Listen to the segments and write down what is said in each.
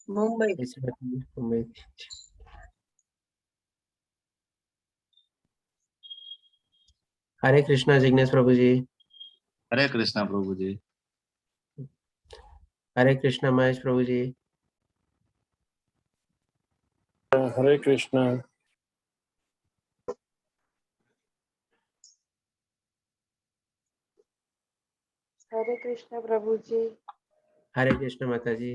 मुंबई। मुंबई। हरे कृष्णा जिग्नेश प्रभु जी। हरे कृष्णा प्रभु जी। हरे कृष्णा महेश प्रभु जी। हरे कृष्णा। हरे कृष्ण प्रभु जी। हरे कृष्ण माता जी।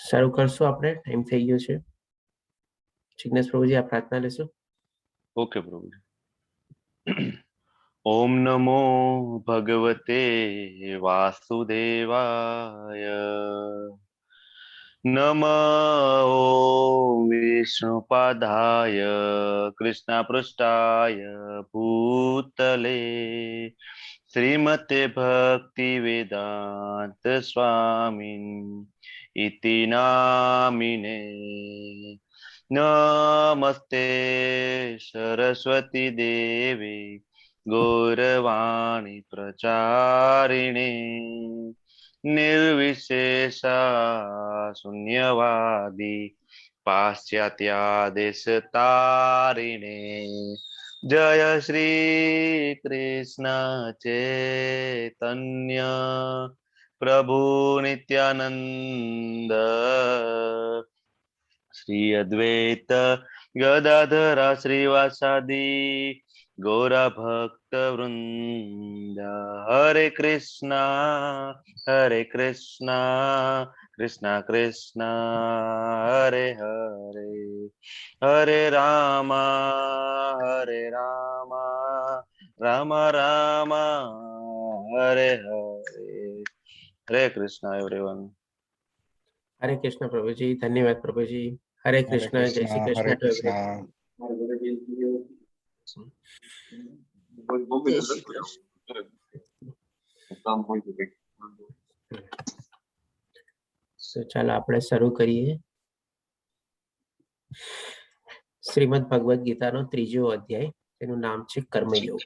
શરૂ કરશું આપણે, ટાઈમ થઈ ગયો છે. જિગ્નેશ પ્રભુજી આ પ્રાર્થના લેશો. ओके प्रभु जी. ओम नमो भगवते वासुदेवाय. नमो विष्णुपादाय कृष्णपृष्ठाय भूतले श्रीमते भक्ति वेदांत स्वामिन् इति नामिने. नमस्ते सरस्वती देवी गौरवाणी प्रचारिणे निर्विशेषा शून्यवादी पाश्चात्यादेशतारिणे. जय श्री कृष्ण चैतन्य प्रभु नित्यानंद श्री अद्वैत गदाधर श्रीवासादि गौरा भक्त वृंद. हरे कृष्णा कृष्णा कृष्णा हरे हरे, हरे रामा राम राम हरे हरे. हरे कृष्णा एवरीवन. हरे कृष्ण प्रभुजी. धन्यवाद प्रभुजी. हरे कृष्ण. जय श्री कृष्ण. हरे कृष्णा. जय श्री कृष्ण. તો ચાલો આપણે શરૂ કરીએ. શ્રીમદ ભગવદ ગીતાનો 3જો અધ્યાય, તેનું નામ છે કર્મયોગ.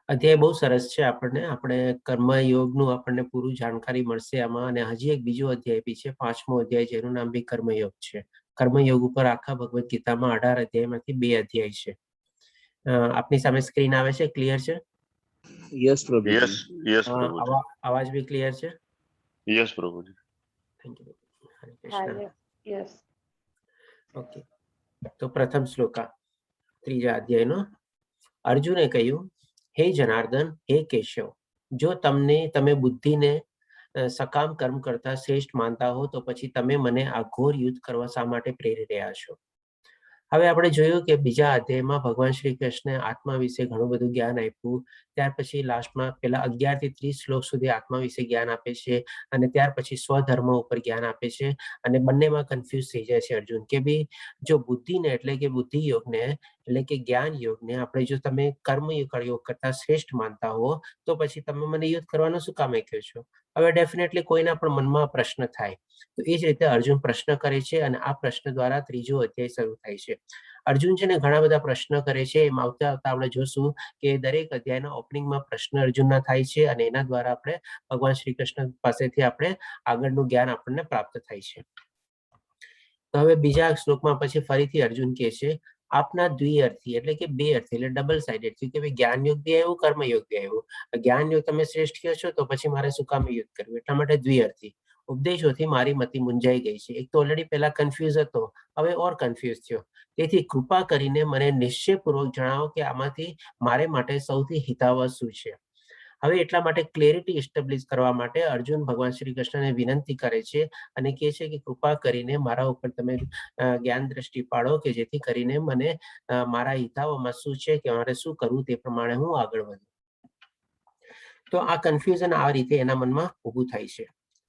અધ્યાય બહુ સરસ છે. આપણે કર્મયોગનું આપણને પૂરું જાણકારી મળશે આમાં. અને હજી એક બીજો અધ્યાય બી છે, 5મો અધ્યાય, જેનું નામ બી કર્મયોગ છે. કર્મયોગ ઉપર આખા ભગવદ ગીતામાં 18 અધ્યાયમાંથી 2 અધ્યાય છે. આપની સામે સ્ક્રીન આવે છે, ક્લિયર છે? યસ પ્રભુ. यस प्रभु जी. અવાજ બી ક્લિયર છે? Yes Prabhu ji. Thank you. Hare Krishna. Yes. Okay, તો પ્રથમ શ્લોકા 3જા અધ્યાયનો. અર્જુને કહ્યું, હે જનાર્દન, હે કેશવ, જો તમે બુદ્ધિને સકામ કર્મ કરતા શ્રેષ્ઠ માનતા હો તો પછી તમે મને આ ઘોર યુદ્ધ કરવા શા માટે પ્રેરી રહ્યા છો? હવે આપણે જોયું કે બીજા અધ્યાયમાં ભગવાન શ્રી કૃષ્ણે આત્મા વિશે ઘણું બધું જ્ઞાન આપ્યું. ત્યાર પછી લાસ્ટમાં પેલા 11 થી 30 શ્લોક સુધી આત્મા વિશે જ્ઞાન આપે છે, અને ત્યાર પછી સ્વધર્મ ઉપર જ્ઞાન આપે છે. અને બંનેમાં કન્ફ્યુઝ થઈ જાય છે અર્જુન, કે ભાઈ જો બુદ્ધિને એટલે કે બુદ્ધિ યોગને એટલે કે જ્ઞાન યોગને આપણે જો તમે કર્મ યોગ કરતા શ્રેષ્ઠ માનતા હો તો પછી તમે મને યુદ્ધ કરવાનું શું કામ કહો છો? હવે ડેફિનેટલી કોઈના પણ મનમાં પ્રશ્ન થાય. તો એ જ રીતે અર્જુન પ્રશ્ન કરે છે, અને આ પ્રશ્ન દ્વારા 3જો અધ્યાય શરૂ થાય છે. અર્જુન છે ને ઘણા બધા પ્રશ્ન કરે છે. એમ આવતા આપણે જોશું કે દરેક અધ્યાયના ઓપનિંગમાં પ્રશ્ન અર્જુનના થાય છે, અને એના દ્વારા આપણે ભગવાન શ્રી કૃષ્ણ પાસેથી આપણે આગળનું જ્ઞાન આપણને પ્રાપ્ત થાય છે. તો હવે બીજા શ્લોકમાં પછી ફરીથી અર્જુન કહે છે, આપના દ્વિઅર્થી એટલે કે 2 અર્થી એટલે ડબલ સાઇડેડ થયું કે ભાઈ જ્ઞાન યોગ બી આવ્યું, કર્મયોગ બી આવ્યું. જ્ઞાન યોગ તમે શ્રેષ્ઠ કહો છો તો પછી મારે શું કામ યુદ્ધ કરવું? એટલા માટે દ્વિઅર્થી. ઉપદેશોથી મારી મતિ મૂંઝાઈ ગઈ છે. એક તો ઓલરેડી પહેલા કન્ફ્યુઝ હતો, હવે ઓર કન્ફ્યુઝ થયો. તેથી કૃપા કરીને મને નિશ્ચયપૂર્વક જણાવો કે આમાંથી મારે માટે સૌથી હિતાવહ શું છે. હવે એટલા માટે ક્લેરિટી એસ્ટાબ્લિશ કરવા માટે અર્જુન ભગવાન શ્રી કૃષ્ણને વિનંતી કરે છે અને કહે છે કે કૃપા કરીને મારા ઉપર તમે જ્ઞાન દ્રષ્ટિ પાડો કે જેથી કરીને મને મારા હિતાવહમાં શું છે કે મારે શું કરવું તે પ્રમાણે હું આગળ વધું. તો આ કન્ફ્યુઝન આ રીતે એના મનમાં ઊભું થાય છે.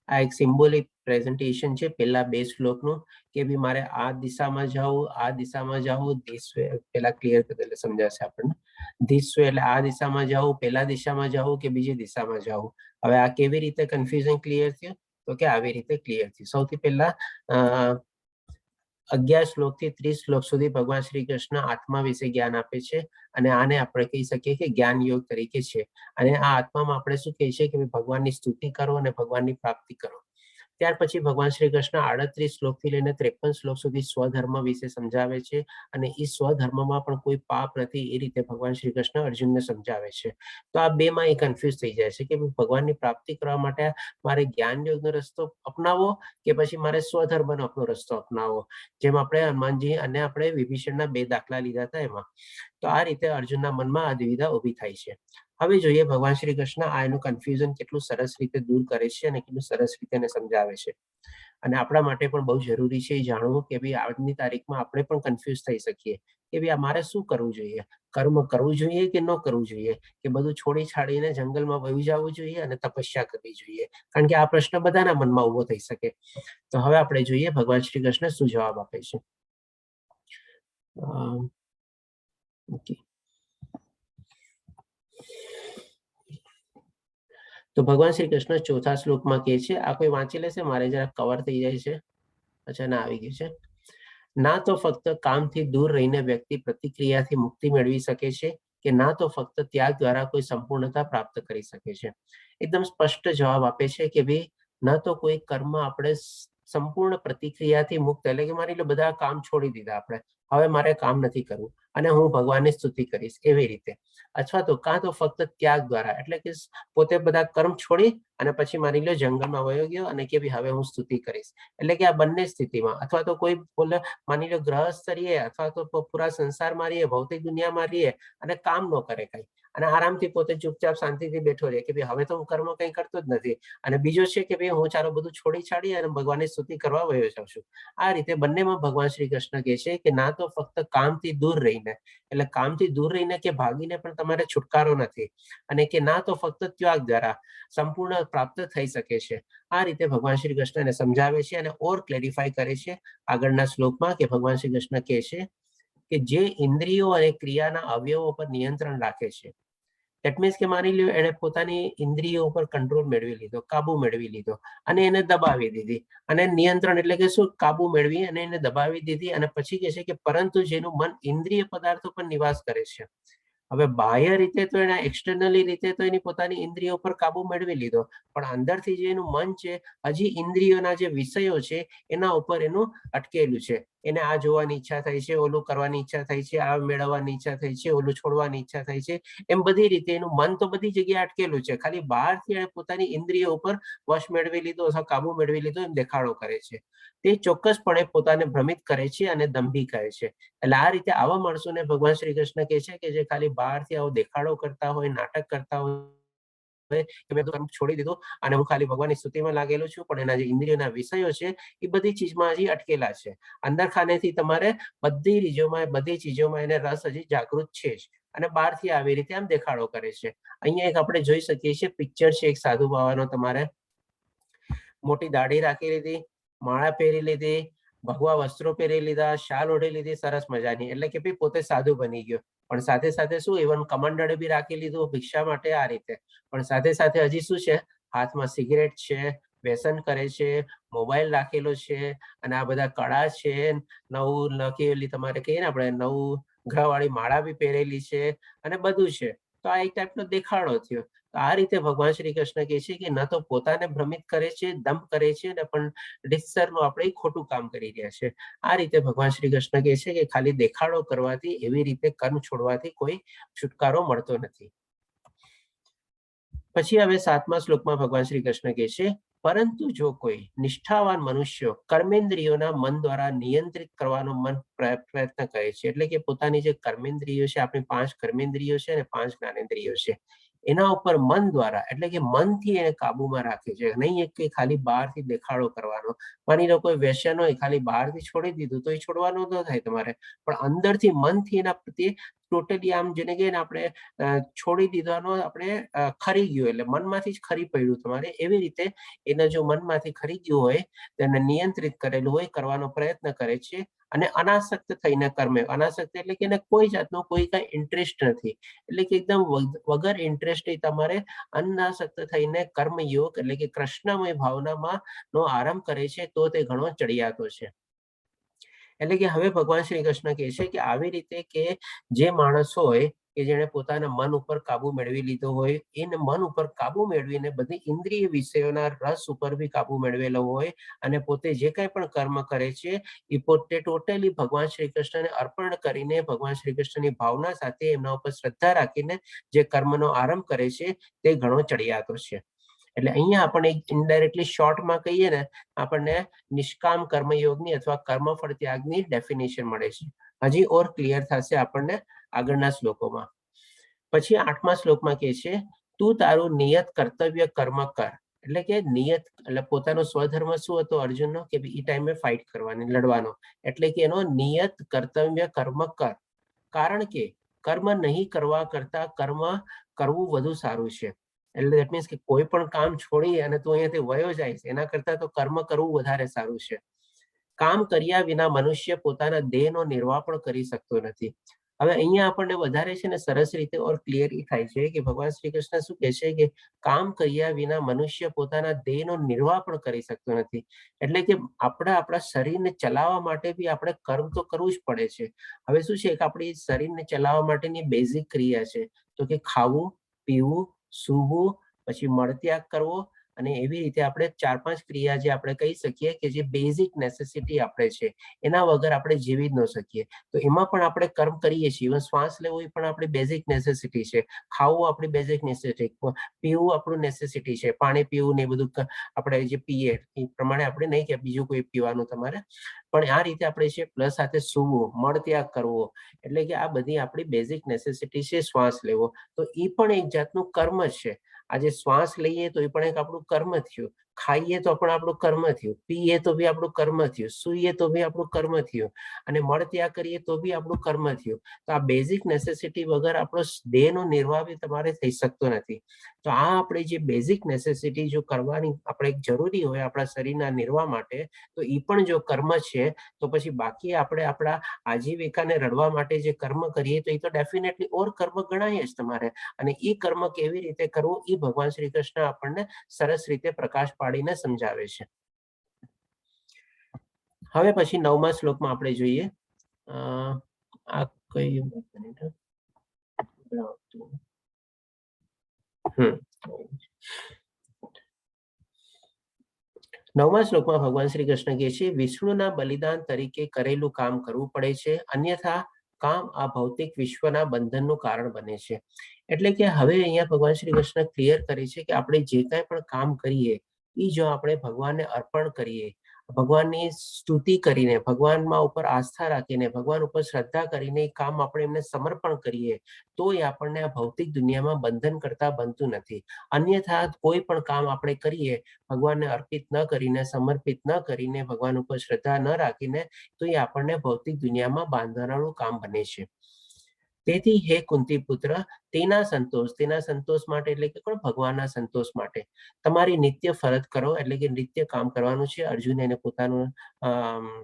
આ એક સિમ્બોલિક પ્રેઝન્ટેશન છે પહેલા 2 શ્લોકનું કે ભી મારે આ દિશામાં જાવું ધીસ વે. પહેલા ક્લિયર કરી એટલે સમજાશે આપણને. ધીસ વે એટલે આ દિશામાં જાવું, પહેલા દિશામાં જાવું કે બીજી દિશામાં જાવું. હવે આ કેવી રીતે કન્ફ્યુઝન ક્લિયર થયું? તો કે આવી રીતે ક્લિયર થયું. સૌથી પહેલા 11 શ્લોકથી 30 શ્લોક સુધી ભગવાન શ્રી કૃષ્ણ આત્મા વિશે જ્ઞાન આપે છે અને આને આપણે કહી શકીએ કે જ્ઞાન યોગ તરીકે છે. અને આ આત્મામાં આપણે શું કહીએ છીએ કે ભગવાનની સ્તુતિ કરો અને ભગવાનની પ્રાપ્તિ કરો. ત્યાર પછી ભગવાન શ્રી કૃષ્ણ 38 શ્લોકથી લઈને 53 શ્લોક સુધી સ્વધર્મ વિશે સમજાવે છે અને એ સ્વધર્મમાં પણ કોઈ પાપ નથી એ રીતે ભગવાન શ્રી કૃષ્ણ અર્જુનને સમજાવે છે. તો આ બેમાં એ કન્ફ્યુઝ થઈ જાય છે કે ભગવાનની પ્રાપ્તિ કરવા માટે મારે જ્ઞાન યોગનો રસ્તો અપનાવવો કે પછી મારે સ્વધર્મનો રસ્તો અપનાવવો. જેમ આપણે હનુમાનજી અને આપણે વિભીષણના 2 દાખલા લીધા હતા એમાં. તો આ રીતે અર્જુનના મનમાં આ દ્વિધા ઊભી થાય છે. હવે જોઈએ ભગવાન શ્રી કૃષ્ણ આ એનું કન્ફ્યુઝન કેટલું સરસ રીતે દૂર કરે છે અને કેટલું સરસ રીતે એને સમજાવે છે. અને આપણા માટે પણ બહુ જરૂરી છે એ જાણવું કે ભાઈ આજની તારીખમાં આપણે પણ કન્ફ્યુઝ થઈ શકીએ કે ભાઈ મારે શું કરવું જોઈએ. કર્મ કરવું જોઈએ કે ન કરવું જોઈએ, કે બધું છોડી છાડીને જંગલમાં વહી જવું જોઈએ અને તપસ્યા કરવી જોઈએ. કારણ કે આ પ્રશ્ન બધાના મનમાં ઊભો થઈ શકે. તો હવે આપણે જોઈએ ભગવાન શ્રી કૃષ્ણ શું જવાબ આપે છે. તો ભગવાન શ્રી કૃષ્ણ 4થા શ્લોકમાં કહે છે, આ કોઈ વાંચી લેશે? મારે જરા કવર થઈ જાય છે. અચ્છા, ના આવી ગયું છે. ના તો ફક્ત કામથી દૂર રહીને વ્યક્તિ પ્રતિક્રિયાથી મુક્તિ મેળવી શકે છે કે ના તો ફક્ત ત્યાગ દ્વારા કોઈ સંપૂર્ણતા પ્રાપ્ત કરી શકે છે. એકદમ સ્પષ્ટ જવાબ આપે છે કે ભાઈ ન તો કોઈ કર્મ આપણે સંપૂર્ણ પ્રતિક્રિયાથી મુક્ત, એટલે કે માની લો બધા કામ છોડી દીધા આપણે, હવે મારે કામ નથી કરવું અને હું ભગવાનની સ્તુતિ કરીશ એવી રીતે, અથવા તો કાં તો ફક્ત ત્યાગ દ્વારા, એટલે કે પોતે બધા કર્મ છોડી અને પછી માની લો જંગલમાં વયો ગયો અને કે ભાઈ હવે હું સ્તુતિ કરીશ. એટલે કે આ બંને સ્થિતિમાં, અથવા તો કોઈ બોલે માની લો ગ્રહસ્થ રહીએ અથવા તો પૂરા સંસારમાં રહીએ, ભૌતિક દુનિયામાં રહીએ અને કામ ન કરે કઈ અને આરામથી પોતે ચૂપચાપ શાંતિથી બેઠો રહે કે ભાઈ હવે તો હું કર્મ કઈ કરતો જ નથી. અને બીજો છે કે ભાઈ હું ચાલો બધું છોડી છાડી અને ભગવાનની સ્તુતિ કરવા વયો જાઉં છું. આ રીતે બંનેમાં ભગવાન શ્રી કૃષ્ણ કહે છે કે ના તો ફક્ત કામથી દૂર રહીને, એટલે કામથી દૂર રહીને કે ભાગીને પણ તમારે છુટકારો નથી, અને કે ના તો ફક્ત ત્યાગ દ્વારા સંપૂર્ણ પ્રાપ્ત થઈ શકે છે. આ રીતે ભગવાન શ્રી કૃષ્ણને સમજાવે છે અને ઓર ક્લેરિફાય કરે છે આગળના શ્લોકમાં કે ભગવાન શ્રી કૃષ્ણ કહે છે કે જે ઇન્દ્રિયો અને ક્રિયાના અવયવો પર નિયંત્રણ રાખે છે, ધેટ મીન્સ કે માની લ્યો એને પોતાની ઇન્દ્રિયો ઉપર કંટ્રોલ મેળવી લીધો, કાબુ મેળવી લીધો અને એને દબાવી દીધી. અને નિયંત્રણ એટલે કે શું? કાબુ મેળવી અને એને દબાવી દીધી. અને પછી કહે છે કે પરંતુ જેનું મન ઇન્દ્રિય પદાર્થો પર નિવાસ કરે છે. હવે બાહ્ય રીતે તો એના એક્સટર્નલી રીતે તો એની પોતાની ઇન્દ્રિયો પર કાબુ મેળવી લીધો, પણ અંદરથી જે એનું મન છે હજી ઇન્દ્રિયોના જે વિષયો છે એના ઉપર એનું અટકેલું છે. એને આ જોવાની ઈચ્છા થાય છે, ઓલું કરવાની ઈચ્છા થાય છે, આ મેળવવાની ઈચ્છા થાય છે, ઓલું છોડવાની ઈચ્છા થાય છે. એમ બધી રીતે એનું મન તો બધી જગ્યાએ અટકેલું છે, ખાલી બહારથી એને પોતાની ઇન્દ્રિયો ઉપર વશ મેળવી લીધો અથવા કાબુ મેળવી લીધો એમ દેખાડો કરે છે. તે ચોક્કસપણે પોતાને ભ્રમિત કરે છે અને દંભી કહે છે. એટલે આ રીતે આવા માણસોને ભગવાન શ્રી કૃષ્ણ કહે છે કે જે ખાલી બહારથી આવો દેખાડો કરતા હોય, નાટક કરતા હોય કે મેં તો કામ છોડી દીધું અને હું ખાલી ભગવાનની સ્તુતિમાં લાગેલો છું, પણ એના જે ઇન્દ્રિયોના વિષયો છે એ બધી ચીજમાં હજી અટકેલા છે. અંદર ખાનેથી તમારે બધી ચીજોમાં એને રસ હજી જાગૃત છે જ, અને બહારથી આવી રીતે આમ દેખાડો કરે છે. અહીંયા એક આપણે જોઈ શકીએ છીએ પિક્ચર છે એક સાધુ બાવાનો. તમારે મોટી દાઢી રાખી લીધી, માળા પહેરી લીધી, ભગવા વસ્ત્રો પહેરી લીધા, શાલ ઓઢી લીધી સરસ મજાની, એટલે કે ભાઈ પોતે સાધુ બની ગયો. પણ સાથે સાથે શું ઇવન કમંડળ બી રાખી લીધું ભિક્ષા માટે આ રીતે. પણ સાથે સાથે હજી શું છે? હાથમાં સિગરેટ છે, વ્યસન કરે છે, મોબાઈલ રાખેલો છે અને આ બધા કળા છે, નવું લખેલી તમારે કહીએ ને આપણે નવું ગ્રહવાળી માળા બી પહેરેલી છે અને બધું છે. તો આ એક ટાઈપનો દેખાડો થયો. તો આ રીતે ભગવાન શ્રી કૃષ્ણ કહે છે કે ન તો પોતાને ભ્રમિત કરે છે, દંભ કરે છે ને પણ ડિસ્સરનું આપણે ખોટું કામ કરી રહ્યા છે. આ રીતે ભગવાન શ્રી કૃષ્ણ કહે છે કે ખાલી દેખાડો કરવાથી, એવી રીતે કર્મ છોડવાથી કોઈ છુટકારો મળતો નથી. પછી હવે 7મા શ્લોકમાં ભગવાન શ્રી કૃષ્ણ કહે છે પરંતુ જો કોઈ નિષ્ઠાવાન મનુષ્યો કર્મેન્દ્રિયોના મન દ્વારા નિયંત્રિત કરવાનો પ્રયત્ન કરે છે, એટલે કે પોતાની જે કર્મેન્દ્રિયો છે, આપણી 5 કર્મેન્દ્રિયો છે અને 5 જ્ઞાનેન્દ્રિયો છે, એના ઉપર મન દ્વારા એટલે કે મનથી એને કાબુમાં રાખે છે. નહીં કે ખાલી બહારથી દેખાડો કરવાનો. માની લો કોઈ વ્યસન હોય, ખાલી બહારથી છોડી દીધું તો એ છોડવાનું ન થાય તમારે, પણ અંદરથી મનથી એના પ્રત્યે ટોટલી આમ જેને કે આપણે છોડી દીધાનો આપણે ખરી ગયું, એટલે મનમાંથી જ ખરી પડ્યું તમારે. એવી રીતે એને જો મનમાંથી ખરી ગયું હોય તેને નિયંત્રિત કરેલું હોય, કરવાનો પ્રયત્ન કરે છે અને અનાસક્ત થઈને કર્મે. અનાસક્ત એટલે કે એને કોઈ જાતનો કોઈ કાંઈ ઇન્ટરેસ્ટ નથી, એટલે કે એકદમ વગર ઇન્ટરેસ્ટ તમારે અનાસક્ત થઈને કર્મયોગ એટલે કે કૃષ્ણમય ભાવનામાં નો આરંભ કરે છે, તો તે ઘણો ચડિયાતો છે. એટલે કે હવે ભગવાન શ્રી કૃષ્ણ કહે છે કે આવી રીતે કે જે માણસ હોય કે જેણે પોતાના મન ઉપર કાબુ મેળવી લીધો હોય, એને મન ઉપર કાબુ મેળવીને બધી ઇન્દ્રિય વિષયોના રસ ઉપર બી કાબુ મેળવેલો હોય અને પોતે જે કંઈ પણ કર્મ કરે છે એ પોતે ટોટલી ભગવાન શ્રી કૃષ્ણને અર્પણ કરીને, ભગવાન શ્રી કૃષ્ણની ભાવના સાથે એમના ઉપર શ્રદ્ધા રાખીને જે કર્મનો આરંભ કરે છે તે ઘણો ચડિયાતો છે. એટલે અહીંયા આપણે ઇનડાયરેક્ટલી શોર્ટમાં કહીએ ને, આપણને નિષ્કામ કર્મયોગની અથવા કર્મફળ ત્યાગની ડેફિનેશન મળે છે. હજી ઓર ક્લિયર થશે આપણને આગળના શ્લોકોમાં. પછી 8મા શ્લોકમાં કહે છે, તું તારું નિયત કર્તવ્ય કર્મ કર. એટલે કે નિયત એટલે પોતાનો સ્વધર્મ શું હતો અર્જુનનો, કે એ ટાઈમે ફાઇટ કરવાની, લડવાનો. એટલે કે એનો નિયત કર્તવ્ય કર્મ કર. કારણ કે કર્મ નહીં કરવા કરતા કર્મ કરવું વધુ સારું છે. એટલે દેટ મીન્સ કે કોઈ પણ કામ છોડી અને તું અહીંયાથી વયો જાય એના કરતા તો કર્મ કરવું વધારે સારું છે. કામ કર્યા વિના મનુષ્ય પોતાના દેહનો નિર્વાહ પણ કરી શકતો નથી. હવે અહીંયા આપણને વધારે છે ને સરસ રીતે ઓર ક્લિયર થાય છે કે ભગવાન શ્રી કૃષ્ણ શું કહે છે કે કામ કર્યા વિના મનુષ્ય પોતાના દેહનો નિર્વાહ પણ કરી શકતો નથી. એટલે કે આપણા શરીરને ચલાવવા માટે બી આપણે કર્મ તો કરવું જ પડે છે. હવે શું છે કે આપણી શરીરને ચલાવવા માટેની બેઝિક ક્રિયા છે, તો કે ખાવું, પીવું, સૂવું, પછી મળત્યાગ કરવો, અને એવી રીતે આપણે 4-5 ક્રિયા જે આપણે કહી શકીએ કે જે બેઝિક નેસેસિટી આપણે છે, એના વગર આપણે જીવી જ ન શકીએ. તો એમાં પણ આપણે કર્મ કરીએ છીએ. ઇવન શ્વાસ લેવો એ પણ આપણી બેઝિક નેસેસિટી છે, ખાવું આપણી બેઝિક નેસેસિટી, પીવું આપણું નેસેસિટી છે, પાણી પીવું ને એ બધું આપણે જે પીએ એ પ્રમાણે આપણે નહીં કે બીજું કોઈ પીવાનું તમારે, પણ આ રીતે આપણે છે. પ્લસ સાથે સૂવું, મળત્યાગ કરવો, એટલે કે આ બધી આપણી બેઝિક નેસેસિટી છે. શ્વાસ લેવો તો એ પણ એક જાતનું કર્મ છે. આજે શ્વાસ લઈએ તો એ પણ એક આપણું કર્મ થયું, ખાઈએ તો પણ આપણું કર્મ થયું, પીએ તો બી આપણું કર્મ થયું, સૂઈએ તો બી આપણું કર્મ થયું, અને મળત્યાગ કરીએ તો બી આપણું કર્મ થયું. તો આ બેઝિક નેસેસિટી વગર આપણો દેહનો નિર્વાહ બી તમારે થઈ શકતો નથી. તો આ આપણે જે બેઝિક નેસેસિટી જો કરવાની આપણે જરૂરી હોય આપણા શરીરના નિર્વાહ માટે, તો એ પણ જો કર્મ છે, તો પછી બાકી આપણે આપણા આજીવિકાને રડવા માટે જે કર્મ કરીએ તો એ તો ડેફિનેટલી ઓર કર્મ ગણાય જ તમારે. અને એ કર્મ કેવી રીતે કરવું એ ભગવાન શ્રી કૃષ્ણ આપણને સરસ રીતે પ્રકાશ પાડીને સમજાવે છે. હવે પછી 9મા શ્લોકમાં આપણે જોઈએ, આ કઈ નવમા શ્લોકમાં ભગવાન શ્રી કૃષ્ણ કહે છે, વિષ્ણુના બલિદાન તરીકે કરેલું કામ કરવું પડે છે, અન્યથા કામ આ ભૌતિક વિશ્વના બંધનનું કારણ બને છે. એટલે કે હવે અહીંયા ભગવાન શ્રી કૃષ્ણ ક્લિયર કરે છે કે આપણે જે કાંઈ પણ કામ કરીએ એ જો આપણે ભગવાનને અર્પણ કરીએ, ભગવાનની સ્તુતિ કરીને, ભગવાનમાં ઉપર આસ્થા રાખીને, ભગવાન ઉપર શ્રદ્ધા કરીને એ કામ આપણે એમને સમર્પણ કરીએ, તો એ આપણને આ ભૌતિક દુનિયામાં બંધન કરતા બનતું નથી. અન્યથા કોઈ પણ કામ આપણે કરીએ ભગવાનને અર્પિત ન કરીને, સમર્પિત ન કરીને, ભગવાન ઉપર શ્રદ્ધા ન રાખીને, તો એ આપણને ભૌતિક દુનિયામાં બાંધનારું કામ બને છે. તેથી હે કુંતી પુત્ર, તેના સંતોષ માટે એટલે કે ભગવાનના સંતોષ માટે તમારી નિત્ય ફરજ કરો, એટલે કે નિત્ય કામ કરવાનું છે. અર્જુન એને પોતાનું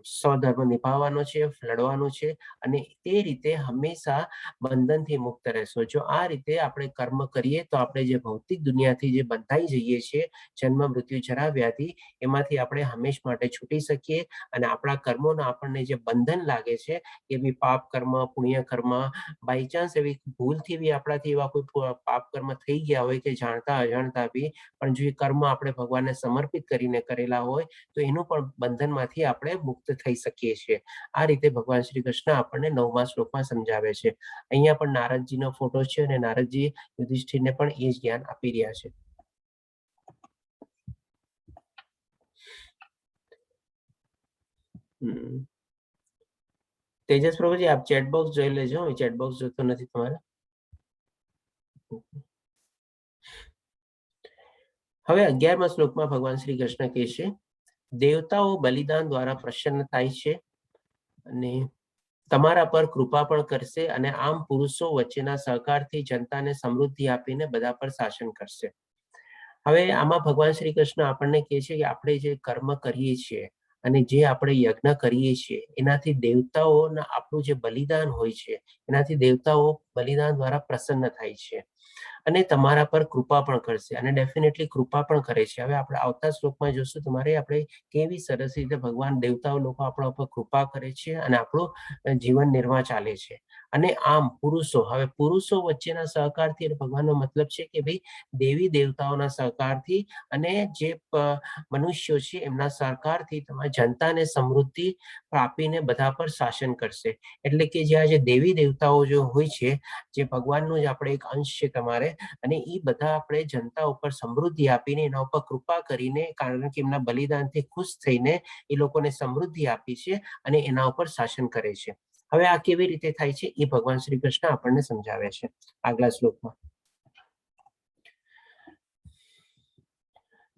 સ્વધર્મ નિભાવવાનો છે, લડવાનું છે, અને તે રીતે હંમેશા બંધનથી મુક્ત રહેશો. જો આ રીતે આપણે કર્મ કરીએ તો આપણે જે ભૌતિક દુનિયાથી જે બંધાઈ જઈએ છીએ, જન્મ મૃત્યુ જરા વ્યાધિ, એમાંથી આપણે હંમેશ માટે છૂટી શકીએ. અને આપણા કર્મોના આપણને જે બંધન લાગે છે એ બી પાપ કર્મ, પુણ્ય કર્મ, બાય ચાન્સ એવી ભૂલથી બી આપણાથી એવા કોઈ પાપ કર્મ થઈ ગયા હોય કે જાણતા અજાણતા બી, પણ જો એ કર્મ આપણે ભગવાનને સમર્પિત કરીને કરેલા હોય તો એનું પણ બંધનમાંથી આપણે મુક્ત થઈ શકીએ છીએ. આ રીતે ભગવાન શ્રી કૃષ્ણ આપણને 9મા શ્લોકમાં સમજાવે છે. અહીંયા પણ નારદજીનો ફોટો છે અને નારદજી યુધિષ્ઠિરને પણ એ જ જ્ઞાન આપી રહ્યા છે. તેજસ પ્રભુજી આપ ચેટ બોક્સ જોઈ લેજો, ચેટ બોક્સ જોતો નથી તમારે. હવે 11મા શ્લોકમાં ભગવાન શ્રી કૃષ્ણ કહે છે, દેવતાઓ બલિદાન દ્વારા પ્રસન્ન થાય છે અને તમારા પર કૃપા પણ કરશે અને આમ પુરુષો વચ્ચેના સહકારથી જનતાને સમૃદ્ધિ આપીને બધા પર શાસન કરશે. હવે આમાં ભગવાન શ્રી કૃષ્ણ આપણને કહે છે કે આપણે જે કર્મ કરીએ છીએ અને જે આપણે યજ્ઞ કરીએ છીએ એનાથી દેવતાઓના આપણું જે બલિદાન હોય છે એનાથી દેવતાઓ બલિદાન દ્વારા પ્રસન્ન થાય છે અને તમારા પર કૃપા પણ કરશે અને ડેફિનેટલી કૃપા પણ કરે છે. હવે આપણે આવતા શ્લોકમાં જોશું તમારે આપણે કેવી સરસ રીતે ભગવાન દેવતાઓ લોકો આપણા ઉપર કૃપા કરે છે અને આપણું જીવન નિર્વાહ ચાલે છે. અને આમ પુરુષો, હવે પુરુષો વચ્ચેના સહકારથી ભગવાનનો મતલબ છે કે ભાઈ દેવી દેવતાઓના સહકારથી અને જે મનુષ્યો છે એમના સહકારથી તમારી જનતાને સમૃદ્ધિ આપીને બધા પર શાસન કરશે. એટલે કે જે આ જે દેવી દેવતાઓ જો હોય છે, જે ભગવાનનો જ આપણે એક અંશ છે તમારે, અને એ બધા આપણે જનતા ઉપર સમૃદ્ધિ આપીને એના ઉપર કૃપા કરીને, કારણ કે એમના બલિદાનથી ખુશ થઈને એ લોકોને સમૃદ્ધિ આપી છે અને એના ઉપર શાસન કરે છે. હવે આ કેવી રીતે થાય છે એ ભગવાન શ્રી કૃષ્ણ આપણને સમજાવે છે આગલા શ્લોકમાં.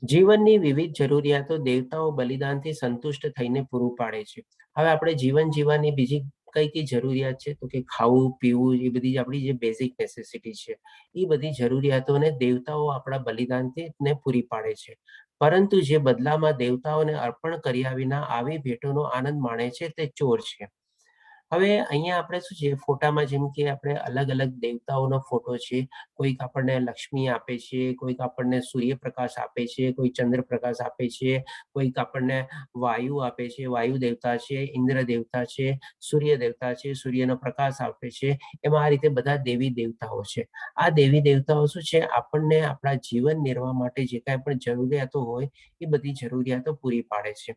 જીવનની વિવિધ જરૂરિયાતો દેવતાઓ બલિદાનથી સંતુષ્ટ થઈને પૂરું પાડે છે. હવે આપણે જીવન જીવવાની બીજી કઈ કઈ જરૂરિયાત છે, તો કે ખાવું પીવું, એ બધી આપણી જે બેઝિક નેસેસિટી છે, એ બધી જરૂરિયાતોને દેવતાઓ આપણા બલિદાનથી ને પૂરી પાડે છે. પરંતુ જે બદલામાં દેવતાઓને અર્પણ કર્યા વિના આવી ભેટોનો આનંદ માણે છે તે ચોર છે. હવે અહીંયા આપણે શું છે, ફોટામાં જેમ કે આપણે અલગ અલગ દેવતાઓનો ફોટો છે. કોઈક આપણને લક્ષ્મી આપે છે, કોઈક આપણને સૂર્યપ્રકાશ આપે છે, કોઈ ચંદ્રપ્રકાશ આપે છે, કોઈક આપણને વાયુ આપે છે, વાયુ દેવતા છે, ઇન્દ્ર દેવતા છે, સૂર્ય દેવતા છે, સૂર્યનો પ્રકાશ આપે છે. એમાં આ રીતે બધા દેવી દેવતાઓ છે. આ દેવી દેવતાઓ શું છે, આપણને આપણા જીવન નિર્વાહ માટે જે કાંઈ પણ જરૂરિયાતો હોય એ બધી જરૂરિયાતો પૂરી પાડે છે.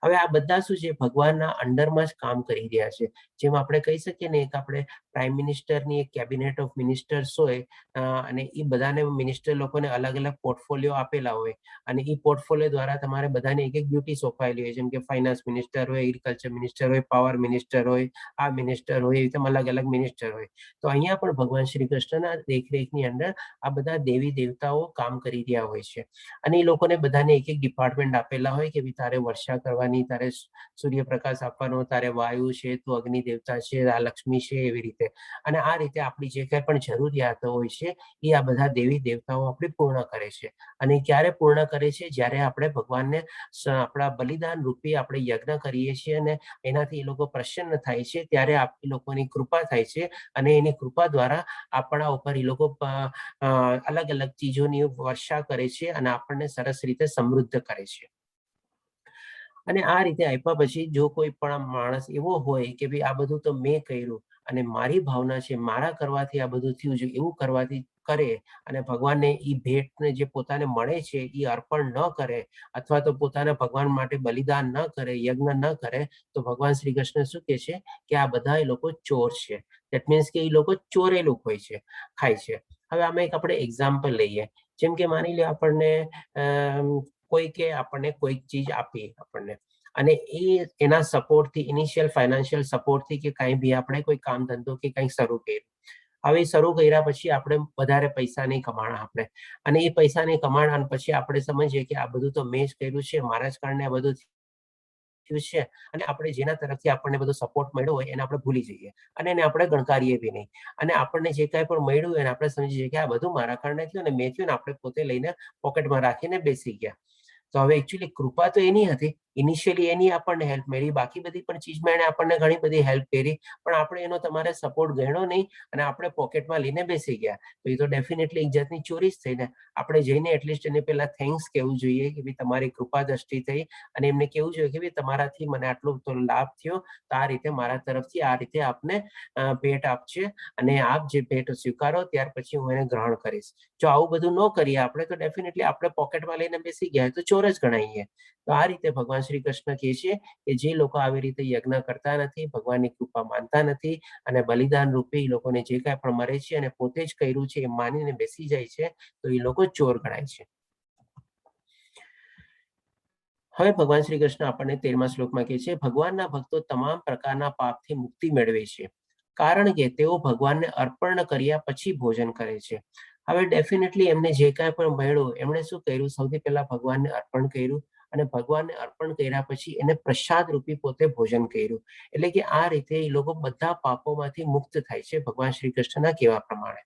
હવે આ બધા શું છે, ભગવાનના અંડરમાં જ કામ કરી રહ્યા છે. જેમ આપણે કહી શકીએ ને, એક આપણે પ્રાઇમ મિનિસ્ટરની એક કેબિનેટ ઓફ મિનિસ્ટર્સ હોય અને એ બધાને મિનિસ્ટર લોકોને અલગ અલગ પોર્ટફોલિયો આપેલા હોય અને એ પોર્ટફોલિયો દ્વારા તમારે બધાને એક એક ડ્યુટી સોંપાયેલી હોય. જેમ કે ફાઇનાન્સ મિનિસ્ટર હોય, એગ્રીકલ્ચર મિનિસ્ટર હોય, પાવર મિનિસ્ટર હોય, આ મિનિસ્ટર હોય, એ રીતે અલગ અલગ મિનિસ્ટર હોય. તો અહીંયા પણ ભગવાન શ્રી કૃષ્ણના દેખરેખની અંદર આ બધા દેવી દેવતાઓ કામ કરી રહ્યા હોય છે અને એ લોકોને બધાને એક એક ડિપાર્ટમેન્ટ આપેલા હોય કે તારે વર્ષા કરવાની, તારે સૂર્યપ્રકાશ આપવાનો, તારે વાયુ છે, તો અગ્નિ દેવતા છે, આ લક્ષ્મી છે, એવી રીતે. અને આ રીતે આપણી જે કંઈ પણ જરૂરિયાતો હોય છે એ આ બધા દેવી દેવતાઓ આપણી પૂર્ણ કરે છે. અને ક્યારે પૂર્ણ કરે છે? જ્યારે આપણે ભગવાનને આપણા બલિદાન રૂપી આપણે યજ્ઞ કરીએ છીએ અને એનાથી એ લોકો પ્રસન્ન થાય છે, ત્યારે એ લોકોની કૃપા થાય છે અને એની કૃપા દ્વારા આપણા ઉપર એ લોકો અલગ અલગ ચીજોની વર્ષા કરે છે અને આપણને સરસ રીતે સમૃદ્ધ કરે છે. અને આ રીતે આપ્યા પછી જો કોઈ પણ માણસ એવો હોય કે ભાઈ આ બધું તો મેં કર્યું અને મારી ભાવના છે, મારા કરવાથી આ બધું થયું છે, એવું કરવાથી કરે અને ભગવાનને એ ભેટને જે પોતાને મળે છે એ અર્પણ ન કરે અથવા તો પોતાના ભગવાન માટે બલિદાન ન કરે, યજ્ઞ ન કરે, તો ભગવાન શ્રી કૃષ્ણ શું કહે છે કે આ બધા એ લોકો ચોર છે. દેટ મીન્સ કે એ લોકો ચોરેલું હોય છે, ખાય છે. હવે આમાં એક આપણે એક્ઝામ્પલ લઈએ. જેમ કે માની લો આપણને કોઈકે આપણને કોઈક ચીજ આપી આપણને અને એના સપોર્ટથી, ઇનિશિયલ ફાઇનાન્શિયલ સપોર્ટથી કે કાંઈ બી આપણે કોઈ કામ ધંધો કે કંઈક શરૂ કર્યું. હવે શરૂ કર્યા પછી આપણે વધારે પૈસા નહીં કમાણા આપણે, અને એ પૈસા નહીં કમાણા પછી આપણે સમજીએ કે આ બધું તો મેં જ કર્યું છે, મારા જ કારણે આ બધું થયું છે, અને આપણે જેના તરફથી આપણને બધો સપોર્ટ મળ્યો હોય એને આપણે ભૂલી જઈએ અને એને આપણે ગણકારીએ બી નહીં. અને આપણને જે કાંઈ પણ મળ્યું હોય એને આપણે સમજીએ કે આ બધું મારા કારણે થયું અને મેં થયું ને આપણે પોતે લઈને પોકેટમાં રાખીને બેસી ગયા. તો હવે એકચ્યુઅલી કૃપા તો એની હતી, ઇનિશિયલી એની આપણને હેલ્પ મળી, બાકી બધી પણ ચીજમાં એને આપણને ઘણી બધી હેલ્પ કરી, પણ આપણે એનો તમારે સપોર્ટ ગણ્યો નહીં અને આપણે પોકેટમાં લઈને બેસી ગયા. તો એ તો ડેફિનેટલી એક જાતની ચોરી જ થઈ ને. આપણે જઈને એટલીસ્ટ એને પહેલા થેન્ક્સ કહેવું જોઈએ કે ભાઈ તમારી કૃપા દ્રષ્ટિ થઈ, અને એમને કહેવું જોઈએ કે ભાઈ તમારાથી મને આટલો તો લાભ થયો, તો આ રીતે મારા તરફથી આ રીતે આપને ભેટ આપશે અને આપ જે ભેટ સ્વીકારો ત્યાર પછી હું એને ગ્રહણ કરીશ. જો આવું બધું ન કરીએ આપણે તો ડેફિનેટલી આપણે પોકેટમાં લઈને બેસી ગયા તો ચોર જ ગણાઈએ. તો આ રીતે ભગવાન શ્રી કૃષ્ણ કહે છે કે જે લોકો આવી રીતે યજ્ઞ કરતા નથી, ભગવાનની કૃપા માનતા નથી અને બલિદાન રૂપે એ લોકોને જે કાંઈ પણ મળે છે અને પોતે જ કર્યું છે એ માનીને બેસી જાય છે, તો એ લોકો ચોર ગણાય છે. હવે ભગવાન શ્રી કૃષ્ણ આપણને 13મા શ્લોકમાં કહે છે, ભગવાનના ભક્તો તમામ પ્રકારના પાપથી મુક્તિ મેળવે છે, કારણ કે તેઓ ભગવાનને અર્પણ કર્યા પછી ભોજન કરે છે. હવે ડેફિનેટલી એમને જે કાંઈ પણ મળ્યું એમણે શું કર્યું, સૌથી પહેલા ભગવાનને અર્પણ કર્યું અને ભગવાનને અર્પણ કર્યા પછી એને પ્રસાદ રૂપી પોતે ભોજન કર્યું. એટલે કે આ રીતે એ લોકો બધા પાપોમાંથી મુક્ત થાય છે ભગવાન શ્રી કૃષ્ણના કહેવા પ્રમાણે.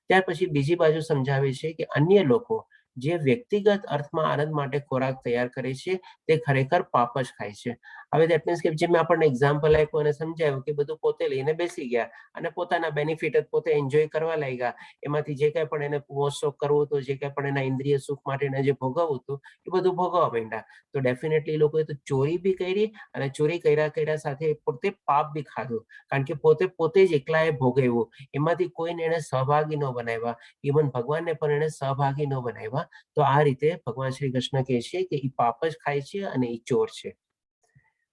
ત્યાર પછી બીજી બાજુ સમજાવે છે કે અન્ય લોકો જે વ્યક્તિગત અર્થમાં આનંદ માટે ખોરાક તૈયાર કરે છે તે ખરેખર પાપ જ ખાય છે. હવે દેટ મીન્સ કે જે મેં આપણને એક્ઝામ્પલ આપ્યું અને સમજાવ્યું કે બધું પોતે લઈને બેસી ગયા અને પોતાના બેનિફિટ જ પોતે એન્જોય કરવા લાગ્યા. એમાંથી જે કાંઈ પણ એને મોજશોખ કરવું હતું, જે કાંઈ પણ એના ઇન્દ્રિય સુખ માટે જે ભોગવવું હતું એ બધું ભોગવવા માંડ્યા. તો ડેફિનેટલી એ લોકોએ તો ચોરી બી કરી અને ચોરી કર્યા સાથે પોતે પાપ બી ખાધું, કારણ કે પોતે જ એકલાએ ભોગવ્યું. એમાંથી કોઈને એને સહભાગી ન બનાવ્યા, ઇવન ભગવાનને પણ એને સહભાગી ન બનાવ્યા. તો આ રીતે ભગવાન શ્રી કૃષ્ણ કહે છે કે એ પાપ જ ખાય છે અને એ ચોર છે.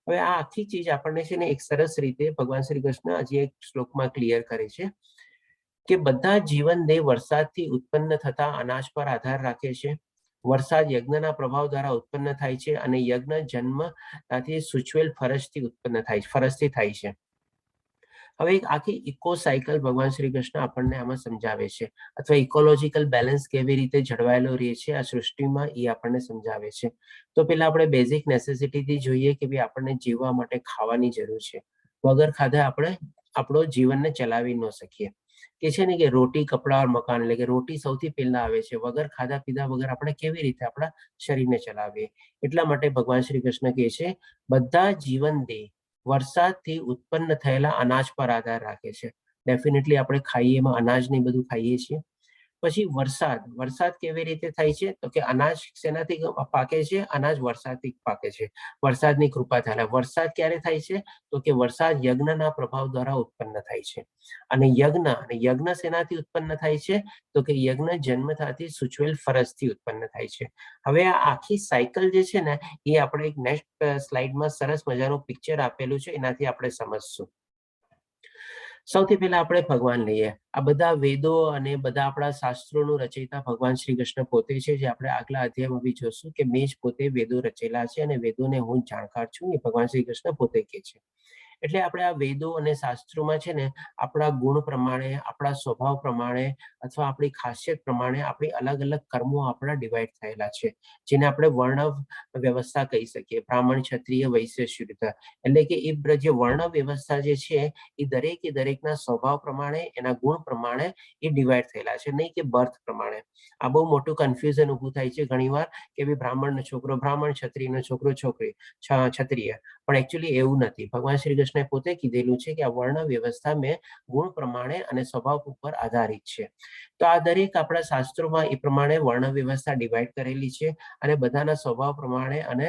હવે આ આખી ચીજ આપણને છે ને એક સરસ રીતે ભગવાન શ્રી કૃષ્ણ હજી એક શ્લોકમાં ક્લિયર કરે છે કે બધા જીવન દેહ વરસાદથી ઉત્પન્ન થતા અનાજ પર આધાર રાખે છે. વરસાદ યજ્ઞના પ્રભાવ દ્વારા ઉત્પન્ન થાય છે અને યજ્ઞ જન્મથી સૂચવેલ ફરજથી થાય છે. હવે એક આખી ઇકો સાયકલ ભગવાન શ્રી કૃષ્ણ આપણને આમાં સમજાવે છે, અથવા ઇકોલોજીકલ બેલેન્સ કેવી રીતે જળવાયેલો રહે છે આ સૃષ્ટિમાં એ આપણને સમજાવે છે. તો પેલા આપણે બેઝિક નેસેસિટીથી જોઈએ કે ભાઈ આપણને જીવવા માટે ખાવાની જરૂર છે. વગર ખાધે આપણે આપણો જીવનને ચલાવી ન શકીએ. કે છે ને કે રોટી કપડા મકાન, એટલે કે રોટી સૌથી પહેલા આવે છે. વગર ખાધા પીધા વગર આપણે કેવી રીતે આપણા શરીરને ચલાવીએ. એટલા માટે ભગવાન શ્રી કૃષ્ણ કહે છે બધા જીવન દેહ વરસાદથી ઉત્પન્ન થયેલા અનાજ પર આધાર રાખે છે. ડેફિનેટલી આપણે ખાઈએ એમાં અનાજ ને બધું ખાઈએ છીએ. પછી વરસાદ કેવી રીતે થાય છે, તો કે અનાજ શેનાથી પાકે છે, અનાજ વરસાદથી પાકે છે. વરસાદની કૃપા થાય. વરસાદ ક્યારે થાય છે, તો કે વરસાદ યજ્ઞના પ્રભાવ દ્વારા ઉત્પન્ન થાય છે. અને યજ્ઞ શેનાથી ઉત્પન્ન થાય છે, તો કે યજ્ઞ જન્મ થતી સૂચવેલ ફરજથી ઉત્પન્ન થાય છે. હવે આ આખી સાયકલ જે છે ને એ આપણે એક નેક્સ્ટ સ્લાઇડમાં સરસ મજાનું પિક્ચર આપેલું છે, એનાથી આપણે સમજશું. સૌથી પહેલા આપણે ભગવાન લઈએ. આ બધા વેદો અને બધા આપણા શાસ્ત્રોનું રચયિતા ભગવાન શ્રી કૃષ્ણ પોતે છે, જે આપણે આગલા અધ્યાયમાં બી જોશું કે મેં જ પોતે વેદો રચેલા છે અને વેદોને હું જાણકાર છું, એ ભગવાન શ્રી કૃષ્ણ પોતે કહે છે. એટલે આપણે આ વેદો અને શાસ્ત્રોમાં છે ને આપણા ગુણ પ્રમાણે, આપણા સ્વભાવ પ્રમાણે અથવા આપણી ખાસિયત પ્રમાણે આપણી અલગ અલગ કર્મો આપણા ડિવાઈડ થયેલા છે, જેને આપણે વર્ણ વ્યવસ્થા કહી શકીએ. બ્રાહ્મણ, ક્ષત્રિય, વૈશ્ય, શૂદ્ર. એટલે કે એ જે વર્ણ વ્યવસ્થા જે છે એ દરેકના સ્વભાવ પ્રમાણે, એના ગુણ પ્રમાણે એ ડિવાઈડ થયેલા છે, નહીં કે બર્થ પ્રમાણે. આ બહુ મોટું કન્ફ્યુઝન ઊભું થાય છે ઘણીવાર કે ભાઈ બ્રાહ્મણનો છોકરો બ્રાહ્મણ, ક્ષત્રિયનો છોકરો ક્ષત્રિય. પણ એકચ્યુઅલી એવું નથી. ભગવાન શ્રી કૃષ્ણએ પોતે કીધેલું છે કે આ વર્ણ વ્યવસ્થા મેં ગુણ પ્રમાણે અને સ્વભાવ ઉપર આધારિત છે. તો આ દરેક આપણા શાસ્ત્રોમાં એ પ્રમાણે વર્ણ વ્યવસ્થા ડિવાઈડ કરેલી છે અને બધાના સ્વભાવ પ્રમાણે અને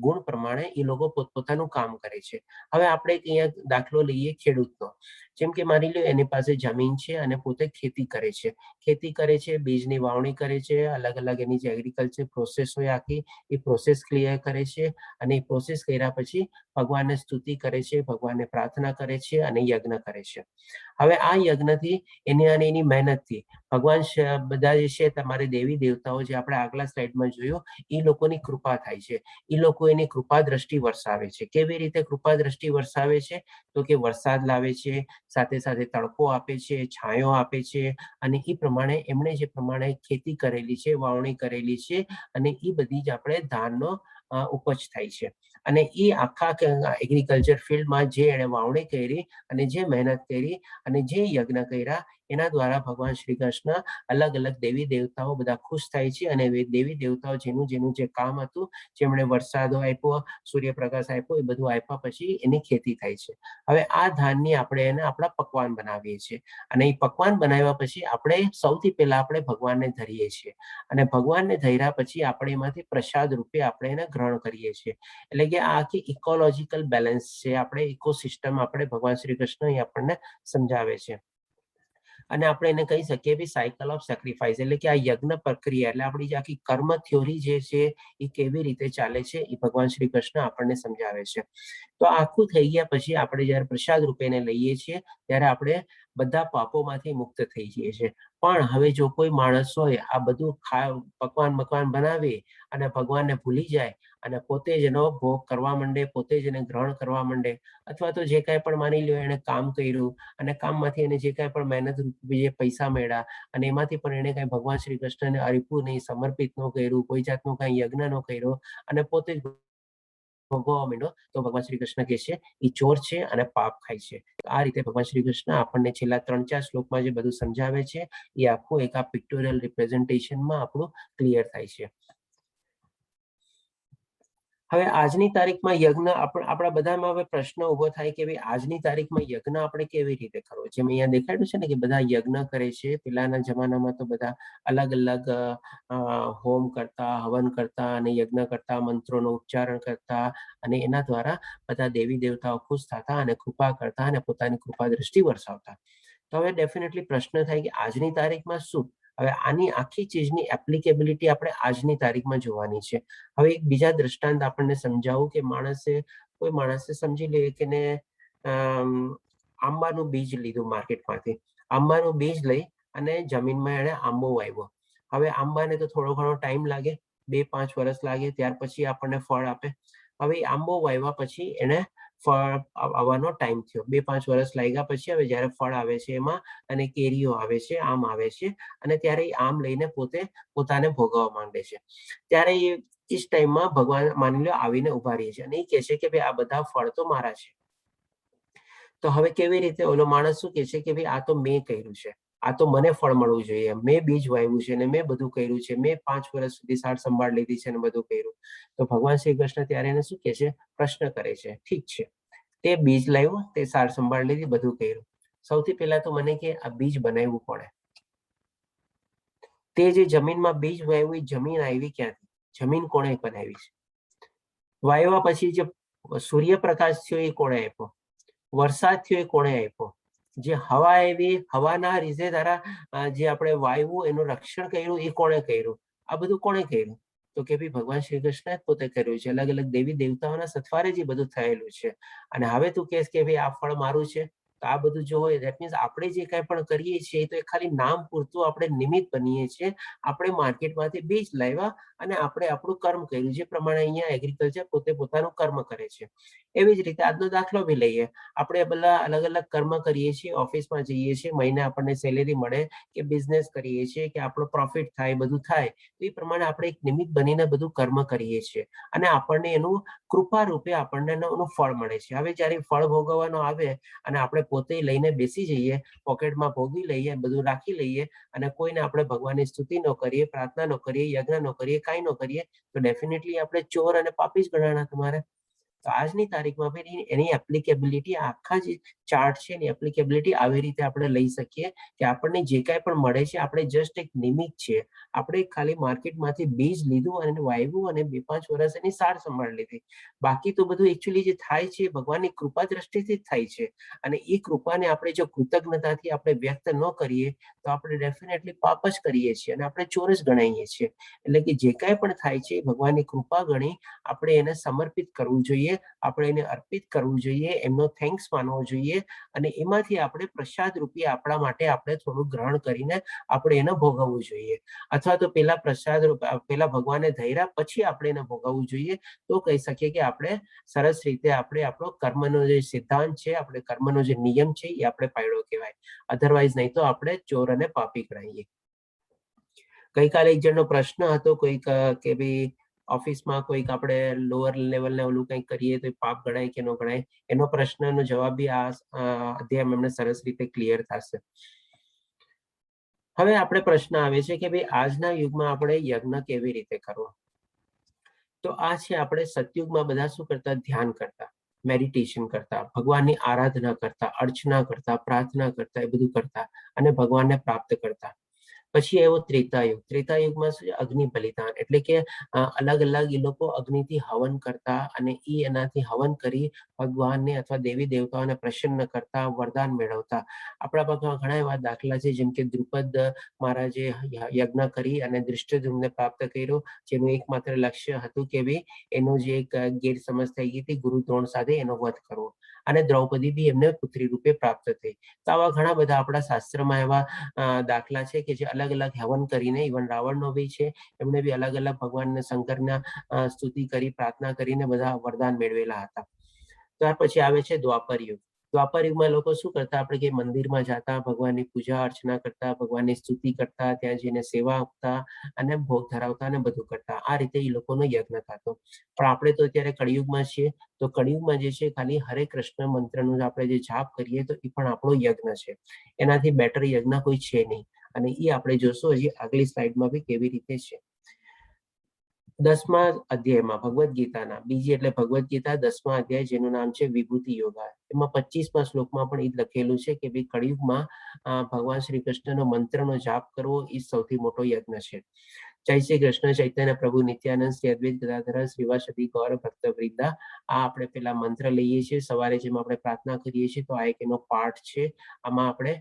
ગુણ પ્રમાણે એ લોકો પોતપોતાનું કામ કરે છે. હવે આપણે અહીંયા દાખલો લઈએ ખેડૂતનો. જેમ કે માની લો એની પાસે જમીન છે અને પોતે ખેતી કરે છે, બીજની વાવણી કરે છે, અલગ અલગ એની જે એગ્રીકલ્ચર પ્રોસેસ હોય આખી એ પ્રોસેસ ક્લિયર કરે છે અને એ પ્રોસેસ કર્યા પછી ભગવાનને સ્તુતિ કરે છે, ભગવાનને પ્રાર્થના કરે છે અને યજ્ઞ કરે છે. હવે આ યજ્ઞથી એની મહેનતથી ભગવાન બધા જે છે તમારે દેવી દેવતાઓ જે આપણે આગલા સ્લાઇડમાં જોયું એ લોકોની કૃપા થાય છે. એ લોકો એની કૃપા દ્રષ્ટિ વરસાવે છે. કેવી રીતે કૃપા દ્રષ્ટિ વરસાવે છે, તો કે વરસાદ લાવે છે, સાથે સાથે તડકો આપે છે, છાંયો આપે છે અને એ પ્રમાણે એમણે જે પ્રમાણે ખેતી કરેલી છે, વાવણી કરેલી છે અને એ બધી જ આપણે ધાનનો ઉપજ થાય છે. અને એ આખા એગ્રીકલ્ચર ફિલ્ડમાં જે એણે વાવણી કરી અને જે મહેનત કરી અને જે યજ્ઞ કર્યા એના દ્વારા ભગવાન શ્રી કૃષ્ણ અલગ અલગ દેવી દેવતાઓ બધા ખુશ થાય છે અને દેવી દેવતાઓ જેનું જે કામ હતું, જેમણે વરસાદો આપ્યો, સૂર્યપ્રકાશ આપ્યો, એ બધું આપ્યા પછી એની ખેતી થાય છે. હવે આ ધાનની આપણે એને આપણા પકવાન બનાવીએ છીએ અને એ પકવાન બનાવ્યા પછી આપણે સૌથી પહેલા આપણે ભગવાનને ધરીએ છીએ અને ભગવાનને ધર્યા પછી આપણે એમાંથી પ્રસાદ રૂપે આપણે એને ગ્રહણ કરીએ છીએ. એટલે કે આ આખી ઇકોલોજીકલ બેલેન્સ છે, આપણે ઇકોસિસ્ટમ આપણે ભગવાન શ્રી કૃષ્ણ આપણને સમજાવે છે. અને આપણે એને કહી શકીએ કે સાયકલ ઓફ સેક્રિફાઈસ, એટલે કે આ યજ્ઞ પ્રક્રિયા, એટલે આપણી જે આખી કર્મ થિયોરી જે છે એ કેવી રીતે ચાલે છે એ ભગવાન શ્રી કૃષ્ણ આપણને સમજાવે છે. તો આખું થઈ ગયા પછી આપણે જયારે પ્રસાદ રૂપે એને લઈએ છીએ ત્યારે આપણે બધા પાપોમાંથી મુક્ત થઈ જઈએ છીએ. પણ હવે જો કોઈ માણસ હોય આ બધું પકવાન બનાવે અને ભગવાનને ભૂલી જાય અને પોતે જ એનો ભોગ કરવા માંડે, પોતે જ એને ગ્રહણ કરવા માંડે, અથવા તો જે કાંઈ પણ માની લ્યો એને કામ કર્યું અને કામમાંથી એને જે કાંઈ પણ મહેનત રૂપી જે પૈસા મળ્યા અને એમાંથી પણ એને કાંઈ ભગવાન શ્રી કૃષ્ણને અર્પ્યું નહીં, સમર્પિત ન કર્યું, કોઈ જાતનું કાંઈ યજ્ઞ ન કર્યો અને પોતે જ ભોગવવા માંડ્યો, તો ભગવાન શ્રી કૃષ્ણ કહે છે એ ચોર છે અને પાપ ખાય છે. આ રીતે ભગવાન શ્રી કૃષ્ણ આપણને છેલ્લા 3-4 શ્લોકમાં જે બધું સમજાવે છે એ આખું એક આ પિક્ટોરિયલ રિપ્રેઝન્ટેશનમાં આપણું ક્લિયર થાય છે. હવે આજની તારીખમાં યજ્ઞ આપણા બધામાં હવે પ્રશ્ન ઉભો થાય કે ભાઈ આજની તારીખમાં યજ્ઞ આપણે કેવી રીતે કરવો? જેમ અહીંયા દેખાડ્યું છે ને કે બધા યજ્ઞ કરે છે. પેલાના જમાનામાં તો બધા અલગ અલગ હોમ કરતા, હવન કરતા અને યજ્ઞ કરતા, મંત્રોનો ઉચ્ચારણ કરતા અને એના દ્વારા બધા દેવી દેવતાઓ ખુશ થતા અને કૃપા કરતા અને પોતાની કૃપા દ્રષ્ટિ વરસાવતા. તો હવે ડેફિનેટલી પ્રશ્ન થાય કે આજની તારીખમાં શું? હવે આની આખી ચીજની એપ્લિકેબિલિટી આપણે આજની તારીખમાં જોવાની છે. હવે એક બીજા દ્રષ્ટાંત આપણને સમજાવું કે કોઈ માણસે સમજી લે કે ને આંબાનું બીજ લીધું માર્કેટમાંથી. આંબાનું બીજ લઈ અને જમીનમાં એને આંબો વાવ્યો. હવે આંબાને તો થોડો ઘણો ટાઈમ લાગે, 2-5 વર્ષ લાગે, ત્યાર પછી આપણને ફળ આપે. હવે આંબો વાવ્યા પછી એને ફળ આવવાનો ટાઈમ થયો, 2-5 વર્ષ લાગ્યા પછી હવે જ્યારે ફળ આવે છે એમાં અને કેરીઓ આવે છે, આમ આવે છે અને ત્યારે આમ લઈને પોતાને ભોગવવા માંડે છે. ત્યારે એ ટાઈમમાં ભગવાન માની લો આવીને ઉભા રહે છે અને એ કહે છે કે ભાઈ આ બધા ફળ તો મારા છે. તો હવે કેવી રીતે ઓલો માણસ શું કહે છે કે ભાઈ આ તો મેં કર્યું છે, આ તો મને ફળ મળવું જોઈએ, મેં બીજ વાવ્યું છે અને મેં બધું કર્યું છે, મેં 5 વર્ષ સુધી સાર સંભાળ લીધી છે અને બધું કર્યું. તો ભગવાન શ્રી કૃષ્ણ ત્યારે એને શું કહે છે? પ્રશ્ન કરે છે, ઠીક છે તે બીજ લાવ્યું, તે સાર સંભાળ લીધી, બધું કર્યું, સૌથી પહેલા તો મને કે આ બીજ બનાવવું પડે. તે જે જમીનમાં બીજ વાવ્યું એ જમીન આવી ક્યાંથી? જમીન કોણે બનાવી છે? વાવ્યા પછી જે સૂર્યપ્રકાશ થયો એ કોણે આપ્યો? વરસાદ થયો એ કોણે આપ્યો? જે હવા આવી, હવાના રીઝે તારા જે આપણે વાયુ એનું રક્ષણ કર્યું એ કોણે કર્યું? આ બધું કોણે કર્યું? તો કે ભાઈ ભગવાન શ્રી કૃષ્ણ પોતે કર્યું છે. અલગ અલગ દેવી દેવતાઓના સથવારે જ બધું થયેલું છે. અને હવે તું કહેશ કે ભાઈ આ ફળ મારું છે, તો આ બધું જો હોય દેટ મીન્સ આપણે જે કાંઈ પણ કરીએ છીએ તો એ ખાલી નામ પૂરતું આપણે નિમિત્ત બનીએ છીએ. આપણે માર્કેટમાંથી બીજ લાવ્યા અને આપણે આપણું કર્મ કર્યું, જે પ્રમાણે અહીંયા એગ્રીકલ્ચર પોતે પોતાનું કર્મ કરે છે. એવી જ રીતે આજનો દાખલો બી લઈએ. આપણે બધા અલગ અલગ કર્મ કરીએ છીએ, ઓફિસમાં જઈએ છીએ, મહિને આપણને સેલેરી મળે કે બિઝનેસ કરીએ છીએ કે આપણો પ્રોફિટ થાય, બધું થાય, તો એ પ્રમાણે આપણે એક નિમિત્ત બનીને બધું કર્મ કરીએ છીએ અને આપણને એનું કૃપા રૂપે આપણને એનું ફળ મળે છે. હવે જ્યારે ફળ ભોગવવાનો આવે અને આપણે પોતે લઈને બેસી જઈએ, પોકેટમાં ભોગવી લઈએ, બધું રાખી લઈએ અને કોઈને આપણે ભગવાનની સ્તુતિ ન કરીએ, પ્રાર્થના ન કરીએ, યજ્ઞ ન કરીએ, કાંઈ ન કરીએ, તો ડેફિનેટલી આપણે ચોર અને પાપી જ ગણાના તમારે. તો આજની તારીખમાં એની એપ્લિકેબિલિટી આખા જે ચાર્ટ છે એની એપ્લિકેબિલિટી આવી રીતે આપણે લઈ શકીએ કે આપણને જે કાંઈ પણ મળે છે આપણે જસ્ટ એક નિમિત્ત છે. આપણે ખાલી માર્કેટમાંથી બીજ લીધું અને વાવ્યું અને 2-5 વર્ષ એની સાર સંભાળ લીધી. બાકી તો બધું એકચ્યુઅલી જે થાય છે ભગવાનની કૃપા દ્રષ્ટિથી જ થાય છે. અને એ કૃપાને આપણે જો કૃતજ્ઞતાથી આપણે વ્યક્ત ન કરીએ તો આપણે ડેફિનેટલી પાપ જ કરીએ છીએ અને આપણે ચોર જ ગણાઈએ છીએ. એટલે કે જે કાંઈ પણ થાય છે ભગવાનની કૃપા ગણી આપણે એને સમર્પિત કરવું જોઈએ, આપણે એને અર્પિત કરવું જોઈએ, એમનો થેન્ક્સ માનવો જોઈએ અને એમાંથી આપણે પ્રસાદ રૂપી આપણા માટે આપણે થોડું ગ્રહણ કરીને આપણે એને ભોગવવું જોઈએ. અથવા તો પેલા ભગવાને ધૈર્યા પછી આપણે એને ભોગવવું જોઈએ. તો કહી શકીએ કે આપણે સરસ રીતે આપણે આપણો કર્મનો જે સિદ્ધાંત છે, આપણે કર્મનો જે નિયમ છે એ આપણે પાળ્યો કહેવાય. અધરવાઇઝ નહીં તો આપણે ચોર અને પાપી ગણાઈએ. ગઈકાલે એક જણનો પ્રશ્ન હતો કોઈક કે ભાઈ ઓફિસમાં કોઈક આપણે લોઅર લેવલને ઓલું કંઈક કરીએ તો પાપ ગણાય કે ન ગણાય. એનો પ્રશ્નનો જવાબ બી આ અધ્યાય એમને સરસ રીતે ક્લિયર થશે. હવે આપણે પ્રશ્ન આવે છે કે ભાઈ આજના યુગમાં આપણે યજ્ઞ કેવી રીતે કરવો? તો આ છે આપણે સતયુગમાં બધા શું કરતા? ધ્યાન કરતા, મેડિટેશન કરતા, ભગવાનની આરાધના કરતા, અર્ચના કરતા, પ્રાર્થના કરતા, એ બધું કરતા અને ભગવાનને પ્રાપ્ત કરતા. પછી એવો ત્રેતાયુગ. ત્રેતાયુગમાં શું છે? અગ્નિ બલિદાન, એટલે કે અલગ અલગ એ લોકો અગ્નિથી હવન કરતા અને એ એનાથી હવન કરી ભગવાનને અથવા દેવી દેવતાઓને પ્રસન્ન કરતા, વરદાન મેળવતા. આપણા પાસમાં ઘણા એવા દાખલા છે, જેમ કે દ્રુપદ મહારાજે યજ્ઞ કરી અને દૃષ્ટિદ્યુમ્નને પ્રાપ્ત કર્યો, જેનું એકમાત્ર લક્ષ્ય હતું કે ભાઈ એનો જે એક ગેરસમજ થઈ ગઈ હતી ગુરુ દ્રોણ સાથે, એનો વધ કરવો. અને દ્રૌપદી બી એમને પુત્રી રૂપે પ્રાપ્ત થઈ. તો આવા ઘણા બધા આપણા શાસ્ત્રમાં એવા દાખલા છે કે જે અલગ અલગ હવન કરીને, ઇવન રાવણનો બી છે, એમણે બી અલગ અલગ ભગવાનને શંકરના સ્તુતિ કરી, પ્રાર્થના કરીને બધા વરદાન મેળવેલા હતા. ત્યાર પછી આવે છે દ્વાપર યુગ. દ્વાપર યુગમાં લોકો શું કરતા? આપણે કે મંદિરમાં જતા, ભગવાનની પૂજા અર્ચના કરતા, ભગવાનની સ્તુતિ કરતા, ત્યાં જઈને સેવા આપતા અને ભોગ ધરાવતા અને બધું કરતા. આ રીતે એ લોકોનો યજ્ઞ થતો. પણ આપણે તો અત્યારે કળિયુગમાં છીએ, તો કળિયુગમાં જે છે ખાલી હરે કૃષ્ણ મંત્રનું આપણે જે જાપ કરીએ તો એ પણ આપણો યજ્ઞ છે. એનાથી બેટર યજ્ઞ કોઈ છે નહીં. અને એ આપણે જોશું હજી આગલી સ્લાઇડમાં બી કેવી રીતે છે. 10મા અધ્યાયમાં ભગવદ્ ગીતાના બીજી એટલે ભગવદ્ ગીતા 10મા અધ્યાય, જેનું નામ છે વિભૂતિ યોગા, એમાં 25મા શ્લોકમાં પણ એ લખેલું છે કે ભાઈ કળિયુગમાં ભગવાન શ્રી કૃષ્ણનો મંત્રનો જાપ કરવો એ સૌથી મોટો યજ્ઞ છે. જય શ્રી કૃષ્ણ ચૈતન્ય પ્રભુ નિત્યાનંદ શ્રી અદ્વૈત ગદાધર શ્રીવાસદી ગૌર ભક્ત વૃંદા. આ આપણે પેલા મંત્ર લઈએ છીએ સવારે, જેમાં આપણે પ્રાર્થના કરીએ છીએ, તો આ એક એનો પાઠ છે. આમાં આપણે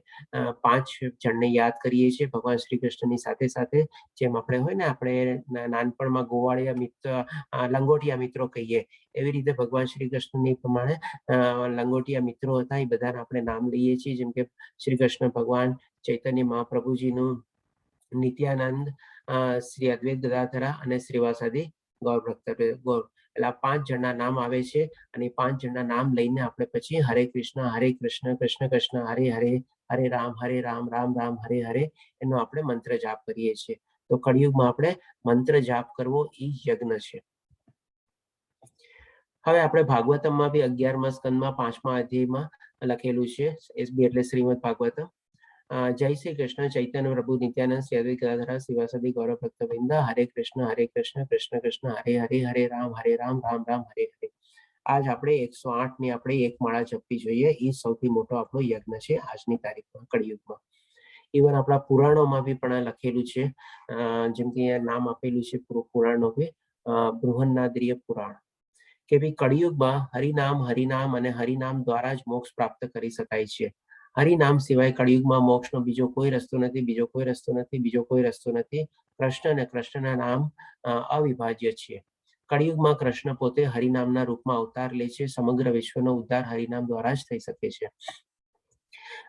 5 જણને યાદ કરીએ છીએ ભગવાન શ્રી કૃષ્ણની સાથે સાથે. જેમ આપણે હોય ને, આપણે નાનપણમાં ગોવાળિયા મિત્ર, લંગોટિયા મિત્રો કહીએ, એવી રીતે ભગવાન શ્રી કૃષ્ણની પ્રમાણે લંગોટિયા મિત્રો હતા, એ બધાને આપણે નામ લઈએ છીએ. જેમ કે શ્રી કૃષ્ણ ભગવાન, ચૈતન્ય મહાપ્રભુજીનું, નિત્યાનંદ, શ્રી અદ્વૈત ગદાધરા અને શ્રીવાસાદી ગૌર ભક્ત ગૌર. એટલે આ 5 જણના નામ આવે છે. અને 5 જણના નામ લઈને આપણે પછી હરે કૃષ્ણ કૃષ્ણ કૃષ્ણ હરે હરે, હરે રામ રામ રામ હરે હરે, એનો આપણે મંત્ર જાપ કરીએ છીએ. તો કળિયુગમાં આપણે મંત્ર જાપ કરવો એ યજ્ઞ છે. હવે આપણે ભાગવતમમાં બી 11મા સ્કંદમાં 5મા અધ્યાયમાં લખેલું છે, એસબી એટલે શ્રીમદ ભાગવતમ. જય શ્રી કૃષ્ણ ચૈતન્ય પ્રભુ નિત્યાનંદ શ્રી અદ્વૈત ગદાધર શ્રીવાસદી ગૌર ભક્ત વૃંદ. હરે કૃષ્ણ કૃષ્ણ કૃષ્ણ હરે હરે, હરે રામ રામ રામ હરે હરે. આજ આપણે 108 ની આપણે એક માળા જપવી જોઈએ. એ સૌથી મોટો આપણો યજ્ઞ છે આજની તારીખમાં, કળિયુગમાં. ઇવન આપણા પુરાણોમાં બી પણ લખેલું છે, જેમ કે નામ આપેલું છે પુરાણનો બી, બૃહન્નાદ્રીય પુરાણ, કે ભાઈ કળિયુગમાં હરિનામ અને હરિનામ દ્વારા જ મોક્ષ પ્રાપ્ત કરી શકાય છે. હરિનામ સિવાય કળિયુગમાં મોક્ષનો બીજો કોઈ રસ્તો નથી, બીજો કોઈ રસ્તો નથી, બીજો કોઈ રસ્તો નથી. કૃષ્ણ અને કૃષ્ણના નામ અવિભાજ્ય છે. કળિયુગમાં કૃષ્ણ પોતે હરિનામના રૂપમાં અવતાર લે છે. સમગ્ર વિશ્વનો ઉદ્ધાર હરિનામ દ્વારા જ થઈ શકે છે.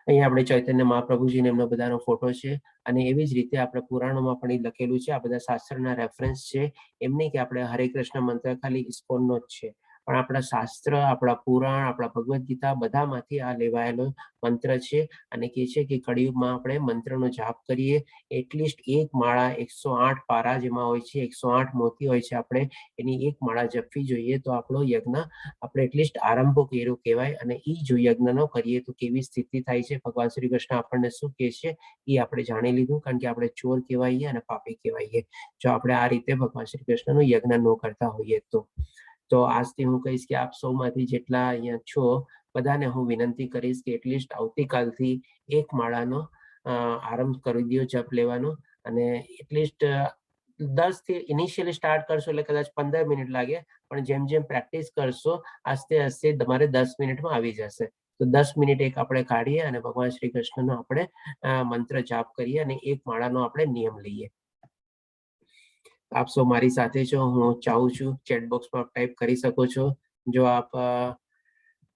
અહીંયા આપણે ચૈતન્ય મહાપ્રભુજીને એમનો બધાનો ફોટો છે. અને એવી જ રીતે આપણે પુરાણોમાં પણ એ લખેલું છે. આ બધા શાસ્ત્રના રેફરન્સ છે. એમ નહીં કે આપણે હરે કૃષ્ણ મંત્ર ખાલી ઇસ્કોનનો જ છે, પણ આપણા શાસ્ત્ર, આપણા પુરાણ, આપણા ભગવદ્ ગીતા બધામાંથી આ લેવાયેલો મંત્ર છે. અને કહે છે કે કળિયુગમાં આપણે મંત્રનો જાપ કરીએ, એટલીસ્ટ એક માળા 108 પારા જેમાં હોય છે, 108 મોતી હોય છે, આપણે એની એક માળા જપવી જોઈએ. તો આપણો યજ્ઞ આપણે એટલીસ્ટ આરંભો કર્યો કહેવાય. અને એ જો યજ્ઞ ન કરીએ તો કેવી સ્થિતિ થાય છે, ભગવાન શ્રી કૃષ્ણ આપણને શું કહે છે એ આપણે જાણી લીધું. કારણ કે આપણે ચોર કહેવાઈએ અને પાપી કહેવાઈએ જો આપણે આ રીતે ભગવાન શ્રી કૃષ્ણનું યજ્ઞ ન કરતા હોઈએ તો આજથી હું કહીશ કે આપ સૌમાંથી જેટલા અહીંયા છો બધાને હું વિનંતી કરીશ કે એટલીસ્ટ આવતીકાલથી એક માળાનો આરંભ કરી દો જપ લેવાનો. અને એટલીસ્ટ 10 થી ઇનિશિયલી સ્ટાર્ટ કરશો એટલે કદાચ 15 મિનિટ લાગે, પણ જેમ જેમ પ્રેક્ટિસ કરશો આસ્તે આસ્તે તમારે 10 મિનિટમાં આવી જશે. તો 10 મિનિટ એક આપણે કાઢીએ અને ભગવાન શ્રી કૃષ્ણનો આપણે મંત્ર જાપ કરીએ અને એક માળાનો આપણે નિયમ લઈએ. આપ સૌ મારી સાથે છો, હું ચાહું છું ચેટ બોક્સમાં ટાઈપ કરી શકો છો. જો આપ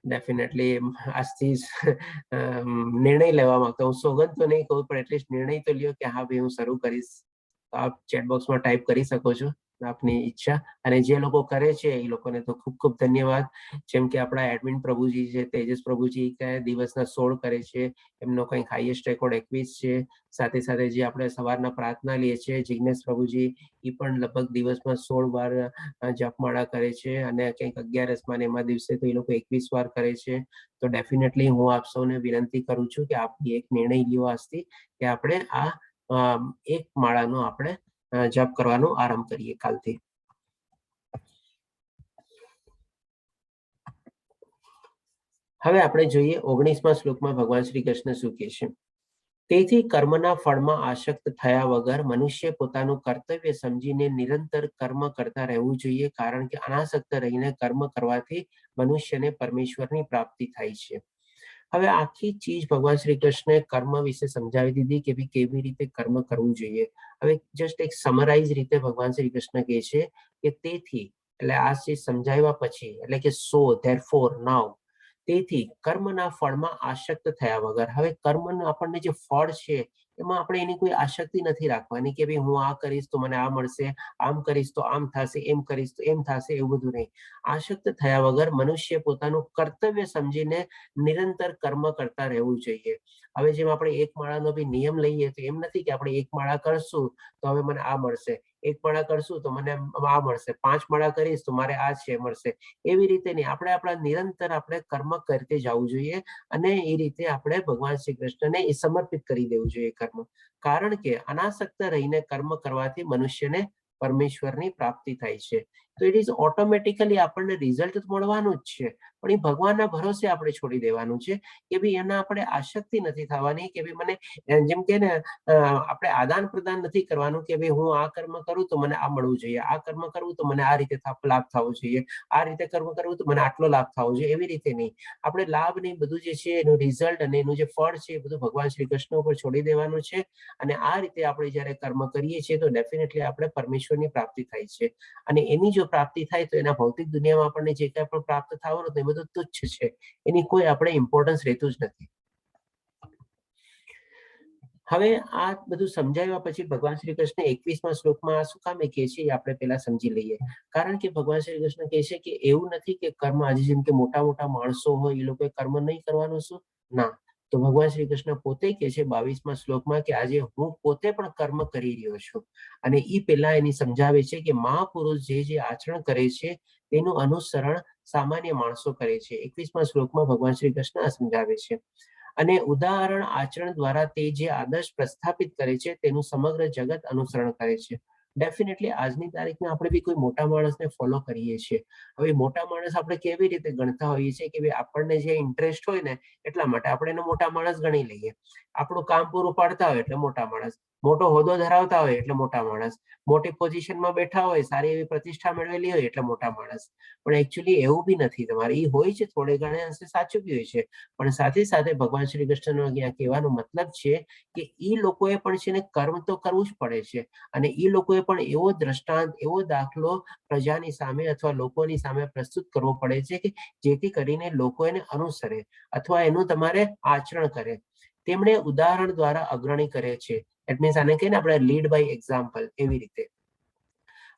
ડેફિનેટલી આજથી નિર્ણય લેવા માંગતા, હું સોગંદ તો નહીં કહું, પણ એટલીસ્ટ નિર્ણય તો લ્યો કે હા ભાઈ હું શરૂ કરીશ. આપ ચેટ બોક્સમાં ટાઈપ કરી શકો છો આપની ઈચ્છા. અને જે લોકો કરે છે એ લોકોને તો ખૂબ ખૂબ ધન્યવાદ. જેમ કે આપણા એડમિન પ્રભુજી છે, તેજસ પ્રભુજી, કયા દિવસના 16 કરે છે, એમનો કંઈક હાઈએસ્ટ રેકોર્ડ 21 છે. સાથે સાથે જે આપણે સવારના પ્રાર્થના લઈએ છીએ, જિગ્નેશ પ્રભુજી, એ પણ લગભગ દિવસમાં 16 વાર જપમાળા કરે છે. અને કંઈક 11 એમાં દિવસે તો એ લોકો 21 વાર કરે છે. તો ડેફિનેટલી હું આપ સૌને વિનંતી કરું છું કે આપ એક નિર્ણય લ્યો આજથી કે આપણે આ એક માળાનો આપણે જપ કરવાનો આરંભ કરીએ કાલથી. હવે આપણે જોઈએ 19મા શ્લોકમાં ભગવાન શ્રી કૃષ્ણ શું કહે છે. તેથી કર્મના ફળમાં આસક્ત થયા વગર મનુષ્ય પોતાનું કર્તવ્ય સમજીને નિરંતર કર્મ કરતા રહેવું જોઈએ, કારણ કે અનાસક્ત રહીને કર્મ કરવાથી મનુષ્યને પરમેશ્વરની પ્રાપ્તિ થાય છે. હવે આખી ચીજ ભગવાન શ્રી કૃષ્ણે કર્મ વિશે સમજાવી દીધી કે ભાઈ કેવી રીતે કર્મ કરવું જોઈએ. હવે જસ્ટ એક સમરાઇઝ રીતે ભગવાન શ્રી કૃષ્ણ કહે છે કે તેથી, એટલે આ ચીજ સમજાવ્યા પછી, એટલે કે સો ધેરફોર નાઉ, તેથી કર્મના ફળમાં આસક્ત થયા વગર. હવે કર્મનું આપણને જે ફળ છે એમાં આપણે એની કોઈ આસક્તિ નથી રાખવાની કે ભાઈ હું આ કરીશ તો મને આ મળશે, આમ કરીશ તો આમ થશે, એમ કરીશ તો એમ થશે, એવું બધું નહીં. આસક્ત થયા વગર મનુષ્ય પોતાનું કર્તવ્ય સમજીને નિરંતર કર્મ કરતા રહેવું જોઈએ. હવે જેમ આપણે એક માળાનો બી નિયમ લઈએ તો એમ નથી કે આપણે એક માળા કરશું તો હવે મને આ મળશે, એક માળા કરશું તો મને આ મળશે, 5 માળા કરીશ તો મારે આ છે મળશે, એવી રીતે નહીં. આપણે આપણા નિરંતર આપણે કર્મ કરતે જવું જોઈએ અને એ રીતે આપણે ભગવાન શ્રી કૃષ્ણને એ સમર્પિત કરી દેવું જોઈએ કર્મ. કારણ કે અનાસક્ત રહીને કર્મ કરવાથી મનુષ્યને પરમેશ્વરની પ્રાપ્તિ થાય છે. તો ઇટ ઇઝ ઓટોમેટિકલી આપણને રિઝલ્ટ મળવાનું જ છે, પણ એ ભગવાનના ભરોસે આપણે છોડી દેવાનું છે કે ભાઈ એના આપણે આસક્તિ નથી થવાની કે ભાઈ મને, જેમ કે ને આપણે આદાન પ્રદાન નથી કરવાનું કે ભાઈ હું આ કર્મ કરું તો મને આ મળવું જોઈએ, આ કર્મ કરવું તો મને આ રીતે લાભ થવો જોઈએ, આ રીતે કર્મ કરવું તો મને આટલો લાભ થવો જોઈએ, એવી રીતે નહીં. આપણે લાભ ને બધું જે છે એનું રિઝલ્ટ અને એનું જે ફળ છે એ બધું ભગવાન શ્રી કૃષ્ણ ઉપર છોડી દેવાનું છે. અને આ રીતે આપણે જયારે કર્મ કરીએ છીએ તો ડેફિનેટલી આપણે પરમેશ્વરની પ્રાપ્તિ થાય છે. અને એની જો પ્રાપ્તિ થાય તો એના ભૌતિક દુનિયામાં આપણને જે કંઈ પણ પ્રાપ્ત થવાનું એ બધું તુચ્છ છે, એની કોઈ આપણે ઇમ્પોર્ટન્સ રહેતું જ નથી. હવે આ બધું સમજાવ્યા પછી ભગવાન શ્રી કૃષ્ણ 21મા શ્લોકમાં શું કામ કહે છે એ આપણે પહેલા સમજી લઈએ. કારણ કે ભગવાન શ્રી કૃષ્ણ કહે છે કે એવું નથી કે કર્મ, આજે જેમ કે મોટા મોટા માણસો હોય એ લોકોએ કર્મ નહીં કરવાનું, શું ના, તો ભગવાન શ્રી કૃષ્ણ પોતે કહે છે 22મા શ્લોકમાં કે આજે હું પોતે પણ કર્મ કરી રહ્યો છું. અને એ પહેલા એની સમજાવે છે કે મહાપુરુષ જે આચરણ કરે છે તેનું અનુસરણ સામાન્ય માણસો કરે છે. 21મા શ્લોકમાં ભગવાન શ્રી કૃષ્ણ આ સમજાવે છે. અને ઉદાહરણ આચરણ દ્વારા તે જે આદર્શ પ્રસ્થાપિત કરે છે તેનું સમગ્ર જગત અનુસરણ કરે છે. ડેફિનેટલી આજની તારીખમાં આપણે બી કોઈ મોટા માણસને ફોલો કરીએ છીએ. હવે મોટા માણસ આપણે કેવી રીતે ગણતા હોઈએ છીએ કે ભાઈ આપણને જે ઇન્ટરેસ્ટ હોય ને એટલા માટે આપણે એને મોટા માણસ ગણી લઈએ. આપણું કામ પૂરું પાડતા હોય એટલે મોટા માણસ, મોટો હોદ્દો ધરાવતા હોય એટલે મોટા માણસ, મોટી પોઝિશનમાં બેઠા હોય, સારી એવી પ્રતિષ્ઠા મેળવેલી હોય એટલે મોટા માણસ. પણ એકચ્યુઅલી એવું બી નથી. તમારે એ હોય છે થોડે ઘણે અંશે સાચું બી હોય છે, પણ સાથે સાથે ભગવાન શ્રી કૃષ્ણનો અહીંયા કહેવાનો મતલબ છે કે એ લોકોએ પણ છે ને કર્મ તો કરવું જ પડે છે. અને એ લોકોએ પણ એવો દ્રષ્ટાંત, એવો દાખલો પ્રજાની સામે અથવા લોકોની સામે પ્રસ્તુત કરવો પડે છે કે જેથી કરીને લોકો એને અનુસરે અથવા એનું તમારે આચરણ કરે. તેમણે ઉદાહરણ દ્વારા અગ્રણી કરે છે. એટ મીન્સ આને કહીએ ને આપણે લીડ બાય એક્ઝામ્પલ, એવી રીતે.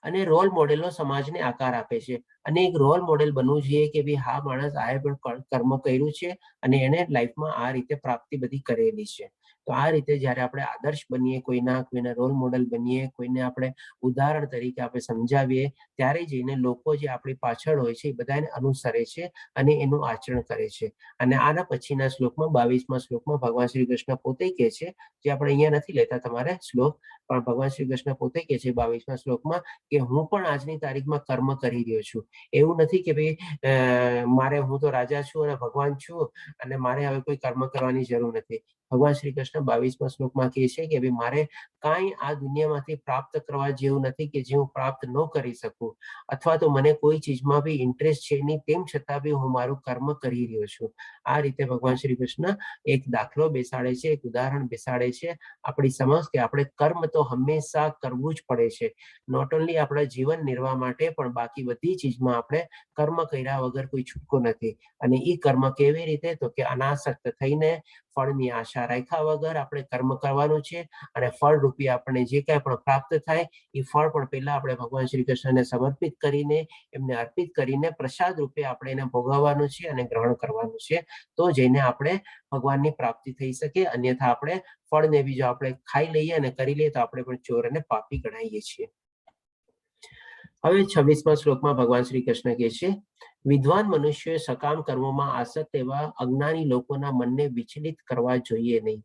અને રોલ મોડેલો સમાજને આકાર આપે છે. અને એક રોલ મોડેલ બનવું જોઈએ કે ભાઈ હા માણસ આ પણ કર્મ કર્યું છે અને એને લાઈફમાં આ રીતે પ્રાપ્તિ બધી કરેલી છે. તો આ રીતે જ્યારે આપણે આદર્શ બનીએ, કોઈના રોલ મોડેલ બનીએ, કોઈને આપણે ઉદાહરણ તરીકે આપણે સમજાવીએ, ત્યારે જઈને લોકો જે આપણી પાછળ હોય છે એ બધાને અનુસરે છે અને એનું આચરણ કરે છે. અને આના પછીના શ્લોકમાં 22મા શ્લોકમાં ભગવાન શ્રી કૃષ્ણ પોતે કહે છે, જે આપણે અહીંયા નથી લેતા તમારે શ્લોક, પણ ભગવાન શ્રી કૃષ્ણ પોતે કહે છે 22મા શ્લોકમાં કે હું પણ આજની તારીખમાં કર્મ કરી રહ્યો છું. એવું નથી કે ભાઈ મારે, હું તો રાજા છું અને ભગવાન છું અને મારે હવે કોઈ કર્મ કરવાની જરૂર નથી. ભગવાન શ્રી કૃષ્ણ 22મા શ્લોકમાં કહે છે કે ભાઈ મારે કાંઈ આ દુનિયામાંથી પ્રાપ્ત કરવા જેવું નથી કે જે હું પ્રાપ્ત ન કરી શકું, અથવા તો મને કોઈ ચીજમાં બી ઇન્ટરેસ્ટ છે નહીં, તેમ છતાં બી હું મારું કર્મ કરી રહ્યો છું. આ રીતે ભગવાન શ્રી કૃષ્ણ એક દાખલો બેસાડે છે, એક ઉદાહરણ બેસાડે છે આપણી સમક્ષ કે આપણે કર્મ તો હંમેશા કરવું જ પડે છે. નોટ ઓનલી આપણા જીવન નિર્વાહ માટે, પણ બાકી બધી ચીજમાં આપણે કર્મ કર્યા વગર કોઈ છૂટકો નથી. અને એ કર્મ કેવી રીતે, તો કે અનાસક્ત થઈને ફળની આશા રાખ્યા વગર આપણે કર્મ કરવાનું છે. અને ફળ રૂપી આપણને જે કાંઈ પણ પ્રાપ્ત થાય એ ફળ પણ પહેલા આપણે ભગવાન શ્રી કૃષ્ણને સમર્પિત કરીને, એમને અર્પિત કરીને પ્રસાદ રૂપે આપણે એને ભોગવવાનું છે અને ગ્રહણ કરવાનું છે. તો જઈને આપણે ભગવાનની પ્રાપ્તિ થઈ શકે. અન્યથા આપણે ફળને બી જો આપણે ખાઈ લઈએ અને કરી લઈએ તો આપણે પણ ચોર અને પાપી ગણાઈએ છીએ. હવે 26મા શ્લોકમાં ભગવાન શ્રી કૃષ્ણ કહે છે, વિદ્વાન મનુષ્યોએ સકામ કર્મોમાં આસક્ત એવા અજ્ઞાની લોકોના મનને વિચલિત કરવા જોઈએ નહીં.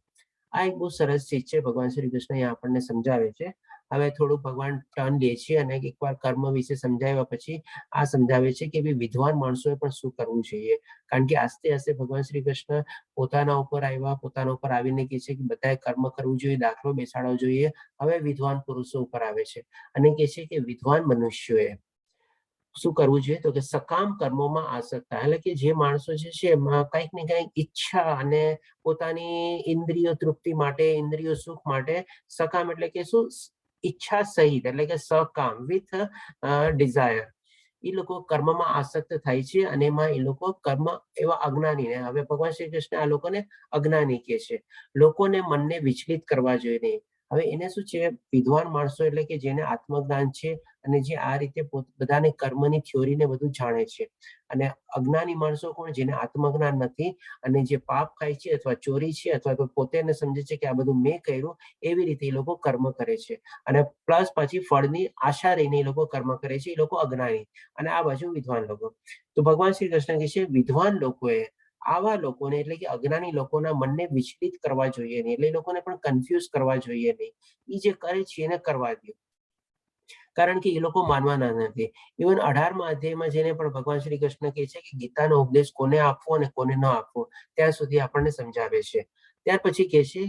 આ એક બહુ સરસ ચીજ છે. ભગવાન શ્રી કૃષ્ણ આપણને સમજાવે છે. હવે થોડું ભગવાન ટર્ન લે છે અને એકવાર કર્મ વિશે સમજાવ્યા પછી આ સમજાવે છે કે વિદ્વાન માણસોએ પણ શું કરવું જોઈએ, કારણ કે આસ્તે આસ્તે ભગવાન શ્રી કૃષ્ણ પોતાના ઉપર આવીને કહે છે કે બધાએ કર્મ કરવું જોઈએ, દાખલો બેસાડવો જોઈએ. હવે વિદ્વાન પુરુષો ઉપર આવે છે અને કહે છે કે વિદ્વાન મનુષ્યોએ શું કરવું જોઈએ, તો કે સકામ કર્મોમાં આસક્તા, એટલે કે જે માણસો જે છે એમાં કંઈક ને કંઈક ઈચ્છા અને પોતાની ઇન્દ્રિયો તૃપ્તિ માટે, ઇન્દ્રિયો સુખ માટે સકામ એટલે કે શું, ઈચ્છા સહિત એટલે કે સકામ વિથ ડિઝાયર એ લોકો કર્મમાં આસક્ત થાય છે અને એમાં એ લોકો કર્મ એવા અજ્ઞાની, હવે ભગવાન શ્રી કૃષ્ણ આ લોકોને અજ્ઞાની કહે છે. લોકોને મનને વિચલિત કરવા જોઈએ નહીં. હવે એને શું છે, વિદ્વાન માણસો એટલે કે જેને આત્મજ્ઞાન છે અને જે આ રીતે બધાને કર્મની થિયોરીને બધું જાણે છે. અને અજ્ઞાની માણસો કોણ, જેને આત્મજ્ઞાન નથી અને જે પાપ ખાય છે અથવા ચોરી છે અથવા તો પોતે સમજે છે કે આ બધું મેં કર્યું, એવી રીતે એ લોકો કર્મ કરે છે અને પ્લસ પછી ફળની આશા રહીને એ લોકો કર્મ કરે છે. એ લોકો અજ્ઞાની અને આ બાજુ વિદ્વાન લોકો. તો ભગવાન શ્રી કૃષ્ણ કહે છે વિદ્વાન લોકોએ આવા લોકોને એટલે કે અજ્ઞાની લોકોના મનને વિચલિત કરવા જોઈએ નહીં, એટલે એ લોકોને પણ કન્ફ્યુઝ કરવા જોઈએ નહીં. એ જે કરે છે એને કરવા દો, કારણ કે એ લોકો માનવાના નથી. ઇવન 18મા અધ્યાયમાં જેને પણ ભગવાન શ્રી કૃષ્ણ કહે છે કે ગીતાનો ઉપદેશ કોને આપવો અને કોને ન આપવો, ત્યાં સુધી આપણને સમજાવે છે. ત્યાર પછી કહે છે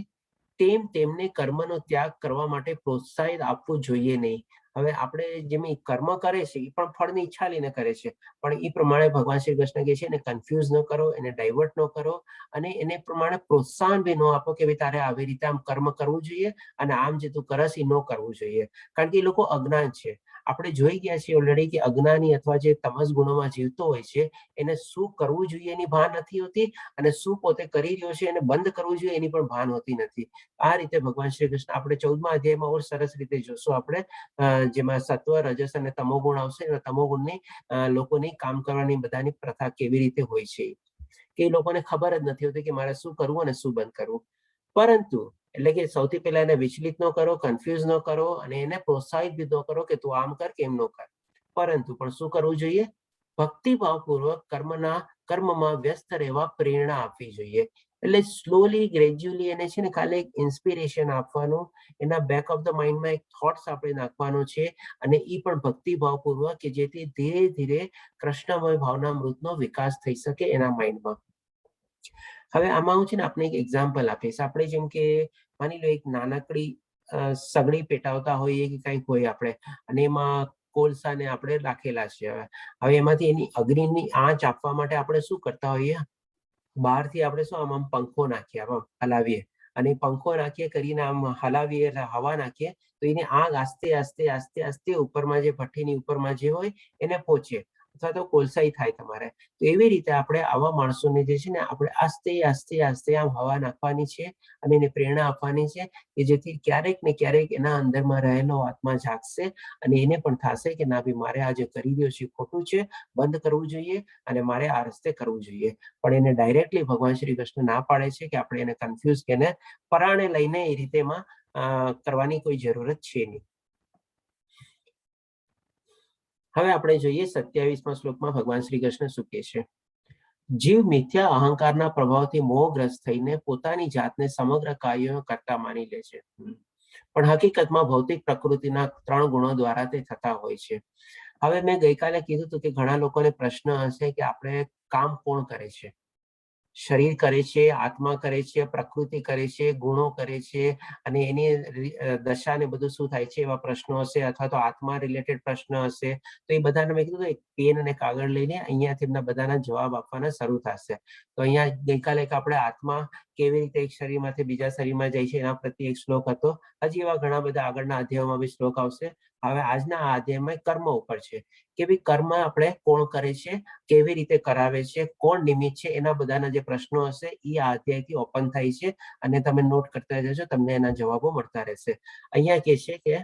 તેમને કર્મનો ત્યાગ કરવા માટે પ્રોત્સાહિત આપવું જોઈએ નહીં. હવે આપણે જેમ કર્મ કરે છે એ પણ ફળની ઈચ્છા લઈને કરે છે, પણ એ પ્રમાણે ભગવાન શ્રી કૃષ્ણ કહે છે એને કન્ફ્યુઝ ન કરો, એને ડાયવર્ટ ન કરો અને એને પ્રમાણે પ્રોત્સાહન બી ન આપો કે ભાઈ તારે આવી રીતે આમ કર્મ કરવું જોઈએ અને આમ જે તું કરસ એ ન કરવું જોઈએ, કારણ કે એ લોકો અજ્ઞાન છે. આપણે જોઈ ગયા છીએ ઓલરેડી કે અજ્ઞાની અથવા જે તમસ ગુણોમાં જીવતો હોય છે એને શું કરવું જોઈએ એની ભાન નથી હોતી અને શું પોતે કરી રહ્યો છે એને બંધ કરવું જોઈએ એની પણ ભાન હોતી નથી. આ રીતે ભગવાન શ્રી કૃષ્ણ આપણે 14મા અધ્યાયમાં ઓર સરસ રીતે જોશું આપણે, જેમાં સત્વ, રજસ અને તમોગુણ આવશે. તમોગુણની લોકોની કામ કરવાની બધાની પ્રથા કેવી રીતે હોય છે કે એ લોકોને ખબર જ નથી હોતી કે મારે શું કરવું અને શું બંધ કરવું. પરંતુ એટલે કે સૌથી પહેલા એને વિચલિત ન કરો, કન્ફ્યુઝ ન કરો અને એને પ્રોત્સાહિત બી ન કરો કે તું આમ કર કે એમ ન કર. પરંતુ પણ શું કરવું જોઈએ, ભક્તિભાવપૂર્વક કર્મમાં વ્યસ્ત રહેવા પ્રેરણા આપવી જોઈએ. એટલે સ્લોલી ગ્રેજ્યુઅલી એને છે ને ખાલી એક ઇન્સ્પિરેશન આપવાનું, એના બેક ઓફ ધ માઇન્ડમાં એક થોટ્સ આપણે નાખવાનો છે અને એ પણ ભક્તિભાવપૂર્વક કે જેથી ધીરે ધીરે કૃષ્ણમય ભાવનામૃતનો વિકાસ થઈ શકે એના માઇન્ડમાં. હવે આમાં હું છે ને આપણે એક એક્ઝામ્પલ આપીશ. આપણે જેમ કે માની લો એક નાનકડી સગડી પેટાવતા હોઈએ કે કંઈક હોય આપણે, અને એમાં કોલસાને આપણે રાખેલા છે. હવે એમાંથી એની અગ્નિની આંચ આપવા માટે આપણે શું કરતા હોઈએ, બહારથી આપણે શું આમ પંખો નાખીએ, આમ હલાવીએ અને પંખો નાખીએ કરીને આમ હલાવીએ એટલે હવા નાખીએ તો એની આગ આસ્તે આસ્તે આસ્તે આસ્તે ઉપરમાં જે ભઠ્ઠીની ઉપરમાં જે હોય એને પહોંચે અથવા તો કોલસાઈ થાય તમારે. તો એવી રીતે આપણે આવા માણસોને જે છે ને આપણે આસ્તે આસ્તે આસ્તે આમ હવા નાખવાની છે અને એને પ્રેરણા આપવાની છે કે જેથી ક્યારેક ને ક્યારેક એના અંદરમાં રહેલો આત્મા જાગશે અને એને પણ થશે કે ના ભાઈ મારે આ જે કરી રહ્યો છે ખોટું છે, બંધ કરવું જોઈએ અને મારે આ રસ્તે કરવું જોઈએ. પણ એને ડાયરેક્ટલી ભગવાન શ્રી કૃષ્ણ ના પાડે છે કે આપણે એને કન્ફ્યુઝ કે એને પરાણે લઈને એ રીતે એમાં કરવાની કોઈ જરૂરત છે નહીં. હવે આપણે જોઈએ 27મા શ્લોકમાં ભગવાન શ્રી કૃષ્ણ શું કહે છે. જીવ મિથ્યા અહંકારના પ્રભાવથી મોહગ્રસ્ત થઈને પોતાની જાતને સમગ્ર કાર્યો કરતા માની લે છે, પણ હકીકતમાં ભૌતિક પ્રકૃતિના 3 ગુણો દ્વારા તે થતા હોય છે. હવે મેં ગઈકાલે કીધું હતું કે ઘણા લોકોને પ્રશ્ન હશે કે આપણે કામ કોણ કરે છે, શરીર કરે છે, આત્મા કરે છે, પ્રકૃતિ કરે છે, ગુણો કરે છે અને એની દશા ને બધું શું થાય છે એવા પ્રશ્નો હશે, અથવા તો આત્મા રિલેટેડ પ્રશ્ન હશે. તો એ બધાને મેં કીધું એક પેન અને કાગળ લઈને અહીંયાથી એમના બધાના જવાબ આપવાના શરૂ થશે. તો અહીંયા ગઈકાલે આપણે આત્મા કેવી રીતે એક શરીરમાંથી બીજા શરીરમાં જાય છે એના પ્રત્યે એક શ્લોક હતો. હજી એવા ઘણા બધા આગળના અધ્યાયોમાં બી શ્લોક આવશે. હવે આજના આ અધ્યાયમાં કર્મ ઉપર છે કે ભાઈ કર્મ આપણે કોણ કરે છે, કેવી રીતે કરાવે છે, કોણ નિમિત્ત છે, એના બધાના જે પ્રશ્નો હશે એ આ અધ્યાયથી ઓપન થાય છે અને તમે નોટ કરતા જશો, તમને એના જવાબો મળતા રહેશે. અહીંયા કહે છે કે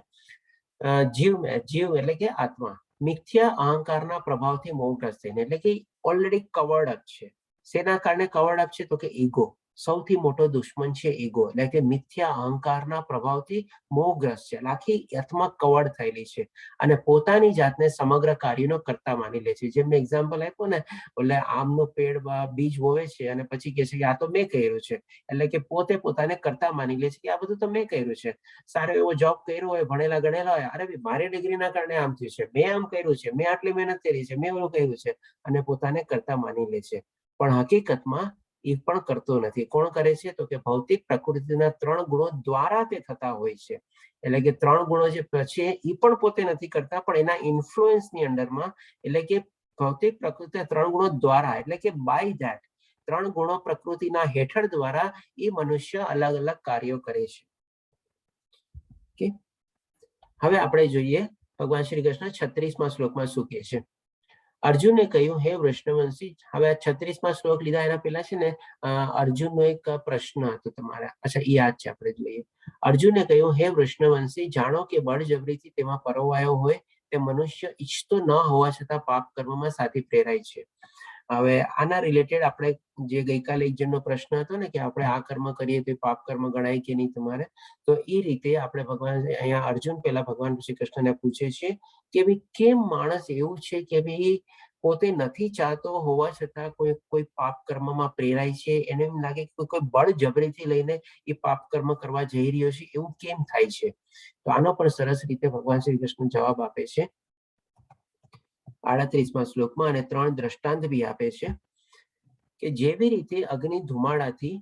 જીવ એટલે કે આત્મા મિથ્યા અહંકારના પ્રભાવથી મોહગ્રસ્ત થઈને, એટલે કે ઓલરેડી કવર્ડ અપ છે. શેના કારણે કવર્ડ અપ છે, તો કે ઈગો. સૌથી મોટો દુશ્મન છે ઈગો, એટલે કે મિથ્યા અહંકારના પ્રભાવથી મોહગ્રસ્ત છે, આખી આત્મા કવડ થયેલી છે અને પોતાની જાતને સમગ્ર કાર્યનો કર્તા માની લે છે. જેમ મેં એક્ઝામ્પલ આપ્યું ને, એટલે આમનો પેડ બીજ બોવે છે અને પછી કહે છે કે આ તો મેં કર્યું છે, એટલે કે પોતે પોતાને કર્તા માની લે છે કે આ બધું તો મેં કર્યું છે. સારો એવો જોબ કર્યો હોય, ભણેલા ગણેલા હોય, અરે મારી ડિગ્રીના કારણે આમ થયું છે, મેં આમ કર્યું છે, મેં આટલી મહેનત કરી છે, મેં એવું કર્યું છે, અને પોતાને કર્તા માની લે છે. પણ હકીકતમાં એ પણ કરતો નથી. કોણ કરે છે? તો કે ભૌતિક પ્રકૃતિના 3 ગુણો દ્વારા તે થતા હોય છે. એટલે કે 3 ગુણો જે છે એ પણ પોતે નથી કરતા, પણ એના ઇન્ફ્લુઅન્સની અંડરમાં, એટલે કે ભૌતિક પ્રકૃતિના 3 ગુણો દ્વારા, એટલે કે બાય ધેટ 3 ગુણો પ્રકૃતિના હેઠળ દ્વારા એ મનુષ્ય અલગ અલગ કાર્યો કરે છે. ઓકે, હવે આપણે જોઈએ ભગવાન શ્રી કૃષ્ણ 36મા શ્લોકમાં શું કહે છે. અર્જુને કહ્યું, હે વૃષણવંશી. હવે આ 36મા શ્લોક લીધા એના પહેલા છે ને અર્જુનનો એક પ્રશ્ન હતો તમારા, અચ્છા એ યાદ છે, આપણે જોઈએ. અર્જુને કહ્યું, હે વૃષણવંશી, જાણો કે બળજબરીથી તેમાં પરોવાયો હોય તે મનુષ્ય ઈચ્છતો ન હોવા છતાં પાપ કર્મમાં સાથી પ્રેરાય છે. હવે આના રિલેટેડ આપણે જે ગઈકાલે એક જણનો પ્રશ્ન હતો ને કે આપણે આ કર્મ કરીએ તો પાપ કર્મ ગણાય કે નહીં તમારે, તો એ રીતે આપણે ભગવાન અહીંયા અર્જુન પહેલા ભગવાન શ્રી કૃષ્ણને પૂછે છે કે ભાઈ કેમ માણસ એવું છે કે ભાઈ પોતે નથી ચાહતો હોવા છતાં કોઈ પાપ કર્મમાં પ્રેરાય છે, એને એમ લાગે કે કોઈ બળજબરીથી લઈને એ પાપ કર્મ કરવા જઈ રહ્યો છે, એવું કેમ થાય છે? તો આનો પણ સરસ રીતે ભગવાન શ્રી કૃષ્ણ જવાબ આપે છે 38મા શ્લોકમાં, અને 3 દ્રષ્ટાંત બી આપે છે કે જેવી રીતે અગ્નિ ધુમાડાથી,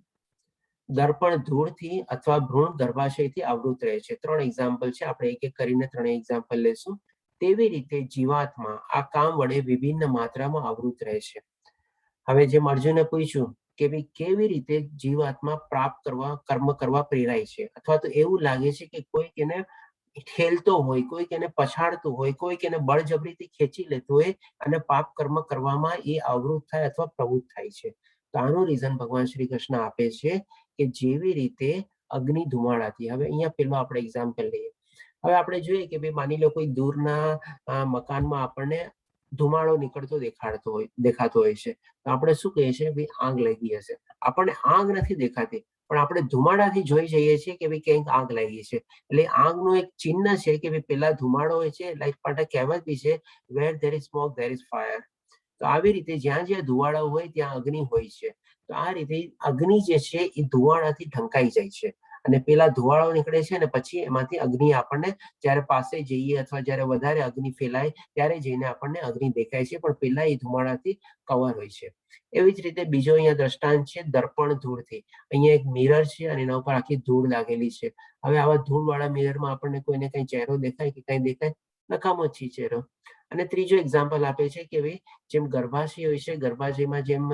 દર્પણ ધૂળથી અથવા ભ્રૂણ ગર્ભાશયથી આવૃત રહે છે. 3 એક્ઝામ્પલ છે, આપણે એક એક કરીને 3 એક્ઝામ્પલ લેશું. તેવી રીતે જીવાત્મા આ કામ વડે વિભિન્ન માત્રામાં આવૃત રહે છે. હવે જેમ અર્જુને પૂછ્યું કે ભાઈ કેવી રીતે જીવાત્મા પ્રાપ્ત કરવા, કર્મ કરવા પ્રેરાય છે, અથવા તો એવું લાગે છે કે કોઈક એને ઠેલતો હોય, કોઈક એને પછાડતું હોય, કોઈક એને બળજબરીથી ખેંચી લેતું હોય અને પાપ કર્મ કરવામાં એ આવૃત થાય અથવા પ્રવૃત્ત થાય છે. તો આનું રીઝન ભગવાન શ્રી કૃષ્ણ આપે છે કે જેવી રીતે અગ્નિ ધુમાડાથી. હવે અહીંયા પેલો આપણે એક્ઝામ્પલ લઈએ. હવે આપણે જોઈએ કે ભાઈ માની લો કોઈ દૂરના મકાનમાં આપણને ધુમાડો નીકળતો દેખાતો હોય છે, તો આપણે શું કહીએ છીએ? ભાઈ આગ લાગી હશે. આપણને આગ નથી દેખાતી, પણ આપણે ધુમાડાથી જોઈ જઈએ છીએ કે ભાઈ ક્યાંક આગ લાગી છે. એટલે આગનું એક ચિહ્ન છે કે ભાઈ પેલા ધુમાડો હોય છે, લાઈક માટે કહેવત બી છે, where there is smoke there is fire. તો આવી રીતે જ્યાં જ્યાં ધુવાડો હોય ત્યાં અગ્નિ હોય છે. તો આ રીતે અગ્નિ જે છે એ ધુવાડાથી ઢંકાઈ જાય છે, અને પેલા ધુવાડો નીકળે છે અને પછી એમાંથી અગ્નિ આપણને જ્યારે પાસે જઈએ અથવા જ્યારે વધારે અગ્નિ ફેલાય ત્યારે જઈને આપણને અગ્નિ દેખાય છે, પણ પેલા એ ધુમાડાથી કવર હોય છે. એવી જ રીતે બીજો અહીંયા દ્રષ્ટાંત છે દર્પણ ધૂળથી. અહીંયા એક મિરર છે અને એના ઉપર આખી ધૂળ લાગેલી છે. હવે આવા ધૂળવાળા મિરરમાં આપણને કોઈને કઈ ચહેરો દેખાય કે કઈ દેખાય? નકામો જ છે ચહેરો. અને ત્રીજો એક્ઝામ્પલ આપે છે કે ભાઈ જેમ ગર્ભાશય હોય છે, ગર્ભાશયમાં જેમ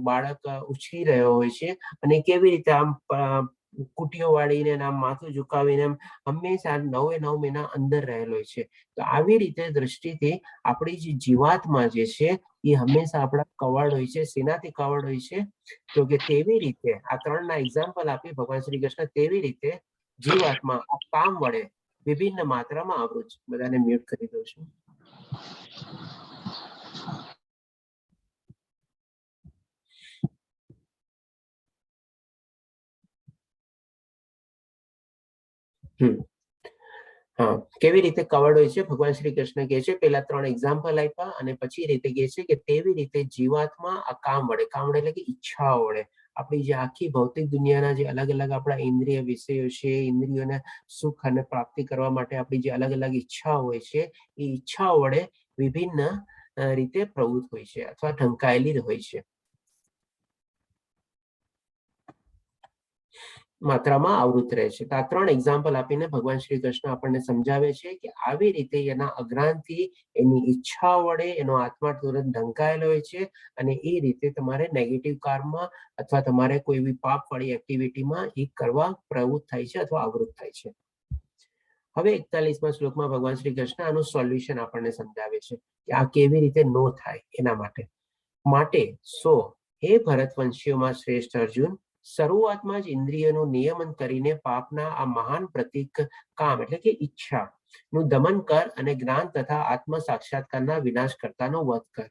બાળક ઉછરી રહ્યો હોય છે અને કેવી રીતે આમ કુટીઓ વાળીને આમ માથું ઝુકાવીને એમ હંમેશા 9 મહિના અંદર રહેલો હોય છે. તો આવી રીતે દ્રષ્ટિથી આપણી જે જીવાત્મા જે છે એ હંમેશા આપણા કવળ હોય છે. શેનાથી કવળ હોય છે? તો કે તેવી રીતે આ 3ના એક્ઝામ્પલ આપી ભગવાન શ્રી કૃષ્ણ. તેવી રીતે જીવાત્મા આ કામ વડે વિભિન્ન માત્રામાં આવૃત છે. બધાને મ્યુટ કરી દઉં છું. હા, કેવી રીતે કવર્ડ હોય છે ભગવાન શ્રી કૃષ્ણ કહે છે. પેલા 3 એક્ઝામ્પલ આપ્યા અને પછી રીતે કહે છે કે તેવી રીતે જીવાત્મા આ કામ વડે એટલે કે ઈચ્છાઓ વડે આપણી જે આખી ભૌતિક દુનિયાના જે અલગ અલગ આપણા ઇન્દ્રિય વિષયો છે, ઇન્દ્રિયોને સુખ અને પ્રાપ્તિ કરવા માટે આપણી જે અલગ અલગ ઈચ્છાઓ હોય છે, એ ઈચ્છાઓ વડે વિભિન્ન રીતે પ્રવૃત્ત હોય છે અથવા ઢંકાયેલી હોય છે, માત્રામાં આવૃત રહે છે. આ 3 એક્ઝામ્પલ આપીને ભગવાન શ્રી કૃષ્ણ આપણને સમજાવે છે કે આવી રીતે એના અજ્ઞાનથી એની ઈચ્છા વડે એનો આત્મા તુરંત ઢંકાયેલો હોય છે અને એ રીતે તમારે નેગેટિવ કર્મમાં અથવા તમારે કોઈ બી પાપવાળી એક્ટિવિટીમાં એ કરવા પ્રવૃત્ત થાય છે અથવા આવૃત થાય છે. હવે 41મા શ્લોકમાં ભગવાન શ્રી કૃષ્ણ આનું સોલ્યુશન આપણને સમજાવે છે કે આ કેવી રીતે ન થાય. એના માટે હે ભરતવંશીઓમાં શ્રેષ્ઠ અર્જુન, શરૂઆતમાં જ ઇન્દ્રિયોનું નિયમન કરીને પાપના આ મહાન પ્રતીક કામ એટલે કે ઈચ્છા નું દમન કર અને જ્ઞાન તથા આત્મ સાક્ષાત્કારના વિનાશ કરતાનો વધ કર.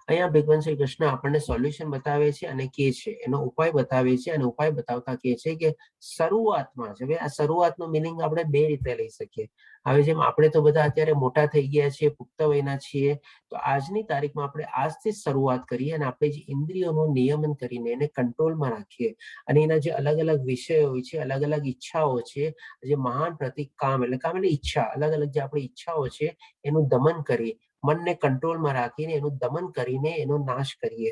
અહીંયા ભગવાન શ્રી કૃષ્ણ આપણને સોલ્યુશન બતાવે છે અને કે છે એનો ઉપાય બતાવે છે અને ઉપાય બતાવતા કે છે કે શરૂઆતમાં જ, હવે આ શરૂઆતનો મિનિંગ આપણે બે રીતે લઈ શકીએ. હવે જેમ આપણે તો બધા અત્યારે મોટા થઈ ગયા છીએ, પુખ્ત વયના છીએ, તો આજની તારીખમાં આપણે આજથી જ શરૂઆત કરીએ અને આપણે જે ઇન્દ્રિયોનું નિયમન કરીને એને કંટ્રોલમાં રાખીએ અને એના જે અલગ અલગ વિષયો હોય છે, અલગ અલગ ઈચ્છાઓ છે, જે મહાન પ્રતિક કામ એટલે ઈચ્છા, અલગ અલગ જે આપણી ઈચ્છાઓ છે એનું દમન કરી, મનને કંટ્રોલમાં રાખીને એનું દમન કરીને એનો નાશ કરીએ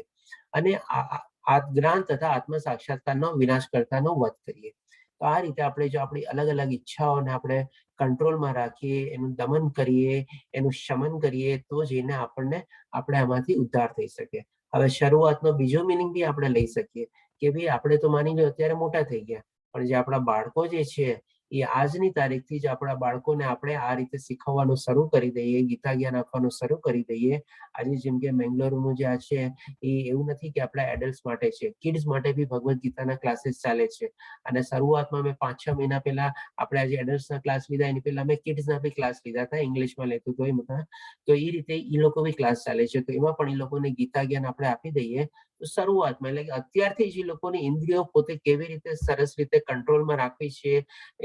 અને જ્ઞાન તથા આત્મ સાક્ષાત્કારનો વિનાશ કરતાનો વધ કરીએ. તો આ રીતે આપણે જો આપણી અલગ અલગ ઈચ્છાઓને આપણે કંટ્રોલમાં રાખીએ, એનું દમન કરીએ, એનું શમન કરીએ, તો જઈને આપણે આમાંથી ઉદ્ધાર થઈ શકે. હવે શરૂઆતનો બીજો મિનિંગ બી આપણે લઈ શકીએ કે ભાઈ આપણે તો માની લો અત્યારે મોટા થઈ ગયા, પણ જે આપણા બાળકો જે છે એ આજની તારીખથી જ આપણા બાળકોને આપણે આ રીતે શીખવવાનું શરૂ કરી દઈએ, ગીતા જ્ઞાન આપવાનું શરૂ કરી દઈએ. આજે જેમ કે મેંગલોરનું જે આ છે એ એવું નથી કે આપણા એડલ્ટ માટે છે, કિડ્સ માટે બી ભગવદ્ ગીતાના ક્લાસીસ ચાલે છે. અને શરૂઆતમાં મેં 5-6 મહિના પહેલા આપણે આજે એડલ્ટ્સના ક્લાસ લીધા, એની પહેલા મેં કિડ્સના બી ક્લાસ લીધા હતા, ઇંગ્લિશમાં લેતું તો એમાં. તો એ રીતે એ લોકો બી ક્લાસ ચાલે છે, તો એમાં પણ એ લોકોને ગીતા જ્ઞાન આપણે આપી દઈએ. તો શરૂઆતમાં એટલે કે અત્યારથી જ એ લોકોની ઇન્દ્રિયો પોતે કેવી રીતે સરસ રીતે કંટ્રોલમાં રાખવી છે,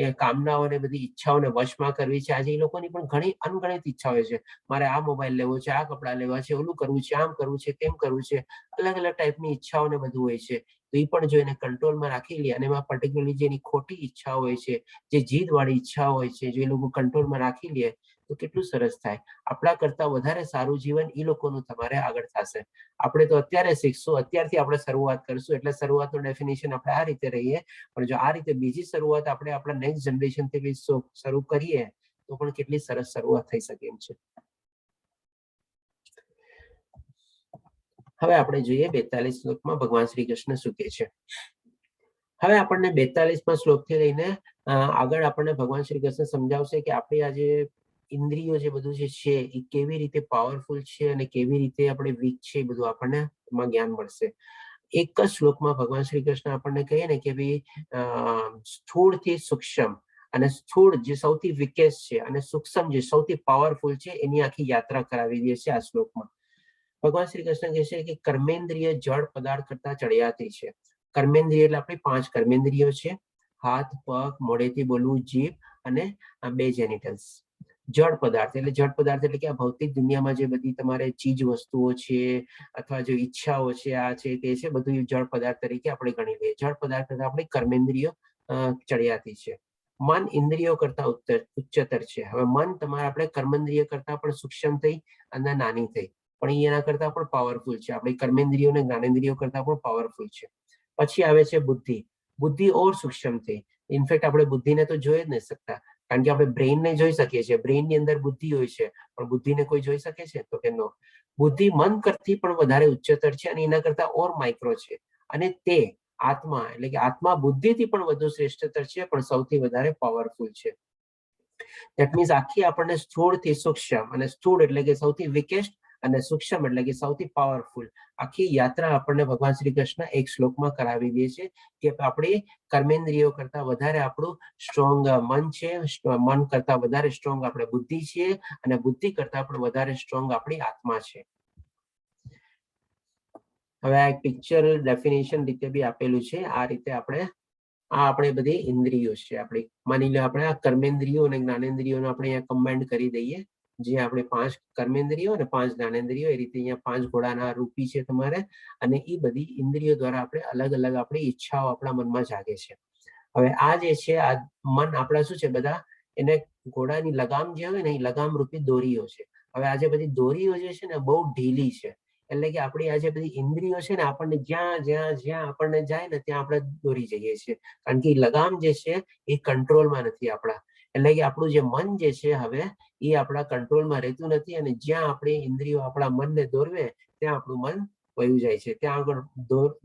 એ કામનાઓને બધી ઈચ્છાઓને વશમાં કરવી છે. આજે એ લોકોની પણ ઘણી અનગણિત ઈચ્છા હોય છે, મારે આ મોબાઈલ લેવો છે, આ કપડાં લેવા છે, ઓલું કરવું છે, આમ કરવું છે, તેમ કરવું છે, અલગ અલગ ટાઈપની ઈચ્છાઓને બધું હોય છે. તો એ પણ જો એને કંટ્રોલમાં રાખી લે અને એમાં પર્ટિક્યુલરલી જે એની ખોટી ઈચ્છાઓ હોય છે, જે જીદવાળી ઈચ્છાઓ હોય છે, જો એ લોકો કંટ્રોલમાં રાખી લે તો કેટલું સરસ થાય. આપણા કરતા વધારે સારું જીવન એ લોકોનું તમારે આગળ થશે. આપણે તો અત્યારે શીખશું, અત્યારથી આપણે શરૂઆત કરશું, એટલે શરૂઆતનું ડેફિનેશન આપણે આ રીતે રહીએ. પણ જો આ રીતે બીજી શરૂઆત આપણે આપણા નેક્સ્ટ જનરેશનથી બી શરૂ કરીએ તો પણ કેટલી સરસ શરૂઆત થઈ શકે એમ છે. હવે આપણે જોઈએ 42 શ્લોકમાં ભગવાન શ્રી કૃષ્ણ શું કહે છે. હવે આપણને 42માં શ્લોકથી લઈને આગળ આપણને ભગવાન શ્રી કૃષ્ણ સમજાવશે કે આપણી આ જે ઇન્દ્રિયો જે બધું જે છે એ કેવી રીતે પાવરફુલ છે અને કેવી રીતે આપણે વીક છે, એ બધું આપણને એમાં જ્ઞાન મળશે. એક જ શ્લોકમાં ભગવાન શ્રી કૃષ્ણ આપણને કહે ને કે ભાઈ સ્થૂળથી સૂક્ષ્મ, અને સ્થૂળ જે સૌથી વીકેસ્ટ છે અને સૂક્ષ્મ જે સૌથી પાવરફુલ છે એની આખી યાત્રા કરાવી દે છે આ શ્લોકમાં. ભગવાન શ્રી કૃષ્ણ કહે છે કે કર્મેન્દ્રિય જળ પદાર્થ કરતા ચડિયાતી છે. કર્મેન્દ્રિય એટલે આપણી 5 કર્મેન્દ્રિયો છે, હાથ, પગ, મોઢેથી બોલવું, જીભ અને 2 જેનિટલ્સ. જળ પદાર્થ એટલે કે આ ભૌતિક દુનિયામાં જે બધી તમારે ચીજ વસ્તુઓ છે અથવા જો ઈચ્છાઓ છે, આ છે તે છે, બધું જળ પદાર્થ તરીકે આપણે ગણી લઈએ. જળ પદાર્થ આપણી કર્મેન્દ્રિયો ચડિયાતી છે. મન ઇન્દ્રિયો કરતા ઉચ્ચતર છે. હવે મન તમારે આપણે કર્મેન્દ્રિય કરતા પણ સૂક્ષ્મ થઈ અને નાની થઈ, પણ એના કરતા પણ પાવરફુલ છે. આપણી કર્મેન્દ્રિયો અને જ્ઞાનેન્દ્રિયો કરતા પણ પાવરફુલ છે. પછી આવે છે બુદ્ધિ. બુદ્ધિ ઓર સૂક્ષ્મ થઈ. ઇનફેક્ટ આપણે બુદ્ધિને તો જોઈ જ નહીં શકતા, કારણ કે આપણે બ્રેઇનને જોઈ શકીએ છીએ, બ્રેઇનની અંદર બુદ્ધિ હોય છે, પણ બુદ્ધિને કોઈ જોઈ શકે છે તો કે નો. બુદ્ધિ મન કરતી પણ વધારે ઉચ્ચતર છે અને એના કરતા ઓર માઇક્રો છે. અને તે આત્મા એટલે કે આત્મા બુદ્ધિથી પણ વધુ શ્રેષ્ઠતર છે, પણ સૌથી વધારે પાવરફુલ છે. ધેટ મીન્સ આખી આપણને સ્થૂળથી સૂક્ષ્મ, અને સ્થૂળ એટલે કે સૌથી વીકેસ્ટ અને સૂક્ષ્મ એટલે કે સૌથી પાવરફુલ, આખી યાત્રા આપણને ભગવાન શ્રી કૃષ્ણ એક શ્લોકમાં કરાવી દે છે કે આપણી કર્મેન્દ્રિયો કરતા વધારે આપણું સ્ટ્રોંગ મન છે, મન કરતા વધારે સ્ટ્રોંગ આપણે બુદ્ધિ છીએ, અને બુદ્ધિ કરતા પણ વધારે સ્ટ્રોંગ આપણી આત્મા છે. હવે આ એક પિક્ચર ડેફિનેશન રીતે બી આપેલું છે. આ રીતે આપણે બધી ઇન્દ્રિયો છે આપણી. માની લો આપણે આ કર્મેન્દ્રિયો અને જ્ઞાનેન્દ્રિયોને આપણે અહીંયા કમ્બાઇન્ડ કરી દઈએ, જે આપણે 5 કર્મેન્દ્રિયો અને 5 જ્ઞાનેન્દ્રિયો, એ રીતે અહીંયા 5 ઘોડાના રૂપી છે તમારે. અને એ બધી ઇન્દ્રિયો દ્વારા આપણે અલગ અલગ આપણી ઈચ્છાઓ આપણા મનમાં જાગે છે. હવે આ જે છે આ મન આપણા શું છે, બધા એને ઘોડાની લગામ જે હોય ને એ લગામ રૂપી દોરીઓ છે. હવે આ જે બધી દોરીઓ જે છે ને બહુ ઢીલી છે, એટલે કે આપણી આ જે બધી ઇન્દ્રિયો છે ને આપણને જ્યાં જ્યાં જ્યાં આપણને જાય ને ત્યાં આપણે દોરી જઈએ છીએ, કારણ કે લગામ જે છે એ કંટ્રોલમાં નથી આપણા. એટલે કે આપણું જે મન જે છે હવે એ આપણા કંટ્રોલમાં રહેતું નથી, અને જ્યાં આપણી ઇન્દ્રિયો આપણા મનને દોરવે ત્યાં આપણું મન વયું જાય છે. ત્યાં આગળ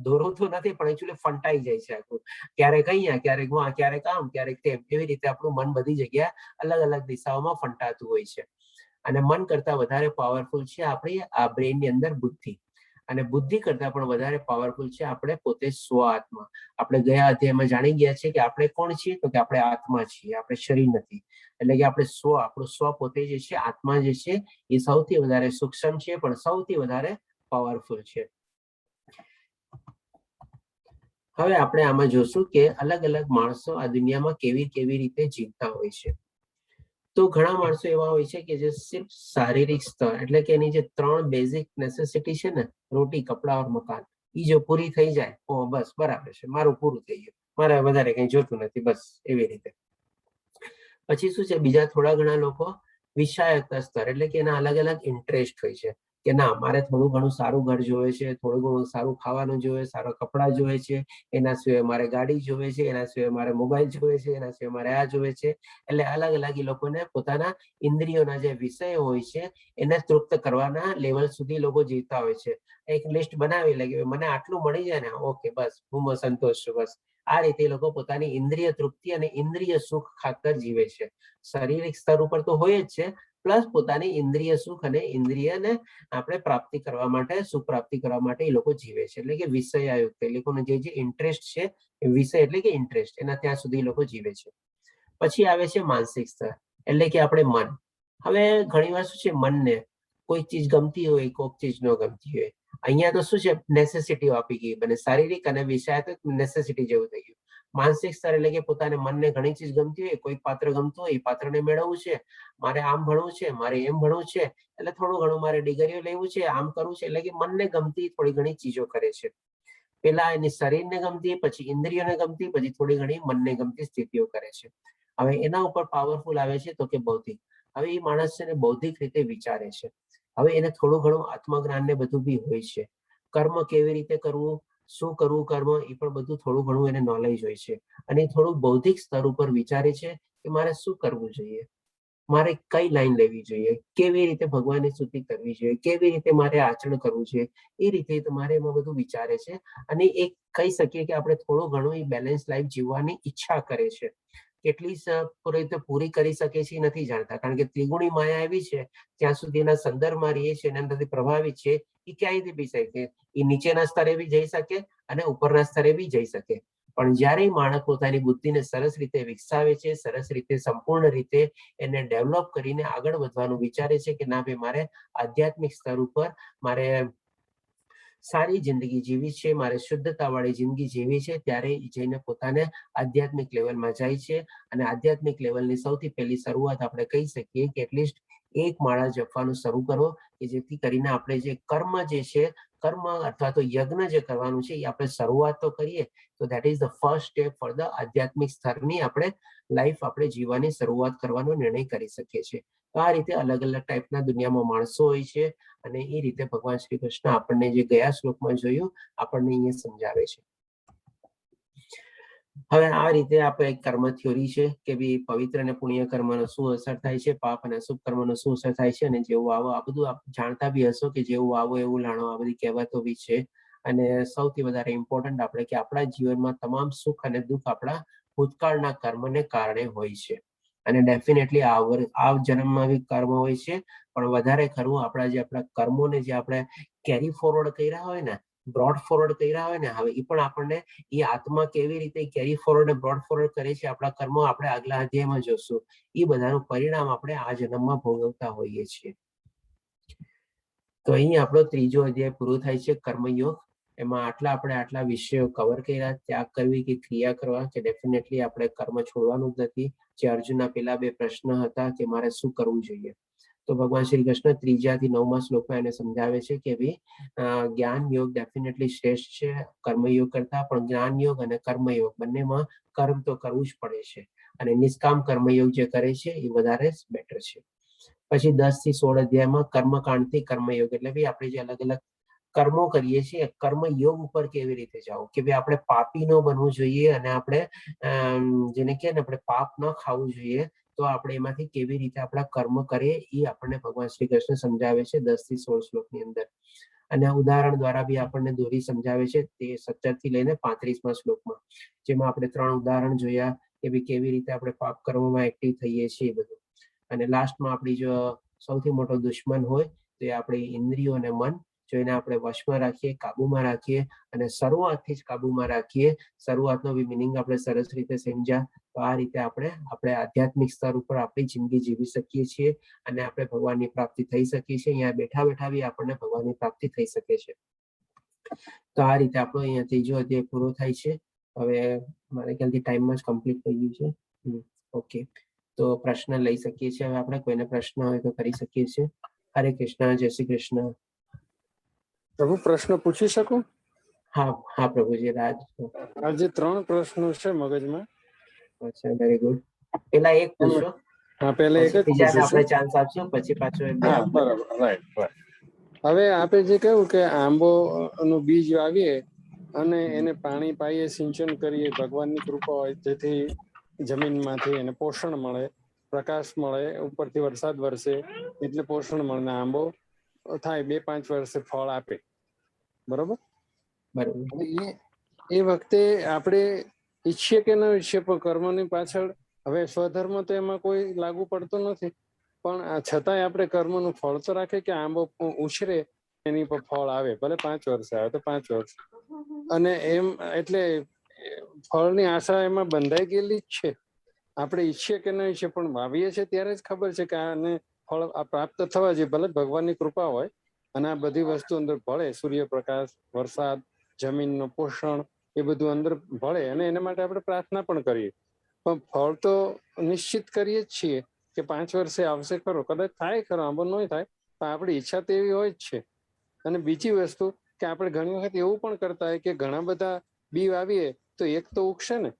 દોરતું નથી, પણ એકચ્યુઅલી ફંટાઈ જાય છે આખું. ક્યારેક અહીંયા, ક્યારેક વહાં, ક્યારેક આમ, ક્યારેક તેમ, એવી રીતે આપણું મન બધી જગ્યા અલગ અલગ દિશાઓમાં ફંટાતું હોય છે. અને મન કરતા વધારે પાવરફુલ છે આપણી આ બ્રેઇનની અંદર બુદ્ધિ, અને બુદ્ધિ કરતા પણ વધારે પાવરફુલ છે આપણે પોતે સ્વ આત્મા. આપણે ગયા અધ્યાયમાં જાણી ગયા છે કે આપણે કોણ છીએ, તો કે આપણે આત્મા છીએ, આપણે શરીર નથી. એટલે કે આપણે આપણું સ્વ પોતે જે છે, આત્મા જે છે એ સૌથી વધારે સૂક્ષ્મ છે, પણ સૌથી વધારે પાવરફુલ છે. હવે આપણે આમાં જોશું કે અલગ અલગ માણસો આ દુનિયામાં કેવી કેવી રીતે જીવતા હોય છે. તો ઘણા માણસો એવા હોય છે કે જે સિર્ફ શારીરિક સ્તર એટલે કે એની જે 3 બેઝિક નેસેસિટી છે ને, રોટી, કપડા ઓર મકાન, એ જો પૂરી થઈ જાય બસ બરાબર છે, મારું પૂરું થઈ ગયું, મારે વધારે કઈ જોતું નથી, બસ એવી રીતે. પછી શું છે, બીજા થોડા ઘણા લોકો વિષયક સ્તર એટલે કે એના અલગ અલગ ઇન્ટરેસ્ટ હોય છે કે ના મારે થોડું ઘણું સારું ઘર જોવે છે, થોડું ઘણું સારું ખાવાનું જોવે, સારા કપડા જોવે છે, એના સિવાય મારે ગાડી જોવે છે, એના સિવાય મારે મોબાઈલ જોવે છે, એના સિવાય મારે આ જોવે છે. એટલે અલગ અલગ એ લોકોને પોતાના ઇન્દ્રિયોના જે વિષયો હોય છે એને તૃપ્ત કરવાના લેવલ સુધી લોકો જીવતા હોય છે. એક લિસ્ટ બનાવી લે કે મને આટલું મળી જાય ને ઓકે બસ હું સંતોષ છું, બસ આ રીતે લોકો પોતાની ઇન્દ્રિય તૃપ્તિ અને ઇન્દ્રિય સુખ ખાતર જીવે છે. શારીરિક સ્તર ઉપર તો હોય જ છે, પ્લસ પોતાની ઇન્દ્રિય સુખ અને ઇન્દ્રિયને આપણે પ્રાપ્તિ કરવા માટે, સુખ પ્રાપ્તિ કરવા માટે એ લોકો જીવે છે. એટલે કે વિષયાયુક્ત એ લોકોને જે ઇન્ટરેસ્ટ છે, વિષય એટલે કે ઇન્ટરેસ્ટ, એના ત્યાં સુધી લોકો જીવે છે. પછી આવે છે માનસિક સ્તર એટલે કે આપણે મન. હવે ઘણી વાર શું છે, મનને કોઈ ચીજ ગમતી હોય, કોઈક ચીજ ન ગમતી હોય. અહીંયા તો શું છે, નેસેસિટી આપી ગઈ, બને શારીરિક અને વિષયાત્મક નેસેસિટી જેવું થઈ ગયું. માનસિક સ્તર એટલે કે પોતાને મનને ઘણી ચીજ ગમતી હોય, કોઈ પાત્ર ગમતું હોય, એ પાત્રને મેળવવું છે, મારે આમ ભણવું છે, મારે એમ ભણવું છે, એટલે થોડું ઘણું મારે ડિગ્રીઓ લેવું છે, આમ કરવું છે, એટલે કે મનને ગમતી થોડી ઘણી ચીજો કરે છે. પેલા એની શરીરને ગમતી, પછી ઇન્દ્રિયોને ગમતી, પછી થોડી ઘણી મનને ગમતી સ્થિતિઓ કરે છે. હવે એના ઉપર પાવરફુલ આવે છે તો કે બૌદ્ધિક. હવે એ માણસ છે ને બૌદ્ધિક રીતે વિચારે છે. હવે એને થોડું ઘણું આત્મજ્ઞાન ને બધું બી હોય છે. કર્મ કેવી રીતે કરવું, શું કરવું કર્મ, એ પણ બધું થોડું ઘણું એને નોલેજ હોય છે. અને થોડું બૌદ્ધિક સ્તર ઉપર વિચારે છે કે મારે શું કરવું જોઈએ, મારે કઈ લાઈન લેવી જોઈએ, કેવી રીતે ભગવાનની સ્તુતિ કરવી જોઈએ, કેવી રીતે મારે આચરણ કરવું જોઈએ, એ રીતે તમારે એમાં બધું વિચારે છે. અને એક કહી શકીએ કે આપણે થોડું ઘણું એ બેલેન્સ લાઈફ જીવવાની ઈચ્છા કરે છે. કેટલી પૂરી કરી શકે છે નથી જાણતા, કારણ કે ત્રિગુણી માયા એવી છે ત્યાં સુધી એના સંદર્ભમાં રહીએ છીએ, એના અંદરથી પ્રભાવિત છે, એ ક્યાંયથી બી શકે, એ નીચેના સ્તરે બી જઈ શકે અને ઉપરના સ્તરે બી જઈ શકે. પણ જ્યારે માણસ પોતાની બુદ્ધિને સરસ રીતે વિકસાવે છે, સરસ રીતે સંપૂર્ણ રીતે એને ડેવલપ કરીને આગળ વધવાનું વિચારે છે કે ના ભાઈ મારે આધ્યાત્મિક સ્તર ઉપર મારે સારી જિંદગી જીવી છે, મારે શુદ્ધતા વાળી જિંદગી જીવી છે, ત્યારે જઈને પોતાને આધ્યાત્મિક લેવલમાં જાય છે. અને આધ્યાત્મિક લેવલની સૌથી પહેલી શરૂઆત આપણે કહી શકીએ કે એટલીસ્ટ એક માળા જપવાનું શરૂ કરો, કે જેથી કરીને આપણે જે કર્મ જે છે, કર્મ અથવા તો યજ્ઞ જે કરવાનું છે એ આપણે શરૂઆત તો કરીએ, તો that is the first step for the આધ્યાત્મિક સ્તરની આપણે લાઈફ આપણે જીવવાની શરૂઆત કરવાનો નિર્ણય કરી શકીએ છીએ. તો આ રીતે અલગ અલગ ટાઈપના દુનિયામાં માણસો હોય છે, અને એ રીતે ભગવાન શ્રી કૃષ્ણ આપણને જે ગયા શ્લોકમાં જોયું આપણને અહીંયા સમજાવે છે. હવે આ રીતે આપણે એક કર્મ થિયોરી છે કે ભાઈ પવિત્ર અને પુણ્ય કર્મનો શું અસર થાય છે, પાપ અને અશુભ કર્મનો શું અસર થાય છે, અને જેવું આવો આ બધું આપ જાણતા બી હશો કે જેવું આવો એવું લાણો, આ બધી કહેવતો બી છે. અને સૌથી વધારે ઇમ્પોર્ટન્ટ આપણે કે આપણા જીવનમાં તમામ સુખ અને દુઃખ આપણા ભૂતકાળના કર્મને કારણે હોય છે. અને ડેફિનેટલી આ જન્મમાં બી કર્મ હોય છે, પણ વધારે ખરું આપણા કર્મોને જે આપણે કેરી ફોરવર્ડ કર્યા હોય ને, બ્રોડ ફોરવર્ડ કર્યા હોય ને, હવે એ પણ આપણને એ આત્મા કેવી રીતે કેરી ફોરવર્ડ બ્રોડ ફોરવર્ડ કરે છે આપણા કર્મો, આપણે આગલા અધ્યાયમાં જોશું. એ બધાનું પરિણામ આપણે આ જન્મમાં ભોગવતા હોઈએ છીએ. તો અહીં આપણો ત્રીજો અધ્યાય પૂરો થાય છે, કર્મયોગ. એમાં આટલા વિષયો કવર કર્યા. ત્યાગ કરવી કે ક્રિયા કરવા, કે ડેફિનેટલી આપણે કર્મ છોડવાનું જ નથી. જે અર્જુનના પેલા 2 પ્રશ્ન હતા કે મારે શું કરવું જોઈએ, તો ભગવાન શ્રી કૃષ્ણ 3 થી 9 શ્લોકમાં એને સમજાવે છે કે ભાઈ જ્ઞાન યોગ ડેફિનેટલી શ્રેષ્ઠ છે કર્મયોગ કરતા, પણ જ્ઞાન યોગ અને કર્મયોગ બંનેમાં કર્મ તો કરવું જ પડે છે. અને નિષ્કામ કર્મયોગ જે કરે છે એ વધારે બેટર છે. પછી 10 થી 16 અધ્યાયમાં કર્મકાંડથી કર્મયોગ એટલે ભાઈ આપણે જે અલગ અલગ કર્મો કરીએ છીએ, કર્મ યોગ ઉપર કેવી રીતે જાવ, કે ભાઈ આપણે પાપી ન બનવું જોઈએ, અને આપણે જેને કહે ને આપણે પાપ ન ખાવું જોઈએ, તો આપણે એમાંથી કેવી રીતે આપણા કર્મ કરીએ એ આપણને ભગવાન શ્રી કૃષ્ણ સમજાવે છે 10 થી 16 શ્લોકની અંદર. અને ઉદાહરણ દ્વારા બી આપણને દોરી સમજાવે છે તે 17 થી લઈને 35મા શ્લોકમાં, જેમાં આપણે 3 ઉદાહરણ જોયા કે ભાઈ કેવી રીતે આપણે પાપ કર્મમાં એક્ટિવ થઈએ છીએ એ બધું. અને લાસ્ટમાં આપણી જો સૌથી મોટો દુશ્મન હોય તો એ આપણી ઇન્દ્રિયો અને મન, જોઈને આપણે વશમાં રાખીએ, કાબુમાં રાખીએ અને શરૂઆતથી જ કાબુમાં રાખીએ. શરૂઆતનો બી મિનિંગ આપણે સરસ રીતે સમજ્યા. તો આ રીતે આપણે આધ્યાત્મિક સ્તર ઉપર આપણી જિંદગી જીવી શકીએ છીએ અને આપણે ભગવાનની પ્રાપ્તિ થઈ શકીએ છીએ. અહીંયા બેઠા બેઠા બી આપણને ભગવાનની પ્રાપ્તિ થઈ શકે છે. તો આ રીતે આપણો અહીંયા ત્રીજો અધ્યાય પૂરો થાય છે. હવે મારે ખ્યાલથી ટાઈમમાં જ કમ્પ્લીટ થઈ ગયું છે. ઓકે, તો પ્રશ્ન લઈ શકીએ છીએ. હવે આપણે કોઈને પ્રશ્ન હોય તો કરી શકીએ છીએ. હરે કૃષ્ણ, જય શ્રી કૃષ્ણ. પ્રભુ પ્રશ્ન પૂછી શકું? હા હા પ્રભુજી. રાજ, આજે 3 પ્રશ્નો છે મગજમાં. અચ્છા, વેરી ગુડ. પેલા એક પૂછો, હા, પહેલા એક જ બીજાને પૂછું આપણે છું. ચાન્સ આપશું, પછી પાછો એક બે હા, આપણે. બરાબર, રાઈટ. હવે આપે જે કહ્યું કે આંબો નું બીજ વાવીએ અને એને પાણી પાઈએ, સિંચન કરીએ, ભગવાનની કૃપા હોય જેથી જમીનમાંથી એને પોષણ મળે, પ્રકાશ મળે, ઉપરથી વરસાદ વરસે એટલે પોષણ મળે, આંબો થાય 2-5 વર્ષે ફળ આપે. બરોબર. બરોબર. એ વખતે આપણે ઈચ્છીએ કે ન ઈચ્છીએ પણ કર્મની પાછળ હવે સ્વધર્મ તો એમાં કોઈ લાગુ પડતો નથી, પણ છતાંય આપણે કર્મનું ફળ તો રાખે કે આંબો ઉછરે એની પર ફળ આવે, ભલે 5 વર્ષે આવે તો 5 વર્ષ. અને એમ એટલે ફળની આશા એમાં બંધાઈ ગયેલી જ છે. આપણે ઈચ્છીએ કે ન ઈચ્છીએ પણ વાવીએ છીએ ત્યારે જ ખબર છે કે આને ફળ પ્રાપ્ત થવા જોઈએ, ભલે ભગવાનની કૃપા હોય. અને આ બધી વસ્તુ અંદર ભળે, સૂર્યપ્રકાશ, વરસાદ, જમીનનું પોષણ, એ બધું અંદર ભળે અને એના માટે આપણે પ્રાર્થના પણ કરીએ. પણ ફળ તો નિશ્ચિત કરીએ જ છીએ કે 5 વર્ષે આવશે ખરો, કદાચ થાય ખરો, આંબો નહીં થાય, પણ આપણી ઈચ્છા તો એવી હોય જ છે. અને બીજી વસ્તુ કે આપણે ઘણી વખત એવું પણ કરતા હોય કે ઘણા બધા બી વાવીએ તો એક તો ઉગશે ને,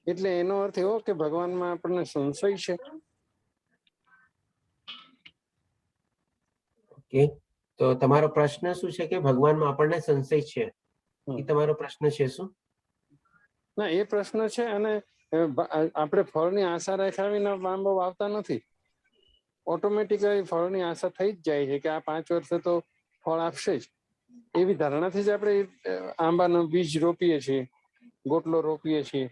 એટલે એનો અર્થ એવો કે ભગવાનમાં આપણને સંશય છે. ઓકે, તો તમારો પ્રશ્ન શું છે કે ભગવાનમાં આપણને સંશય છે, એ તમારો પ્રશ્ન છે શું? ના, એ પ્રશ્ન છે. અને આપણે ફળની આશા રાખાવીને આંબો વાવતા નથી. ઓટોમેટિકલી ફળની આશા થઈ જ જાય છે કે આ 5 વર્ષે તો ફળ આપશે જ, એવી ધારણાથી જ આપણે આંબાનું બીજ રોપીએ છીએ, ગોટલો રોપીએ છીએ.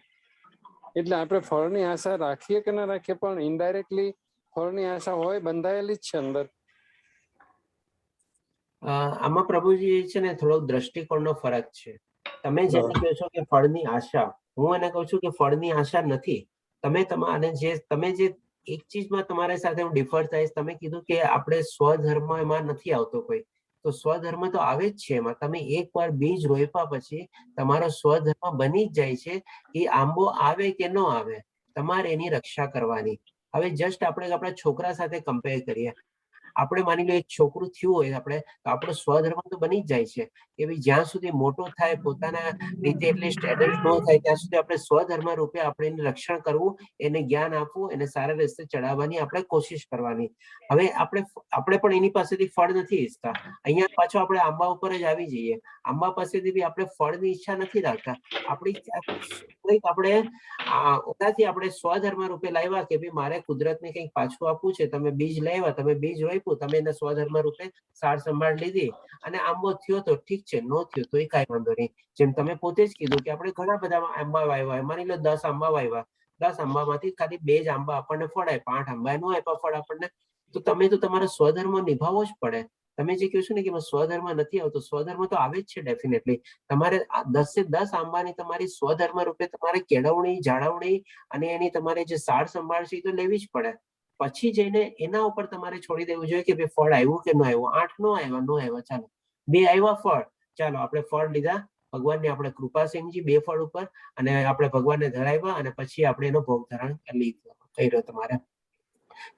એટલે આપણે ફળની આશા રાખીએ કે ના રાખીએ પણ ઇનડાયરેક્ટલી ફળની આશા હોય, બંધાયેલી જ છે અંદર. આમાં પ્રભુજી છે ને થોડો દ્રષ્ટિકોણનો ફરક છે. તમે જેને કહો છો કે ફળની આશા, હું એને કહું છું કે ફળની આશા નથી. તમે જે એક ચીજમાં તમારી સાથે હું ડિફર થઈશ, તમે કીધું કે આપણે સ્વધર્મ એમાં નથી આવતો કોઈ, તો સ્વધર્મ તો આવે જ છે એમાં. તમે એકવાર બીજ રોપ્યા પછી તમારો સ્વધર્મ બની જ જાય છે. એ આંબો આવે કે ન આવે, તમારે એની રક્ષા કરવાની. હવે જસ્ટ આપણે આપણા છોકરા સાથે કમ્પેર કરીએ. આપણે માની લો એક છોકરું થયું હોય આપણે, તો આપણો સ્વધર્મ તો બની જ જાય છે કે ભાઈ જ્યાં સુધી મોટો થાય, પોતાના રીતે એટલીસ્ટ એડલ્ટ ન થાય ત્યાં સુધી આપણે સ્વધર્મ રૂપે આપણે એનું રક્ષણ કરવું, એને જ્ઞાન આપવું, એને સારા રસ્તે ચડાવવાની આપણે કોશિશ કરવાની. હવે આપણે પણ એની પાસેથી ફળ નથી ઈચ્છતા. અહીંયા પાછો આપણે આંબા ઉપર જ આવી જઈએ. આંબા પાસેથી બી આપણે ફળની ઈચ્છા નથી રાખતા. આપણે આપણે સ્વધર્મ રૂપે લાવ્યા કે ભાઈ મારે કુદરતને કંઈક પાછું આપવું છે. તમે બીજ લાવ્યા, તમે બીજ રોપ્યું, તમે એને સ્વધર્મ રૂપે સાર સંભાળ લીધી અને આંબો થયો તો ઠીક છે, નો થયો તો એ કાંઈ વાંધો નહીં. જેમ તમે પોતે જ કીધું કે આપણે ઘણા બધા આંબા વાવ્યા, માની લો 10 આંબા વાવ્યા, 10 આંબામાંથી ખાલી 2 જ આંબા આપણને ફળ આપ્યા, 8 આંબા નો આપ્યા ફળ આપણને, તો તમે તો તમારો સ્વધર્મ નિભાવવો જ પડે. તમે જે કહો છો ને કે સ્વધર્મ નથી આવતો, સ્વધર્મ તો આવે જ છે ડેફિનેટલી. તમારે 10 આંબાની તમારી સ્વધર્મ રૂપે તમારે કેળવણી, જાળવણી અને એની તમારે જે સાર સંભાળ છે એ તો લેવી જ પડે. પછી જઈને એના ઉપર તમારે છોડી દેવું જોઈએ કે ભાઈ ફળ આવ્યું કે ન આવ્યું. 8 નો આવ્યા, ચાલો 2 આવ્યા ફળ, ચાલો આપણે ફળ લીધા, ભગવાનને આપણે કૃપા સમજી 2 ફળ ઉપર, અને આપણે ભગવાનને ધરાવ્યા અને પછી આપણે એનો ભોગ ધારણ કર્યો તમારે.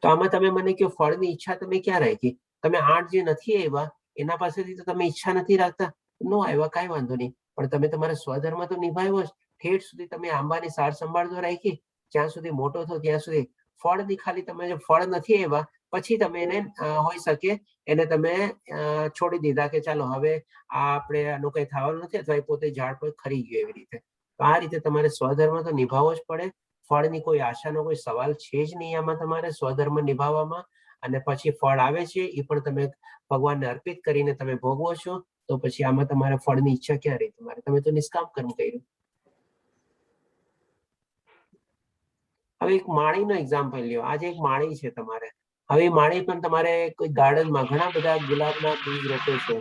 તો આમાં તમે મને કહો ફળની ઈચ્છા તમે ક્યાં રાખી? તમે 8 જે નથી આવ્યા એના પાસેથી તો તમે ઈચ્છા નથી રાખતા, નો આવ્યા કાંઈ વાંધો નહીં, પણ તમે તમારા સ્વધર્મ તો નિભાવ્યો જ. ઠેઠ સુધી તમે આંબાની સાર સંભાળ તો રાખી, જ્યાં સુધી મોટો થયો ત્યાં સુધી. ફળની ખાલી તમે જો ફળ નથી આવ્યા પછી તમે એને હોઈ શકે એને તમે છોડી દીધા કે ચાલો હવે આપણે આનું કઈ થવાનું નથી, અથવા એ પોતે ઝાડ પર ખરી ગયો એવી રીતે. તો આ રીતે તમારે સ્વધર્મ તો નિભાવવો જ પડે. ફળની કોઈ આશાનો કોઈ સવાલ છે જ નહીં આમાં તમારે સ્વધર્મ નિભાવવામાં. અને પછી ફળ આવે છે એ પણ તમે ભગવાનને અર્પિત કરીને તમે ભોગવો છો, તો પછી આમાં તમારે ફળની ઈચ્છા ક્યાં રહી તમારે? તમે તો નિષ્કામ કર્મ કર્યું. હવે એક માળીનો એક્ઝામ્પલ લ્યો. આજે એક માળી છે તમારે. હવે માળી પણ તમારે કોઈ ગાર્ડનમાં ઘણા બધા ગુલાબના બીજ રોપે છે.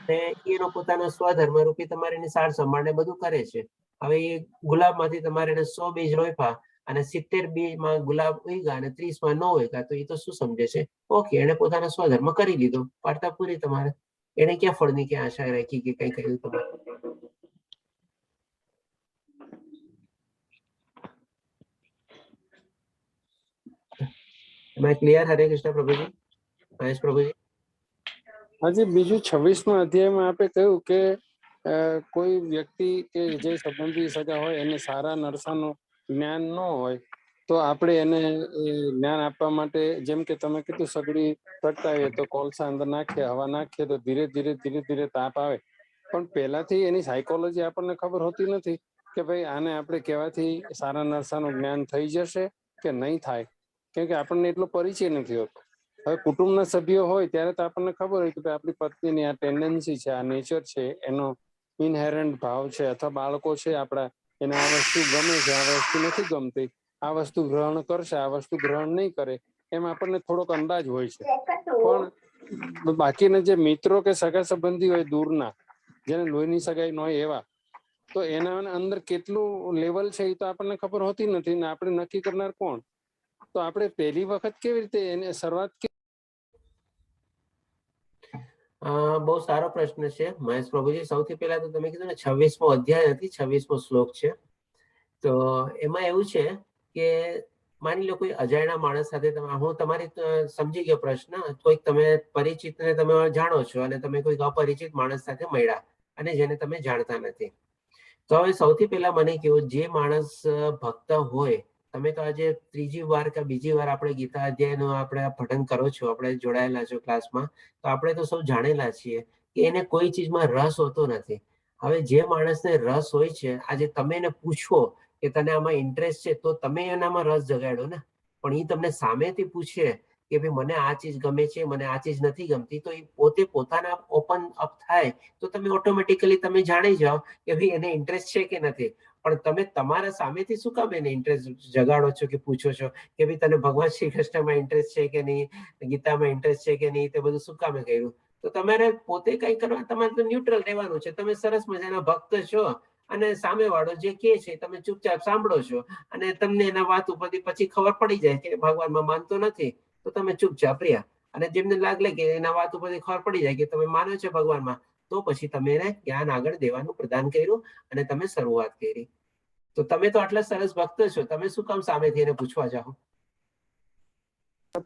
અને એનો પોતાનો સ્વધર્મ રૂપી તમારે એની સાર સંભાળ ને બધું કરે છે. હવે એ ગુલાબમાંથી તમારે એને 100 બીજ રોપ્યા અને 70 બીજમાં ગુલાબ ઉગ્યા અને 30માં ન ઉગ્યા, તો એ તો શું સમજે છે? ઓકે, એને પોતાનો સ્વધર્મ કરી લીધો, વાર્તા પૂરી તમારે. એને ક્યાં ફળની ક્યાં આશા રાખી કે કઈ કર્યું તમારે? ક્લિયર? હરે કૃષ્ણ પ્રભુજી, મહેશ પ્રભુજી. હજી બીજું 26મા અધ્યાયમાં આપણે કહ્યું કે કોઈ વ્યક્તિ કે જે સંબંધી સગા હોય એને સારા નરસાનું જ્ઞાન ન હોય તો આપણે એને જ્ઞાન આપવા માટે, જેમ કે તમે કીધું સગડી પ્રગટાવીએ તો કોલસા અંદર નાખીએ, હવા નાખીએ તો ધીરે ધીરે તાપ આવે. પણ પહેલાથી એની સાયકોલોજી આપણને ખબર હોતી નથી કે ભાઈ આને આપણે કહેવાથી સારા નરસાનું જ્ઞાન થઈ જશે કે નહીં થાય, કેમ કે આપણને એટલો પરિચય નથી હોતો. હવે કુટુંબના સભ્યો હોય ત્યારે તો આપણને ખબર હોય કે ભાઈ આપણી પત્નીની આ ટેન્ડન્સી છે, આ નેચર છે, એનો ઇનહેરન્ટ ભાવ છે, અથવા બાળકો છે આપણા, એને આ વસ્તુ ગમે છે, આ વસ્તુ નથી ગમતી, આ વસ્તુ ગ્રહણ કરશે, આ વસ્તુ ગ્રહણ નહીં કરે, એમ આપણને થોડોક અંદાજ હોય છે. પણ બાકીના જે મિત્રો કે સગા સંબંધી હોય દૂરના, જેને લોહીની સગાઈ ન હોય એવા, તો એના અંદર કેટલું લેવલ છે એ તો આપણને ખબર હોતી નથી ને આપણે નક્કી કરનાર કોણ? તો આપણે પહેલી વખત કેવી રીતે એને શરૂઆત? બહુ સારો પ્રશ્ન છે મહેશ પ્રભુજી. સૌથી પહેલા તો તમે કીધું ને 26મો અધ્યાય નથી, 26મો શ્લોક છે. તો એમાં એવું છે કે માની લો કોઈ અજાણ્યા માણસ સાથે હું તમારી સમજી ગયો પ્રશ્ન. કોઈક તમે પરિચિતને તમે જાણો છો અને તમે કોઈક અપરિચિત માણસ સાથે મળ્યા અને જેને તમે જાણતા નથી. તો હવે સૌથી પહેલા મને કહ્યું, જે માણસ ભક્ત હોય, તમે તો આજે ત્રીજી વાર કે બીજી વાર આપણે ગીતા અધ્યાયનું આપણે પઠન કરો છો, આપણે જોડાયેલા છો ક્લાસમાં, તો આપણે તો સૌ જાણેલા છીએ કે એને કોઈ ચીજમાં રસ હોતો નથી. હવે જે માણસને રસ હોય છે, આજે તમે એને પૂછો કે તને આમાં ઇન્ટરેસ્ટ છે, તો તમે એનામાં રસ જગાડો ને. પણ એ તમને સામેથી પૂછે કે ભાઈ મને આ ચીજ ગમે છે, મને આ ચીજ નથી ગમતી, તો એ પોતે પોતાના ઓપન અપ થાય તો તમે ઓટોમેટિકલી તમે જાણી જાઓ કે ભાઈ એને ઇન્ટરેસ્ટ છે કે નથી. પણ તમે તમારા સામેથી શું કામ એને ઇન્ટરેસ્ટ જગાડો છો કે પૂછો છો કે ભાઈ તને ભગવાન શ્રી કૃષ્ણમાં ઇન્ટરેસ્ટ છે કે નહીં, ગીતામાં ઇન્ટરેસ્ટ છે કે નહીં, તે બધું શું કામે કર્યું? તો તમારે પોતે કઈ કરવા, તમારે તો ન્યુટ્રલ રહેવાનું છે. તમે સરસ મજાના ભક્ત છો અને સામે વાળો જે કહે છે તમે ચૂપચાપ સાંભળો છો અને તમને એના વાત ઉપરથી પછી ખબર પડી જાય કે ભગવાનમાં માનતો નથી, તો તમે ચૂપચાપ રહ્યા. અને જેમને લાગે કે એના વાત ઉપરથી ખબર પડી જાય કે તમે માનો છો ભગવાનમાં, તો પછી તમે એને જ્ઞાન આગળ દેવાનું પ્રદાન કર્યું અને તમે શરૂઆત કરી. તો તમે તો આટલા સરસ ભક્ત છો, તમે શું કામ સામેથી એને પૂછવા જાઓ?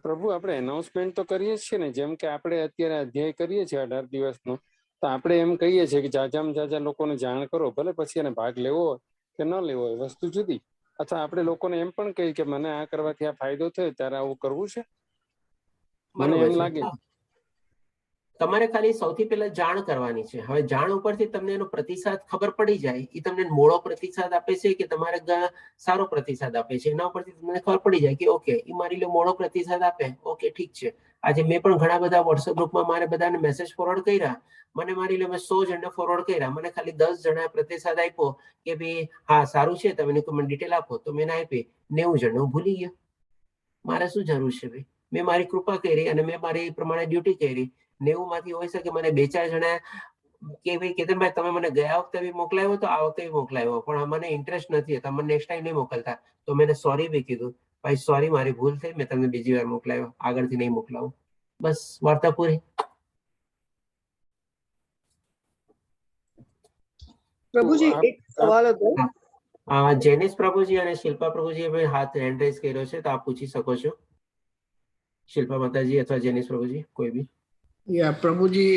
પ્રભુ, આપણે એનાઉન્સમેન્ટ તો કરીએ જ છીએ ને, જેમ કે આપણે અત્યારે અધ્યાય કરીએ છીએ 18 દિવસનો, તો આપણે એમ કહીએ છીએ કે જાજા લોકોને જાણ કરો. ભલે પછી એને ભાગ લેવો હોય કે ન લેવો હોય, વસ્તુ જુદી. અથવા આપણે લોકોને એમ પણ કહીએ કે મને આ કરવાથી આ ફાયદો થયો, ત્યારે આવું કરવું છે. મને એમ લાગે તમારે ખાલી સૌથી પહેલા જાણ કરવાની છે. હવે જાણ ઉપરથી તમને એનો પ્રતિસાદ ખબર પડી જાય, એ તમને મોડો પ્રતિસાદ આપે છે કે તમારે સારો પ્રતિસાદ આપે છે, એના ઉપરથી તમને ખબર પડી જાય કે ઓકે, એ મારી લો મોડો પ્રતિસાદ આપે, ઓકે ઠીક છે. આજે મેં પણ ઘણા બધા વોટ્સએપ ગ્રુપમાં મારે બધાને મેસેજ ફોરવર્ડ કર્યા, મને મારી લો મેં 100 જણને ફોરવર્ડ કર્યા, મને ખાલી 10 જણાએ પ્રતિસાદ આપ્યો કે ભાઈ હા સારું છે, તમે મને ડિટેલ આપો, તો મેં આપી. 90 જણને હું ભૂલી ગયો. મારે શું જરૂર છે ભાઈ? મેં મારી કૃપા કરી અને મેં મારી પ્રમાણે ડ્યુટી કરી. 90 માંથી હોય શકે મને 2-4 જણા કે ભાઈ કેતનભાઈ તમે મને ગયા વખતે બી મોકલાવ્યો તો આ વખતે બી મોકલાવ્યો, પણ મને ઇન્ટરેસ્ટ નથી, તમે નેક્સ્ટ ટાઈમ નહીં મોકલતા. તો મેં સોરી બી કીધું, ભાઈ સોરી મારી ભૂલ થઈ, મેં તમને બીજી વાર મોકલાવ્યો, આગળથી નહીં મોકલાવું. બસ વાર્તા પૂરી. પ્રભુજી એક સવાલ હતો. જેનિસ પ્રભુજી અને શિલ્પા પ્રભુજી હાથ હેન્ડ રેઝ કર્યો છે, તો આપ પૂછી શકો છો. શિલ્પા માતાજી અથવા જેનિસ પ્રભુજી, કોઈ બી. પ્રભુજી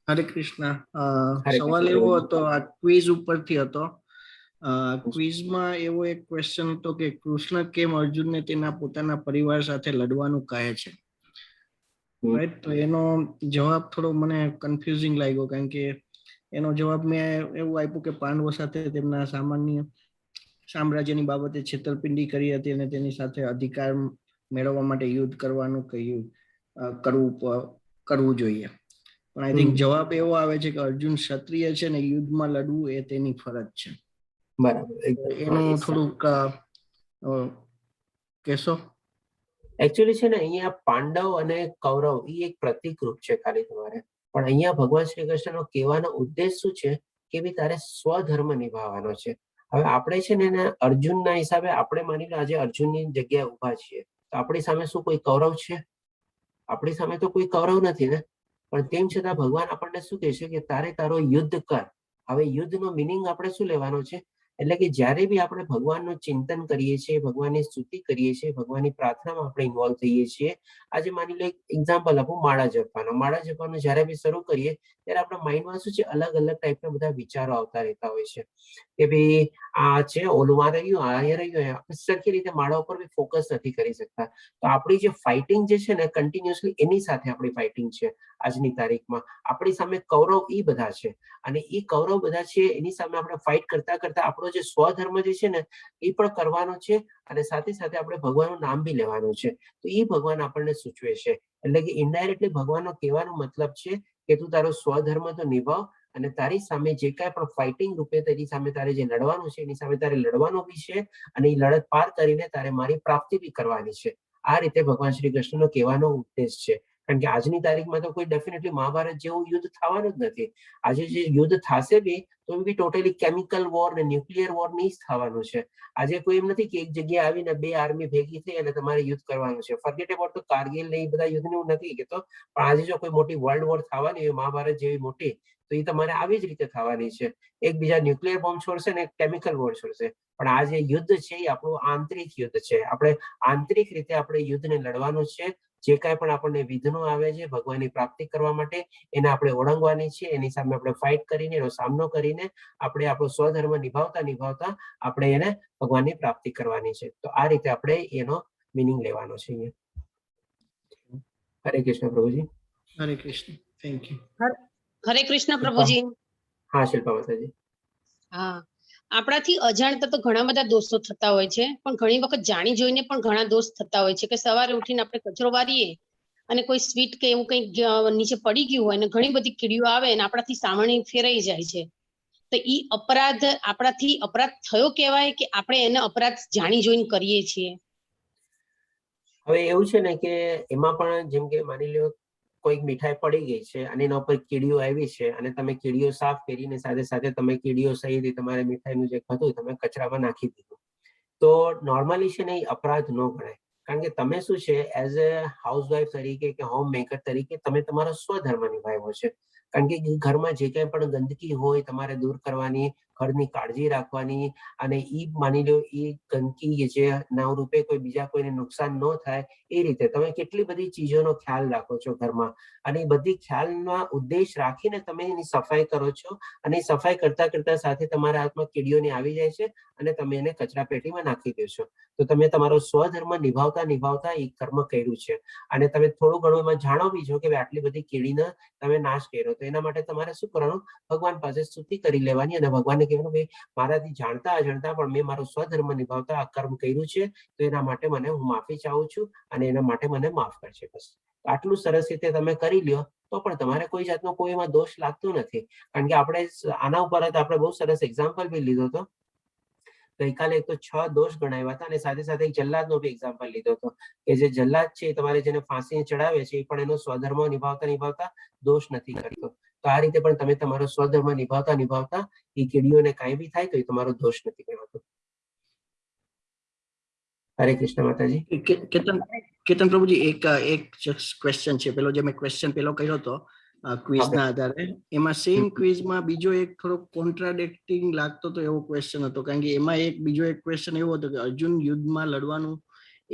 હરે કૃષ્ણ. સવાલ એવો હતો, આ ક્વિઝ ઉપરથી હતો. ક્વિઝમાં એવો એક ક્વેશ્ચન હતો કે કૃષ્ણ કેમ અર્જુનને તેના પોતાના પરિવાર સાથે લડવાનું કહે છે, રાઈટ? તો એનો જવાબ થોડો મને કન્ફ્યુઝિંગ લાગ્યો, કારણ કે એનો જવાબ મેં એવું આપ્યું કે પાંડવો સાથે તેમના સામાન્ય સામ્રાજ્યની બાબતે છેતરપિંડી કરી હતી અને તેની સાથે અધિકાર મેળવવા માટે યુદ્ધ કરવાનું કહ્યું, કરવું જોઈએ. પણ આઈ થિંક જવાબ એવો આવે છે કે અર્જુન ક્ષત્રિય છે ને યુદ્ધમાં લડવું એ તેની ફરજ છે. બરાબર, એનું થોડુંક કહેશો? એકચ્યુઅલી છે ને, અહીંયા પાંડવ અને કૌરવ એ એક પ્રતિક રૂપ છે ખાલી તમારે. પણ અહીંયા ભગવાન શ્રી કૃષ્ણનો કહેવાનો ઉદ્દેશ શું છે કે ભાઈ તારે સ્વધર્મ નિભાવવાનો છે. હવે આપણે છે ને એને અર્જુનના હિસાબે આપણે માની લો આજે અર્જુનની જગ્યાએ ઉભા છીએ, તો આપણી સામે શું કોઈ કૌરવ છે? આપણી સામે તો કોઈ કૌરવ નથી ને. પણ તેમ છતાં ભગવાન આપણને શું કહે છે કે તારે તારો યુદ્ધ કર. હવે યુદ્ધનો મિનિંગ આપણે શું લેવાનો છે? એટલે કે જ્યારે બી આપણે ભગવાનનું ચિંતન કરીએ છીએ, ભગવાનની સ્તુતિ કરીએ છીએ, ભગવાનની પ્રાર્થનામાં આપણે ઇન્વોલ્વ થઈએ છીએ. આજે માની લો એક એક્ઝામ્પલ આપું, માળા જપવાનું જ્યારે બી શરૂ કરીએ ત્યારે આપણા માઇન્ડમાં શું છે, અલગ અલગ ટાઈપના બધા વિચારો આવતા રહેતા હોય છે કે ભાઈ આ છે, ઓલું આ રહ્યું, આ રહ્યું. આપણે સરખી રીતે માળા ઉપર બી ફોકસ નથી કરી શકતા. તો આપણી જે ફાઇટિંગ જે છે ને કન્ટિન્યુઅસલી એની સાથે આપણી ફાઇટિંગ છે આજની તારીખમાં. આપણી સામે કૌરવ એ બધા છે અને એ કૌરવ બધા છે એની સામે આપણે ફાઇટ કરતા કરતા આપણો જે સ્વધર્મ જે છે ને એ પણ કરવાનો છે અને સાથે સાથે આપણે ભગવાનનું નામ બી લેવાનું છે. તો એ ભગવાન આપણને સૂચવે છે. એટલે કે ઇનડાયરેક્ટલી ભગવાનનો કહેવાનો મતલબ છે કે તું તારો સ્વધર્મ તો નિભાવ અને તારી સામે જે કાંઈ પણ ફાઇટિંગ રૂપે તારી સામે તારે જે લડવાનું છે એની સામે તારે લડવાનું બી છે અને એ લડત પાર કરીને તારે મારી પ્રાપ્તિ બી કરવાની છે. આ રીતે ભગવાન શ્રી કૃષ્ણનો કહેવાનો ઉદ્દેશ છે. કારણ કે આજની તારીખમાં તો કોઈ ડેફિનેટલી મહાભારત જેવું યુદ્ધ થવાનું જ નથી. આજે જે યુદ્ધ થશે બી તો બી ટોટલી કેમિકલ વોર ને ન્યુક્લિયર વોર નહીં જ થવાનું છે. આજે કોઈ એમ નથી કે એક જગ્યાએ આવીને બે આર્મી ભેગી થઈ અને તમારે યુદ્ધ કરવાનું છે. ફોરગેટ અબાઉટ તો કારગિલ ને એ બધા યુદ્ધને હું નથી કહેતો, પણ આજે જો કોઈ મોટી વર્લ્ડ વોર થવાની હોય મહાભારત જેવી મોટી, તો એ તમારે આવી જ રીતે થવાની છે. એકબીજા ન્યુક્લિયર બોમ્બ છોડશે ને કેમિકલ વોર છોડશે. પણ આ જે યુદ્ધ છે એ આપણું આંતરિક યુદ્ધ છે. આપણે આંતરિક રીતે આપણે યુદ્ધને લડવાનું છે. જે કાંઈ પણ આપણને વિઘ્નો આવે છે ભગવાનની પ્રાપ્તિ કરવા માટે એને આપણે ઓળંગવાની છે. એની સામે આપણે ફાઇટ કરીને એનો સામનો કરીને આપણે આપણો સ્વધર્મ નિભાવતા નિભાવતા આપણે એને ભગવાનની પ્રાપ્તિ કરવાની છે. તો આ રીતે આપણે એનો મિનિંગ લેવાનો છે અહીંયા. હરે કૃષ્ણ પ્રભુજી. હરે કૃષ્ણ. Thank you. હરે કૃષ્ણ પ્રભુજી. હા શિલ્પા માતાજી. હા, આપણાથી અજાણતા તો ઘણા બધા દોષો થતા હોય છે, પણ ઘણી વખત જાણી જોઈને પણ ઘણા દોષ થતા હોય છે કે સવારે ઉઠીને આપણે કચરો વારીએ અને કોઈ સ્વીટ કે એવું કંઈક નીચે પડી ગયું હોય અને ઘણી બધી કીડીઓ આવે અને આપણાથી સાવરણી ફેરાઈ જાય છે. તો ઈ અપરાધ આપણાથી અપરાધ થયો કહેવાય કે આપણે એને અપરાધ જાણી જોઈને કરીએ છીએ? હવે એવું છે ને કે એમાં પણ જેમ કે માની લો કોઈક મીઠાઈ પડી ગઈ છે અને એના ઉપર કીડીઓ આવી છે અને તમે કીડીઓ સાફ કરીને સાથે સાથે તમે કીડીઓ સહિત તમારે મીઠાઈનું જે હતું તમે કચરામાં નાખી દીધું. તો નોર્મલી છે ને એ અપરાધ ન ગણાય. કારણ કે તમે શું છે એઝ અ હાઉસવાઈફ તરીકે કે હોમ મેકર તરીકે તમે તમારો સ્વધર્મ નિભાવ્યો છે. કારણ કે ઘરમાં જે કંઈ પણ ગંદકી હોય તમારે દૂર કરવાની, ઘરની કાળજી રાખવાની અને ઈ માની લો એ ગંદકી જે ના રૂપે કોઈ બીજા કોઈને નુકસાન ન થાય એ રીતે તમે કેટલી બધી ચીજોનો ખ્યાલ રાખો છો ઘરમાં અને એ બધી ખ્યાલમાં ઉદ્દેશ રાખીને તમે એની સફાઈ કરો છો અને સફાઈ કરતા કરતા સાથે તમારા હાથમાં કીડીઓને આવી જાય છે અને તમે એને કચરા પેટીમાં નાખી દો છો. તો તમે તમારો સ્વધર્મ નિભાવતા નિભાવતા એ કર્મ કર્યું છે અને તમે થોડું ઘણું એમાં જાણો બી છો કે આટલી બધી કીડીને તમે નાશ કર્યો. તો એના માટે તમારે શું કરવાનું? ભગવાન પાસે સ્તુતિ કરી લેવાની અને ભગવાનને કહેવાનું ભાઈ મારાથી જાણતા અજાણતા પણ મેં મારો સ્વધર્મ નિભાવતા આ કર્મ કર્યું છે, તો એના માટે મને હું માફી ચાહું છું અને એના માટે મને માફ કરશે. બસ આટલું સરસ રીતે તમે કરી લ્યો તો પણ તમારે કોઈ જાતનો કોઈ એમાં દોષ લાગતો નથી. કારણ કે આપણે આના ઉપર જ આપણે બહુ સરસ એક્ઝામ્પલ બી લીધો હતો. ગઈકાલે એક તો 6 દોષ ગણાવ્યા હતા અને સાથે સાથે એક જલ્લાદનો બી એક્ઝામ્પલ લીધો હતો કે જે જલ્લાદ છે તમારે જેને ફાંસી ચડાવે છે એ પણ એનો સ્વધર્મ નિભાવતા નિભાવતા દોષ નથી કરતો. તો આ રીતે પણ તમે તમારો સ્વધર્મ નિભાવતા નિભાવતા એ કીડીઓને કાંઈ બી થાય તો એ તમારો દોષ નથી ગણાતો. હરે કૃષ્ણ માતાજી. કેતન પ્રભુજી એક ક્વેશ્ચન છે. પેલો જે મેં ક્વેશ્ચન પેલો કર્યો હતો ક્વિઝના આધારે, એમાં સેમ ક્વિઝમાં બીજો એક થોડો કોન્ટ્રાડિક્ટિંગ લાગતો તો એવો ક્વેશ્ચન હતો. કારણ કે એમાં બીજો એક ક્વેશ્ચન એવો હતો કે અર્જુન યુદ્ધમાં લડવાનું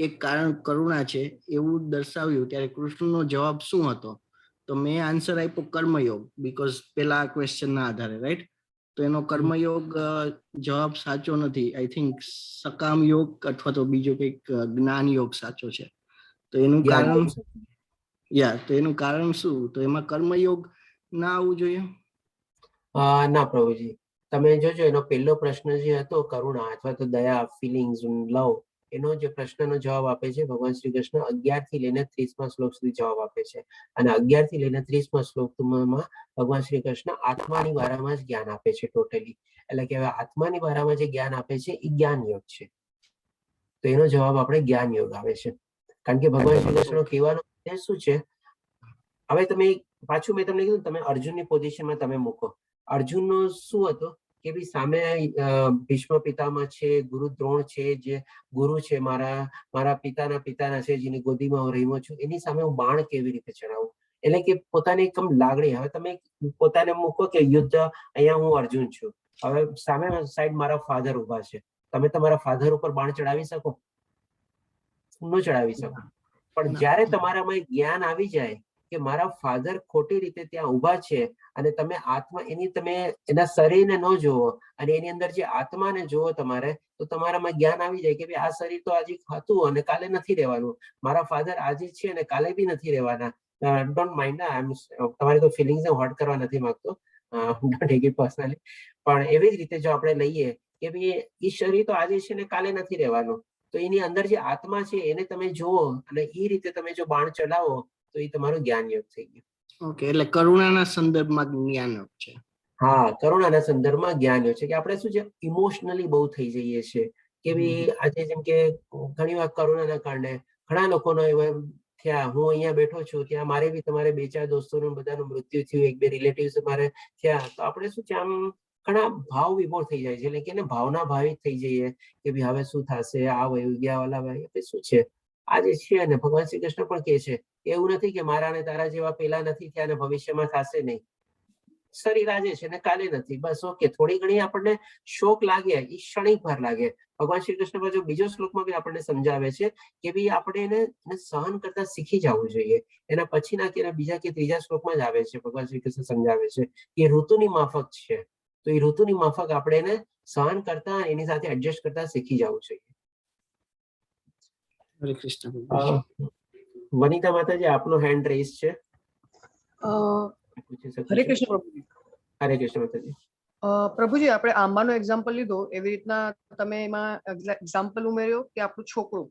એક કારણ કરુણા છે એવું દર્શાવ્યું, ત્યારે કૃષ્ણનો જવાબ શું હતો? તો મેં આન્સર આપ્યો કર્મયોગ, બીકોઝ પેલા આ ક્વેશ્ચનના આધારે, રાઈટ? તો એનો કર્મયોગ જવાબ સાચો નથી. આઈ થિંક સકામ યોગ અથવા તો બીજો કંઈક જ્ઞાન યોગ સાચો છે. તો એનું કારણ તો એનું કારણ શું? તો એમાં કર્મયોગ ના આવવું જોઈએ? ના પ્રભુજી, તમે જોજો એનો પહેલો પ્રશ્ન જે હતો કરુણા અથવા તો દયા, ફિલિંગ્સ, લવ, એનો જે પ્રશ્નનો જવાબ આપે છે ભગવાન શ્રી કૃષ્ણ 11 થી લઈને 30મા શ્લોક સુધી જવાબ આપે છે. અને 11 થી લઈને 30મા શ્લોકમાં ભગવાન શ્રી કૃષ્ણ આત્માની બારામાં જ જ્ઞાન આપે છે ટોટલી. એટલે કે આત્માની બારામાં જે જ્ઞાન આપે છે એ જ્ઞાન યોગ છે. તો એનો જવાબ આપણે જ્ઞાન યોગ આવે છે. કારણ કે ભગવાન શ્રી કૃષ્ણ કહેવાનો ઉદ્દેશ શું છે? હવે તમે પાછું મેં તમને કીધું તમે અર્જુનની પોઝિશનમાં તમે મૂકો. અર્જુનનો શું હતો કે ભાઈ સામે ભીષ્મ પિતામહ છે, ગુરુ દ્રોણ છે, જે ગુરુ છે, મારા પિતાના છે, જેની ગોદીમાં હું રહ્યો છું, એની સામે હું બાણ કેવી રીતે ચડાવું? એટલે કે પોતાની એકમ લાગણી. હવે તમે પોતાને મૂકો કે યુદ્ધ અહીંયા હું અર્જુન છું, હવે સામે સાઈડ મારા ફાધર ઉભા છે, તમે તમારા ફાધર ઉપર બાણ ચડાવી શકો? ન ચડાવી શકો. પણ જ્યારે તમારામાં જ્ઞાન આવી જાય કે મારા ફાધર ખોટી રીતે ત્યાં ઉભા છે અને તમે આત્મા તમે એના શરીરને ન જોવો અને એની અંદર જે આત્માને જોવો તમારે, તો તમારામાં જ્ઞાન આવી જાય કે આ શરીર તો આજે હતું અને કાલે નથી રહેવાનું. મારા ફાધર આજે છે અને કાલે બી નથી રહેવાના. ડોન્ટ માઇન્ડ, તમારે તો ફિલિંગ્સને હર્ટ કરવા નથી માંગતો, પર્સનલી. પણ એવી જ રીતે જો આપણે લઈએ કે ભાઈ એ શરીર તો આજે છે ને કાલે નથી રહેવાનું, તો એની અંદર જે આત્મા છે એને તમે જુઓ અને એ રીતે તમે જો બાણ ચલાવો તો એ તમારું જ્ઞાન યોગ થઈ ગયું. ઓકે, એટલે કરુણાના સંદર્ભમાં જ્ઞાન યોગ છે. હા, કરુણાના સંદર્ભમાં જ્ઞાન યોગ છે કે આપણે શું છે ઇમોશનલી બહુ થઈ જઈએ છીએ કે ભાઈ આજે જેમ કે ઘણી વાર કરુણાના કારણે ઘણા લોકોનો એવા થયા. હું અહીંયા બેઠો છું, ત્યાં મારે બી તમારે 2-4 દોસ્તોનું બધાનું મૃત્યુ થયું, 1-2 રિલેટિવ્સ મારે થયા, તો આપણે શું છે આમ ઘણા ભાવ વિભોર થઈ જાય છે, એટલે કે ભાવના ભાવિત થઈ જઈએ કે ભાઈ હવે શું થશે, આ વયું ગયા વાલા ભાઈ શું છે આજે છે. અને ભગવાન શ્રી કૃષ્ણ પણ કહે છે એવું નથી કે મારા અને તારા જેવા પેલા નથી થયા અને ભવિષ્યમાં થશે નહીં. શરીર આજે છે ને કાલે નથી, બસ ઓકે. થોડી ઘણી આપણને શોક લાગે, એ ક્ષણિક ભાર લાગે. ભગવાન શ્રી કૃષ્ણ પાછો બીજો શ્લોકમાં બી આપણને સમજાવે છે કે ભાઈ આપણે એને સહન કરતા શીખી જવું જોઈએ. એના પછીના કે બીજા કે ત્રીજા શ્લોકમાં જ આવે છે, ભગવાન શ્રી કૃષ્ણ સમજાવે છે કે ઋતુની માફક છે, તો એ ઋતુની માફક આપણે એને સહન કરતા એની સાથે એડજસ્ટ કરતા શીખી જવું જોઈએ. હરે કૃષ્ણ. વનિતા માતાજી, આપનો હેન્ડ રેઝ છે. હરે કૃષ્ણ પ્રભુજી. હરે કૃષ્ણ માતાજી. પ્રભુજી, આપણે આંબાનો એક્ઝામ્પલ લીધો, એવી રીતના તમે એમાં એક્ઝામ્પલ ઉમેર્યો કે આપણું છોકરું,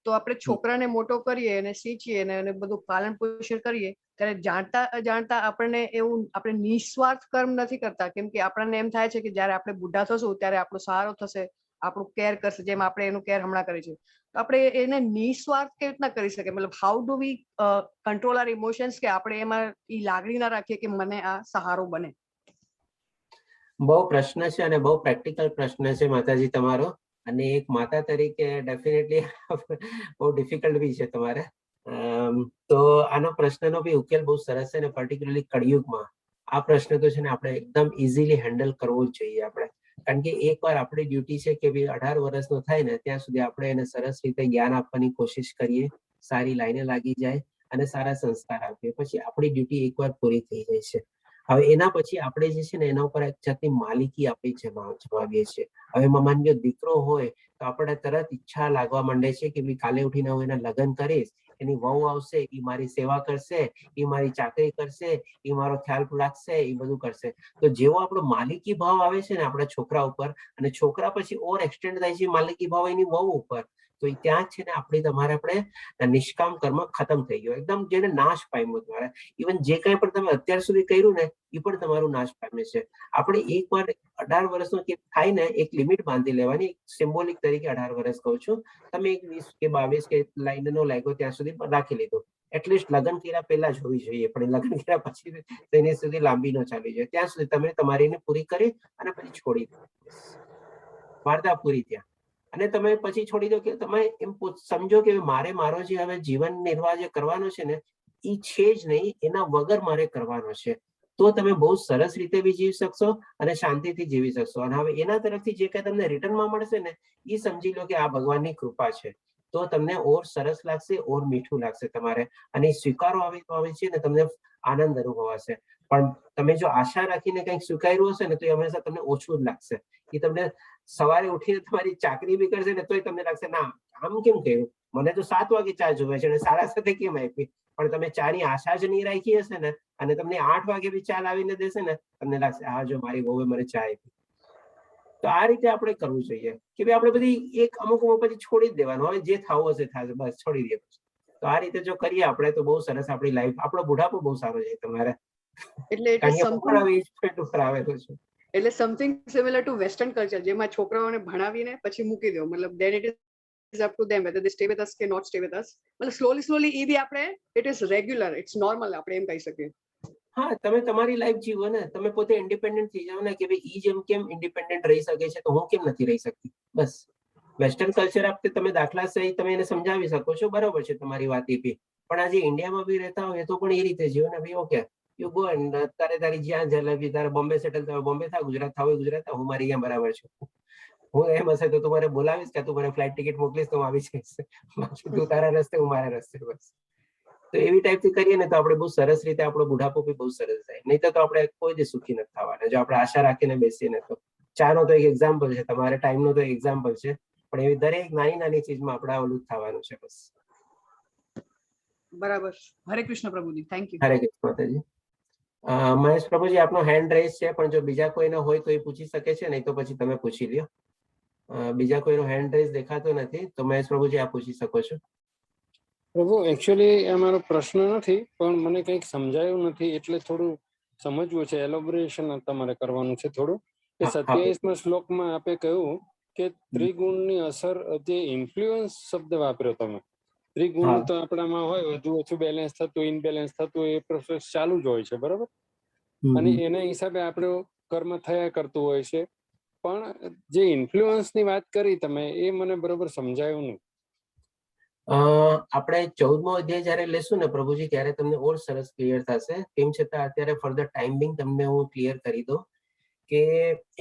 તો આપણે છોકરાને મોટો કરીએ અને શીખીએ અને બધું પાલન પોષણ કરીએ ત્યારે જાણતા અજાણતા આપણને એવું આપણે નિસ્વાર્થ કર્મ નથી કરતા, કેમ કે આપણને એમ થાય છે કે જયારે આપણે બુઢા થશું ત્યારે આપણો સહારો થશે, આપણું કેર કરશે, જેમ આપણે એનું કેર હમણાં કરીએ છીએ. તો આપણે એને નિસ્વાર્થ કેવી રીતના કરી શકીએ? મતલબ how do we control our emotions, કે આપણે એમાં એ લાગણી ના રાખીએ કે મને આ સહારો બને? બહુ પ્રશ્ન છે અને બહુ પ્રેક્ટિકલ પ્રશ્ન છે માતાજી તમારો, અને એક માતા તરીકે ડેફિનેટલી બહુ ડિફિકલ્ટ બી છે તમારે. તો આનો પ્રશ્નનો બી ઉકેલ બહુ સરસ છે, અને પર્ટિક્યુલરલી કળિયુગમાં આ પ્રશ્ન તો છે ને આપણે એકદમ ઇઝીલી હેન્ડલ કરવો જ જોઈએ આપણે. કારણ કે એકવાર આપણી ડ્યુટી છે કે ભાઈ 18 વર્ષનો થાય ને ત્યાં સુધી આપણે એને સરસ રીતે જ્ઞાન આપવાની કોશિશ કરીએ, સારી લાઈને લાગી જાય અને સારા સંસ્કાર આપીએ, પછી આપણી ડ્યુટી એકવાર પૂરી થઈ જાય છે. હવે એના પછી આપણે જે છે ને એના ઉપર એક જાતની માલિકી આપી જમાવીએ છીએ. હવે માની લો દીકરો હોય તો આપણે તરત ઈચ્છા લાગવા માંડે છે કે કાલે ઉઠીને હું એના લગ્ન કરીશ, એની વહુ આવશે, એ મારી સેવા કરશે, એ મારી ચાકરી કરશે, એ મારો ખ્યાલ રાખશે, એ બધું કરશે. તો જેવો આપણો માલિકી ભાવ આવે છે ને આપણા છોકરા ઉપર, અને છોકરા પછી ઓવર એક્સટેન્ડ થાય છે માલિકી ભાવ એની વહુ ઉપર, તો ત્યાં છે ને આપણે નિષ્કામ કર્મ ખતમ થઈ ગયો, એકદમ જેને નાશ પામ્યો. તમારે ઇવન જે કંઈ પણ તમે અત્યાર સુધી કર્યું ને એ પણ તમારું નાશ પામે છે. આપણે એકવાર 18 વર્ષનો થાય ને એક લિમિટ બાંધી લેવાની, સિમ્બોલિક તરીકે 18 વર્ષ કહું છું, તમે 20 કે 22 કે લાઈન નો લાગ્યો ત્યાં સુધી રાખી લીધું. એટલીસ્ટ લગ્ન કર્યા પહેલા જ હોવી જોઈએ, પણ લગ્ન કર્યા પછી તેની સુધી લાંબી ન ચાલી જોઈએ. ત્યાં સુધી તમે તમારીને પૂરી કરી અને પછી છોડી દો, વાર્તા પૂરી ત્યાં. અને તમે પછી છોડી દો કે તમે એમ સમજો કે મારો જે હવે જીવન નિર્વાહ જે કરવાનો છે ને એ છે જ નહીં, એના વગર મારે કરવાનો છે. તો તમે બહુ સરસ રીતે બી જીવી શકશો અને શાંતિથી જીવી શકશો. અને હવે એના તરફથી જે કઈ તમને રિટર્નમાં મળશે ને એ સમજી લો કે આ ભગવાનની કૃપા છે. તો તમને ઓર સરસ લાગશે, ઓર મીઠું લાગશે તમારે, અને સ્વીકારો આવે છે ને તમને આનંદ અનુભવાશે. પણ તમે જો આશા રાખીને કંઈક સ્વીકાર્યું હશે ને તો એ હંમેશા તમને ઓછું જ લાગશે. એ તમને સવારે ઉઠીને તમારી ચાકરી બી કરશે ને તોય તમને લાગશે ના આમ કેમ કર્યું, મને તો 7 વાગે ચા જોવે છે અને 7:30 કેમ આપી. પણ તમે ચાની આશા જ નહીં રાખી હશે ને અને તમને 8 વાગે બી ચા લાવીને દેશે ને તમને લાગશે હા જો મારી વહુએ મને ચા આપી. તો આ રીતે આપણે કરવું જોઈએ કે ભાઈ આપણે બધી એક અમુક પછી છોડી જ દેવાનું, હવે જે થવું હશે થશે, બસ છોડી દે. તો આ રીતે જો કરીએ આપણે તો બહુ સરસ આપણી લાઈફ, આપણો બુઢાપો બહુ સારો છે તમારે. એટલે something similar two western culture, જેમાં છોકરાઓને ભણાવીને પછી મૂકી દો, મતલબ then it is up to them whether they stay with us કે not stay with us. मतलब slowly એ બી આપણે it is regular, it's normal આપણે એમ કહી શકીએ. હા, તમે તમારી લાઈફ જીવો ને, તમે પોતે ઇન્ડિપેન્ડન્ટ થઈ જાઓ ને કે ભાઈ ઈ જેમ કેમ ઇન્ડિપેન્ડન્ટ રહી શકે છે તો હું કેમ નથી રહી શકતી. બસ વેસ્ટર્ન કલ્ચર આપતે તમે દાખલા સહિત તમે એને સમજાવી શકો છો, બરાબર છે તમારી વાત એ બી, પણ આજે ઇન્ડિયામાં બી રહેતા હોય તો પણ એ રીતે જીવો ને ભાઈ. ઓકે યુ ગો એન્ડ તારી જ્યાં જલેબી તારે બોમ્બે સેટલ થયો બોમ્બે થા, ગુજરાત થાવ ગુજરાત, હું મારી અહીંયા બરાબર છું. હું એમ હશે તો તું મને બોલાવીશ કે તું મને ફ્લાઇટ ટિકિટ મોકલીશ તો હું આવી જઈશ, બાકી તું તારા રસ્તે હું મારા રસ્તે. બસ તો એવી ટાઈપથી કરીએ ને તો આપણે બહુ સરસ રીતે આપણો બુઢાપો બી બહુ સરસ જાય. નહીં તો આપણે કોઈ દી સુખી નથી થવાના જો આપણે આશા રાખીને બેસીએ ને તો. ચાનો તો એક એક્ઝામ્પલ છે, તમારે ટાઈમનો તો એક્ઝામ્પલ છે, પણ એવી દરેક નાની ચીજમાં આપણે ઓલું થવાનું છે. બસ બરાબર. હરે કૃષ્ણ પ્રભુજી, થેન્ક યુ. હરે કૃષ્ણ માતાજી. મહેશ પ્રભુજી આપનો હેન્ડ રેઝ છે, પણ જો બીજા કોઈનો હોય તો એ પૂછી શકે છે, નહીં તો પછી તમે પૂછી લ્યો. બીજા કોઈનો હેન્ડ રેઝ દેખાતો નથી તો મહેશ પ્રભુજી આપ પૂછી શકો છો. પ્રભુ એકચ્યુઅલી અમારો પ્રશ્ન નથી, પણ મને કંઈક સમજાયું નથી એટલે થોડું સમજવું છે, એલોબરેશન તમારે કરવાનું છે થોડું. કે 27મા શ્લોકમાં આપે કહ્યું કે ત્રિગુણની અસર, જે ઇન્ફ્લુઅન્સ શબ્દ વાપર્યો તમે, ત્રિગુણ તો આપણામાં હોય વધુ ઓછું બેલેન્સ થતું, ઇનબેલેન્સ થતું, એ પ્રોસેસ ચાલુ જ હોય છે, બરાબર? અને એના હિસાબે આપણું કર્મ થયા કરતું હોય છે. પણ જે ઇન્ફ્લુઅન્સની વાત કરી તમે એ મને બરોબર સમજાયું નહીં. આપણે 14મો અધ્યાય જયારે લેશું ને પ્રભુજી ત્યારે તમને ઓર સરસ ક્લિયર થશે. તેમ છતાં અત્યારે ફર્ધર ટાઈમિંગ તમને હું ક્લિયર કરી દઉં કે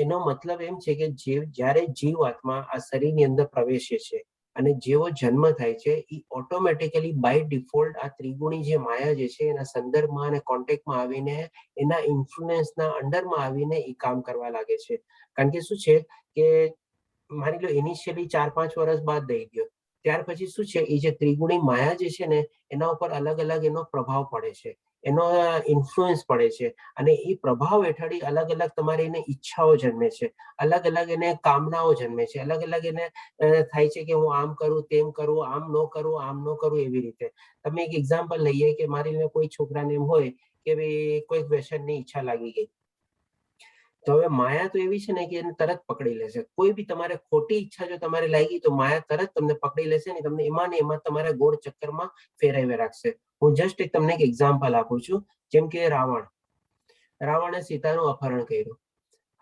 એનો મતલબ એમ છે કે જ્યારે જીવ આત્મા આ શરીરની અંદર પ્રવેશે છે અને જેવો જન્મ થાય છે એ ઓટોમેટિકલી બાય ડિફોલ્ટ આ ત્રિગુણી જે માયા જે છે એના સંદર્ભમાં અને કોન્ટેક્ટમાં આવીને એના ઇન્ફ્લુઅન્સના અંડરમાં આવીને એ કામ કરવા લાગે છે. કારણ કે શું છે કે માની લો ઇનિશિયલી 4-5 વર્ષ બાદ દઈ ગયો, ત્યાર પછી શું છે એ જે ત્રિગુણી માયા જે છે ને એના ઉપર અલગ અલગ એનો પ્રભાવ પડે છે, એનો ઇન્ફ્લુઅન્સ પડે છે, અને એ પ્રભાવ હેઠળ અલગ અલગ તમારી એને ઈચ્છાઓ જન્મે છે, અલગ અલગ એને કામનાઓ જન્મે છે, અલગ અલગ એને થાય છે કે હું આમ કરું તેમ કરું, આમ ન કરું આમ ન કરું. એવી રીતે તમે એક એક્ઝામ્પલ લઈએ કે મારી કોઈ છોકરાને એમ હોય કે ભાઈ કોઈ વ્યસનની ઈચ્છા લાગી ગઈ, તો હવે માયા તો એવી છે ને કે એને તરત પકડી લેશે. કોઈ બી તમારે ખોટી ઈચ્છા જો તમારે લાગી તો માયા તરત તમને પકડી લેશે ને તમને એમાં ને એમાં તમારા ગોળ ચક્કરમાં ફેરવી રાખશે. હું જસ્ટ તમને એક એક્ઝામ્પલ આપું છું. જેમ કે રાવણે સીતાનું અપહરણ કર્યું.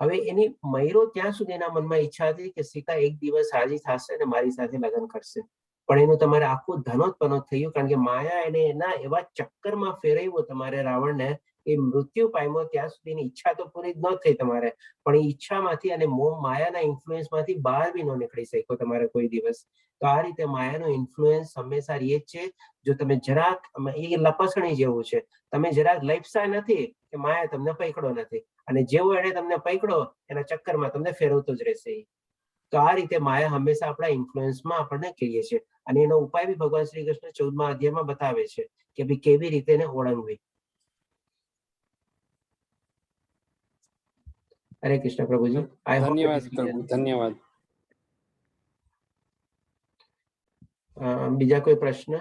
હવે એની મયરો ત્યાં સુધી એના મનમાં ઈચ્છા હતી કે સીતા એક દિવસ રાજી થશે અને મારી સાથે લગ્ન કરશે, પણ એનું તમારે આખું ધનોત થયું કારણ કે માયા એને એના એવા ચક્કરમાં ફેરવ્યો તમારે રાવણને, એ મૃત્યુ પામ્યો. ત્યાં સુધીની ઈચ્છા તો પૂરી ન થઈ તમારે, પણ એ ઈચ્છામાંથી અને માયાના ઇન્ફ્લુઅન્સમાંથી બહાર બી ન નીકળી શક્યો તમારે કોઈ દિવસ. તો આ રીતે માયાનો ઇન્ફ્લુઅન્સ હંમેશા રહે જ છે. જો તમે જરાક, એ લપસણી જેવું છે, તમે જરાક લપસા નથી કે માયા તમને પકડો નથી, અને જેવો એને તમને પકડો એના ચક્કરમાં તમને ફેરવતો જ રહેશે. તો આ રીતે માયા હંમેશા આપણા ઇન્ફ્લુઅન્સમાં આપણને કરીએ છીએ, અને એનો ઉપાય બી ભગવાન શ્રી કૃષ્ણ 14મા અધ્યાયમાં બતાવે છે કે ભાઈ કેવી રીતે એને ઓળંગવી. હરે કૃષ્ણ પ્રભુજી. ધન્યવાદ પ્રભુ, ધન્યવાદ. બીજા કોઈ પ્રશ્ન?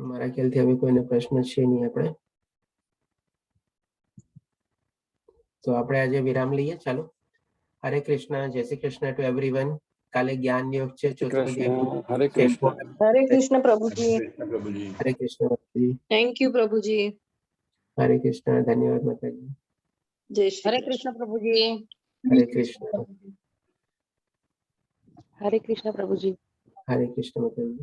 મારા ખ્યાલથી હવે કોઈને પ્રશ્ન છે નહીં. આપણે તો આપણે આજે વિરામ લઈએ. ચાલો. હરે કૃષ્ણ. જય શ્રી કૃષ્ણ ટુ એવરીવન. કાલે જ્ઞાન યોગ છે. હરે કૃષ્ણ. હરે કૃષ્ણ પ્રભુજી. હરે કૃષ્ણ પ્રભુજી. થેન્ક યુ પ્રભુજી. હરે કૃષ્ણ. ધન્યવાદ માતાજી. જય શ્રી હરે કૃષ્ણ પ્રભુજી. હરે કૃષ્ણ. હરે કૃષ્ણ પ્રભુજી. હરે કૃષ્ણ માતાજી.